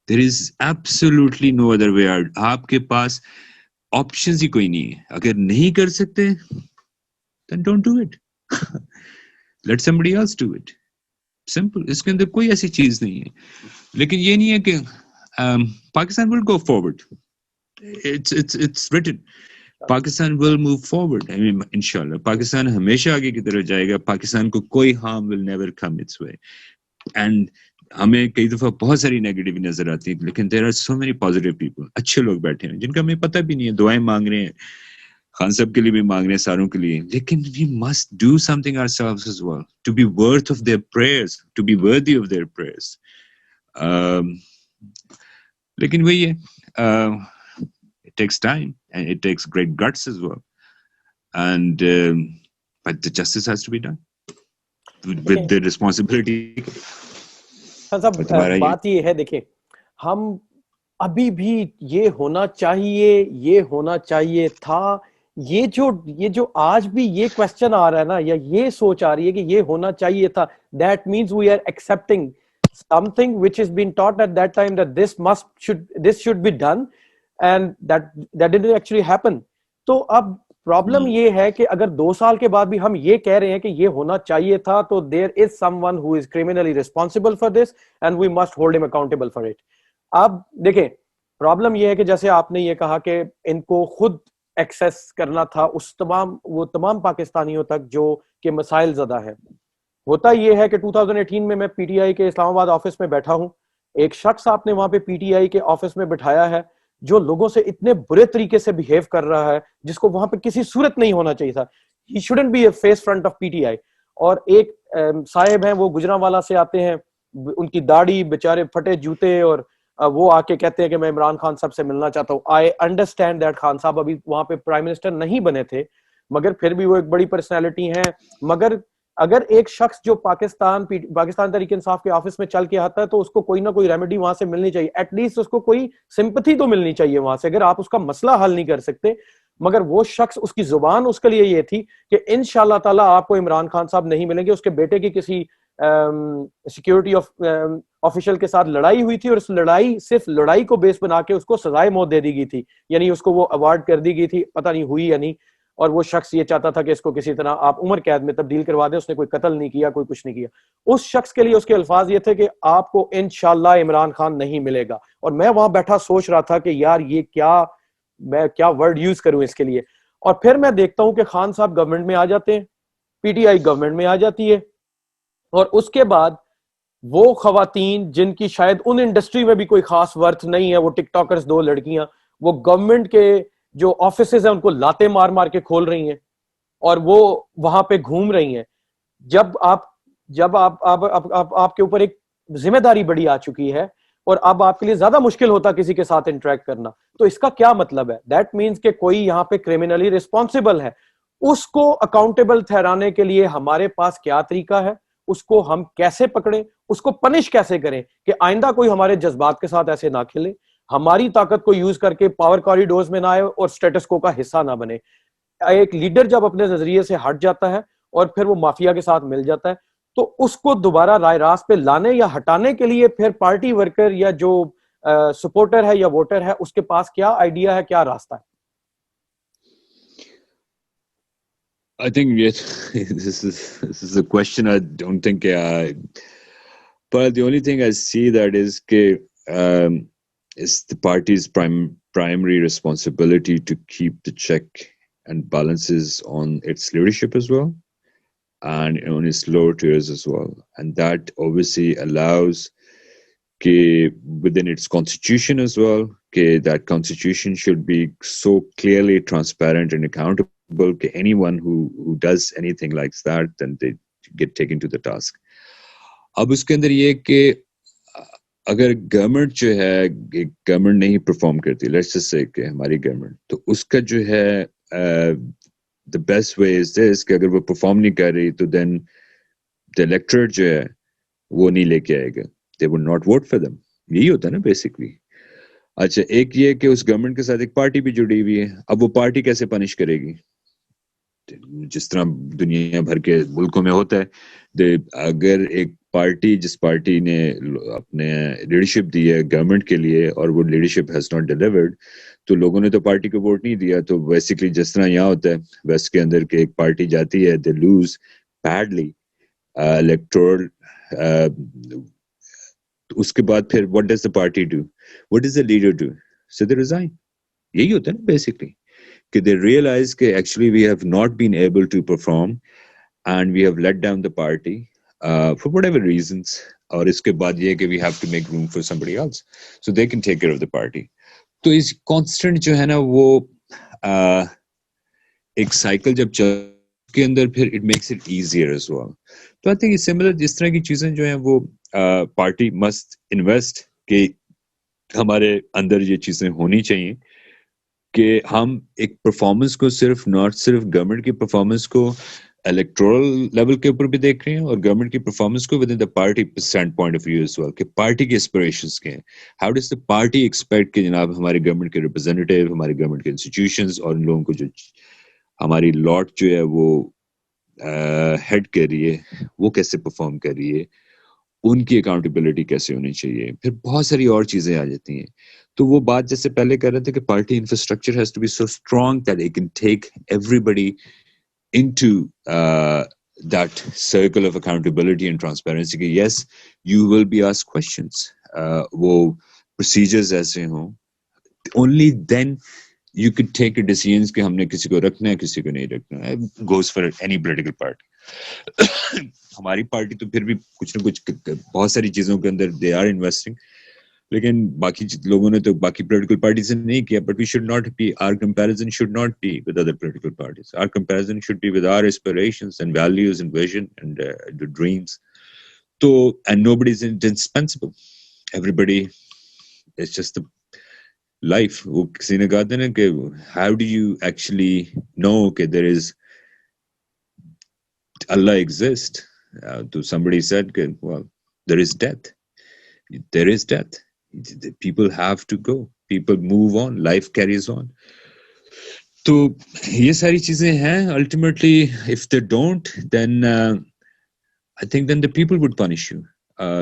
Speaker 2: There is absolutely no other way out. آپ کے پاس options ہی کوئی نہیں ہے. اگر نہیں کر سکتے then don't do it. Let somebody else do it. Simple. اس کے اندر کوئی ایسی چیز نہیں ہے. لیکن یہ نہیں ہے کہ Pakistan will go forward. It's written. Pakistan will move forward. I mean, inshallah. Pakistan ہمیشہ آگے کی طرف جائے گا. پاکستان کو کوئی harm will never come its way. And ہمیں کئی دفعہ بہت ساری نیگیٹو نظر آتی ہے, لیکن there are so many positive people. اچھے لوگ بیٹھے ہیں جن کا ہمیں پتہ بھی نہیں ہے, دعائیں مانگ رہے ہیں, خان صاحب کے لیے بھی مانگ رہے ہیں, ساروں کے لیے. لیکن we must do something ourselves as well to be worth of their prayers, to be worthy of their prayers. لیکن وہی ہے, it takes time and it takes great guts as well, and but the justice has to be done with the responsibility.
Speaker 1: بات یہ ہے, دیکھیں ہم ابھی بھی یہ ہونا چاہیے تھا, یہ جو آج بھی یہ کوشچن آ رہا ہے نا, یا یہ سوچ آ رہی ہے کہ یہ ہونا چاہیے تھا, that means we are accepting something which has been taught at that time that this should be done, and that didn't actually happen. تو اب پرابلم یہ ہے کہ اگر 2 سال کے بعد بھی ہم یہ کہہ رہے ہیں کہ یہ ہونا چاہیے تھا, تو there is someone who is criminally responsible for this and we must hold him accountable for it. اب دیکھیں پرابلم یہ ہے کہ جیسے آپ نے یہ کہا کہ ان کو خود ایکسیس کرنا تھا اس تمام پاکستانیوں تک جو کہ مسائل زدہ ہیں. ہوتا یہ ہے کہ 2018 میں پی ٹی آئی کے اسلام آباد آفس میں بیٹھا ہوں, ایک شخص آپ نے وہاں پہ پی ٹی آئی کے آفس میں بٹھایا ہے جو لوگوں سے اتنے برے طریقے سے بہیو کر رہا ہے جس کو وہاں پہ کسی صورت نہیں ہونا چاہیے تھا. He shouldn't be a face front of P T I. اور ایک صاحب ہیں, وہ گجرانوالہ سے آتے ہیں, ان کی داڑھی, بیچارے پھٹے جوتے, اور وہ آ کے کہتے ہیں کہ میں عمران خان صاحب سے ملنا چاہتا ہوں. آئی انڈرسٹینڈ دیٹ خان صاحب ابھی وہاں پہ پرائم منسٹر نہیں بنے تھے, مگر پھر بھی وہ ایک بڑی پرسنالٹی ہیں. مگر اگر ایک شخص جو پاکستان تحریک انصاف کے آفس میں چل کے آتا ہے تو اس کو کوئی نہ کوئی ریمیڈی وہاں سے ملنی چاہیے, ایٹ لیسٹ اس کو کوئی سمپتھی تو ملنی چاہیے وہاں سے. اگر آپ اس کا مسئلہ حل نہیں کر سکتے مگر وہ شخص اس کی زبان اس کے لیے یہ تھی کہ انشاءاللہ تعالیٰ آپ کو عمران خان صاحب نہیں ملیں گے. اس کے بیٹے کی کسی سیکیورٹی آفیشل کے ساتھ لڑائی ہوئی تھی اور اس لڑائی صرف لڑائی کو بیس بنا کے اس کو سزائے موت دے دی گئی تھی, یعنی اس کو وہ ایوارڈ کر دی گئی تھی, پتہ نہیں ہوئی یا نہیں. اور وہ شخص یہ چاہتا تھا کہ اس کو کسی طرح آپ عمر قید میں تبدیل کروا دیں, اس نے کوئی قتل نہیں کیا, کوئی کچھ نہیں کیا. اس شخص کے لیے اس کے الفاظ یہ تھے کہ آپ کو انشاءاللہ عمران خان نہیں ملے گا. اور میں وہاں بیٹھا سوچ رہا تھا کہ یار یہ کیا, میں کیا ورڈ یوز کروں اس کے لیے. اور پھر میں دیکھتا ہوں کہ خان صاحب گورنمنٹ میں آ جاتے ہیں, پی ٹی آئی گورنمنٹ میں آ جاتی ہے, اور اس کے بعد وہ خواتین جن کی شاید ان انڈسٹری میں بھی کوئی خاص ورتھ نہیں ہے, وہ ٹک ٹاکرز 2 لڑکیاں, وہ گورنمنٹ کے جو آفیسز ہیں ان کو لاتے مار مار کے کھول رہی ہیں اور وہ وہاں پہ گھوم رہی ہیں. جب آپ کے اوپر ایک ذمہ داری بڑی آ چکی ہے اور اب آپ کے لیے زیادہ مشکل ہوتا کسی کے ساتھ انٹریکٹ کرنا, تو اس کا کیا مطلب ہے؟ دیٹ مینس کہ کوئی یہاں پہ کرمنلی ریسپانسبل ہے, اس کو اکاؤنٹیبل ٹھہرانے کے لیے ہمارے پاس کیا طریقہ ہے, اس کو ہم کیسے پکڑیں, اس کو پنش کیسے کریں کہ آئندہ کوئی ہمارے جذبات کے ساتھ ایسے نہ کھلے, ہماری طاقت کو یوز کر کے پاور کوریڈورز میں نہ آئے اور سٹیٹس کو کا حصہ نہ بنے. ایک لیڈر جب اپنے نظریے سے ہٹ جاتا ہے اور پھر وہ مافیا کے ساتھ مل جاتا ہے, تو اس کو دوبارہ رائے راست پہ لانے یا ہٹانے کے لیے پھر پارٹی ورکر یا جو سپورٹر ہے یا ووٹر ہے اس کے پاس کیا آئیڈیا ہے, کیا راستہ ہے؟
Speaker 2: I think this is a question I don't think but the only thing I see that is the party's primary responsibility to keep the check and balances on its leadership as well and on its lower tiers as well, and that obviously allows within its constitution as well, that constitution should be so clearly transparent and accountable. Anyone who does anything like that, then they get taken to the task. اب اس کے اندر یہ کہ اگر government جو ہے government نہیں perform کرتی, let's just say کہ ہماری گورنمنٹ, تو اس کا جو ہے the best way is this کہ اگر وہ پرفارم نہیں کر رہی تو then the electorate جو ہے وہ نہیں لے کے آئے گا, they would not vote for them. یہی ہوتا ہے نا بیسکلی. اچھا, ایک یہ کہ اس گورنمنٹ کے ساتھ ایک پارٹی بھی جڑی ہوئی ہے, اب وہ پارٹی کیسے پنش کرے گی؟ جس طرح دنیا بھر کے ملکوں میں ہوتا ہے, اگر ایک پارٹی, جس پارٹی نے اپنے لیڈرشپ دی ہے گورنمنٹ کے لیے اور وہ لیڈرشپ ہیز ناٹ ڈیلیورڈ, تو لوگوں نے تو پارٹی کو ووٹ نہیں دیا. تو بیسکلی جس طرح یہاں ہوتا ہے ویسٹ کے اندر کہ ایک پارٹی جاتی ہے, دے لوز بیڈلی الیکٹورل, اس کے بعد پھر what does the party do? What does the leader do? So they resign. یہی ہوتا ہے نا بیسکلی, کہ they realize کہ actually we have not been able to perform and we have let down the party for whatever reasons. اور اس کے بعد یہ کہ we have to make room for somebody else so they can take care of the party. تو اس constant جو ہے نا وہ ایک سائیکل جب چل کے اندر پھر it makes it easier as well. تو I think similar جس طرح کی چیزیں جو ہیں وہ پارٹی مسٹ انویسٹ کہ ہمارے اندر یہ چیزیں ہونی چاہیے کہ ہم ایک پرفارمنس کو ناٹ صرف گورنمنٹ کی پرفارمنس کو الیکٹورل لیول کے اوپر بھی دیکھ رہے ہیں اور گورنمنٹ کی پرفارمنس کو within the party standpoint of view as well, کہ پارٹی کی اسپریشنس کے ہیں. How does the party expect کہ جناب ہمارے گورنمنٹ کے ریپرزینٹیو, ہمارے گورنمنٹ کے انسٹیٹیوشنز اور ان لوگوں کو جو ہماری لاٹ جو ہے وہ ہیڈ کر رہی ہے وہ کیسے پرفارم کر رہی ہے, ان کی اکاؤنٹیبلٹی کیسے ہونی چاہیے. پھر بہت ساری اور چیزیں آ جاتی ہیں. تو وہ بات جیسے پہلے کر رہے تھے کہ party infrastructure has to be so strong that it can take everybody into that circle of accountability and transparency کہ yes you will be asked questions, وہ پروسیجرز ایسے ہوں, only then you could take a decisions کہ ہم نے کسی کو رکھنا ہے کسی کو نہیں رکھنا ہے. goes for any political party. ہماری پارٹی تو پھر بھی کچھ نہ کچھ بہت ساری چیزوں کے اندر they are investing, لیکن باقی لوگوں نے تو باقی پولیٹیکل پارٹی سے نہیں کیا. but we should not be, our comparison should not be with other political parties. Our comparison should be with our aspirations and values and vision and the dreams. So, and nobody is indispensable. Everybody is just the life. وہ کسی نے کہا تھا نا کہ how do you actually know کہ there is Allah exists? So somebody said کہ well there is death. There is death. People have to go. People move on. Life carries on. تو یہ ساری چیزیں ہیں. Ultimately if they don't then I think then the people would punish you.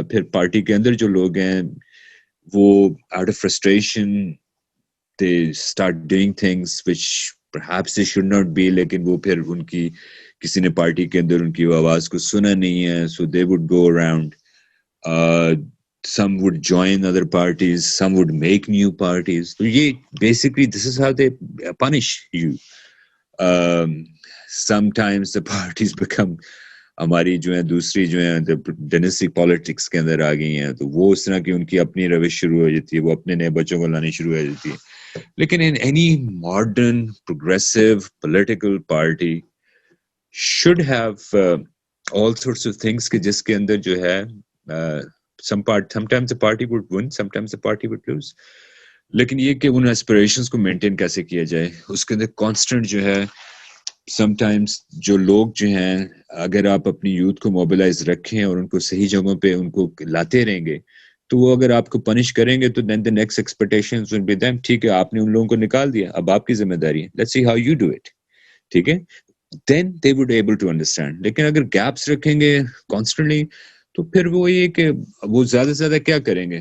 Speaker 2: پھر party کے اندر جو لوگ ہیں وہ out of frustration they start doing things which perhaps they should not be, لیکن وہ پھر ان کی کسی نے پارٹی کے اندر ان کی آواز کو سنا نہیں ہے, so they would go around. Some would join other parties, some would make new parties. So یہ basically this is how they punish you. Sometimes the parties become ہماری جو ہیں دوسری جو ہیں ڈائناسٹک پالیٹکس کے اندر آ گئی ہیں, تو وہ اس طرح کی ان کی اپنی روش شروع ہو جاتی ہے, وہ اپنے نئے بچوں کو لانی شروع ہو جاتی ہے. لیکن in any modern progressive political party should have all sorts of things کہ جس کے اندر جو ہے sometimes the party would win, sometimes the party would lose. لیکن یہ کہ ان ایسپریشنز کو مینٹین کیسے کیا جائے, اس کے اندر کانسٹنٹ جو ہے sometimes جو لوگ جو ہیں اگر آپ اپنی یوتھ کو موبلائز رکھیں اور ان کو صحیح جگہوں پہ ان کو لاتے رہیں گے, تو وہ اگر آپ کو پنش کریں گے تو then the next expectations will be them. ٹھیک ہے, آپ نے ان لوگوں کو نکال دیا, اب آپ کی ذمہ داری ہے, let's see how you do it. ٹھیک ہے, then they would able to understand. لیکن اگر گیپس رکھیں گے constantly تو پھر وہ یہ کہ وہ زیادہ سے زیادہ کیا کریں گے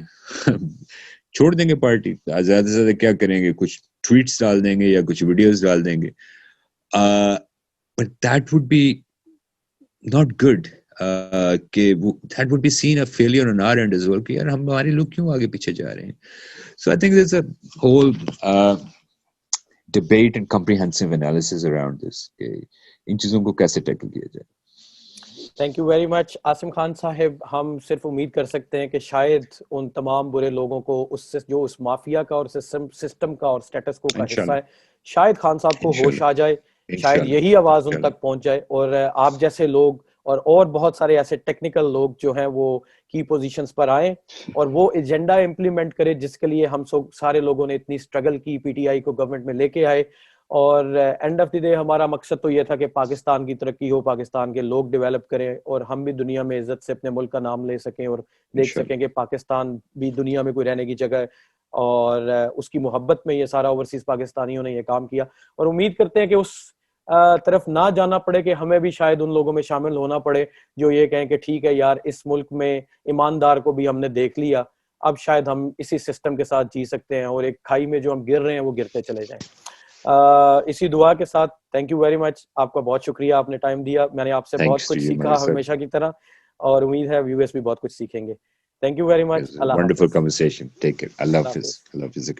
Speaker 2: چھوڑ دیں گے پارٹی, زیادہ سے زیادہ کیا کریں گے, کچھ ٹویٹس ڈال دیں گے یا کچھ ویڈیوز ڈال دیں گے. But that would be not good. کہ that would be seen a failure on our end as well کہ یار ہمارے لوگ کیوں آگے پیچھے جا رہے ہیں. So I think there's a whole debate and comprehensive analysis around this کہ ان چیزوں کو کیسے ٹیکل کیا جائے.
Speaker 1: تھینک یو ویری مچ عاصم خان صاحب. ہم صرف امید کر سکتے ہیں کہ شاید ان تمام برے لوگوں کو اس سے جو اس مافیا کا اور سسٹم کا اور سٹیٹس کو کا حصہ ہے, شاید خان صاحب کو ہوش آ جائے, شاید یہی آواز ان تک پہنچ جائے اور آپ جیسے لوگ اور بہت سارے ایسے ٹیکنیکل لوگ جو ہیں وہ کی پوزیشنز پر آئیں اور وہ ایجنڈا امپلیمنٹ کرے جس کے لیے ہم سارے لوگوں نے اتنی اسٹرگل کی, پی ٹی آئی کو گورنمنٹ میں لے کے آئے. اور اینڈ آف دی ڈے ہمارا مقصد تو یہ تھا کہ پاکستان کی ترقی ہو, پاکستان کے لوگ ڈیولپ کریں اور ہم بھی دنیا میں عزت سے اپنے ملک کا نام لے سکیں اور دیکھ سکیں کہ پاکستان بھی دنیا میں کوئی رہنے کی جگہ ہے. اور اس کی محبت میں یہ سارا اوورسیز پاکستانیوں نے یہ کام کیا اور امید کرتے ہیں کہ اس طرف نہ جانا پڑے کہ ہمیں بھی شاید ان لوگوں میں شامل ہونا پڑے جو یہ کہیں کہ ٹھیک ہے یار اس ملک میں ایماندار کو بھی ہم نے دیکھ لیا, اب شاید ہم اسی سسٹم کے ساتھ جی سکتے ہیں اور ایک کھائی میں جو ہم گر رہے ہیں وہ گرتے چلے جائیں. اسی دعا کے ساتھ تھینک یو ویری مچ, آپ کا بہت شکریہ, آپ نے ٹائم دیا, میں نے آپ سے بہت کچھ سیکھا ہمیشہ کی طرح اور امید ہے ویورز بھی بہت کچھ سیکھیں گے. Thank you very much. اللہ حافظ.
Speaker 2: Wonderful conversation. Take care. اللہ حافظ. اللہ حافظ.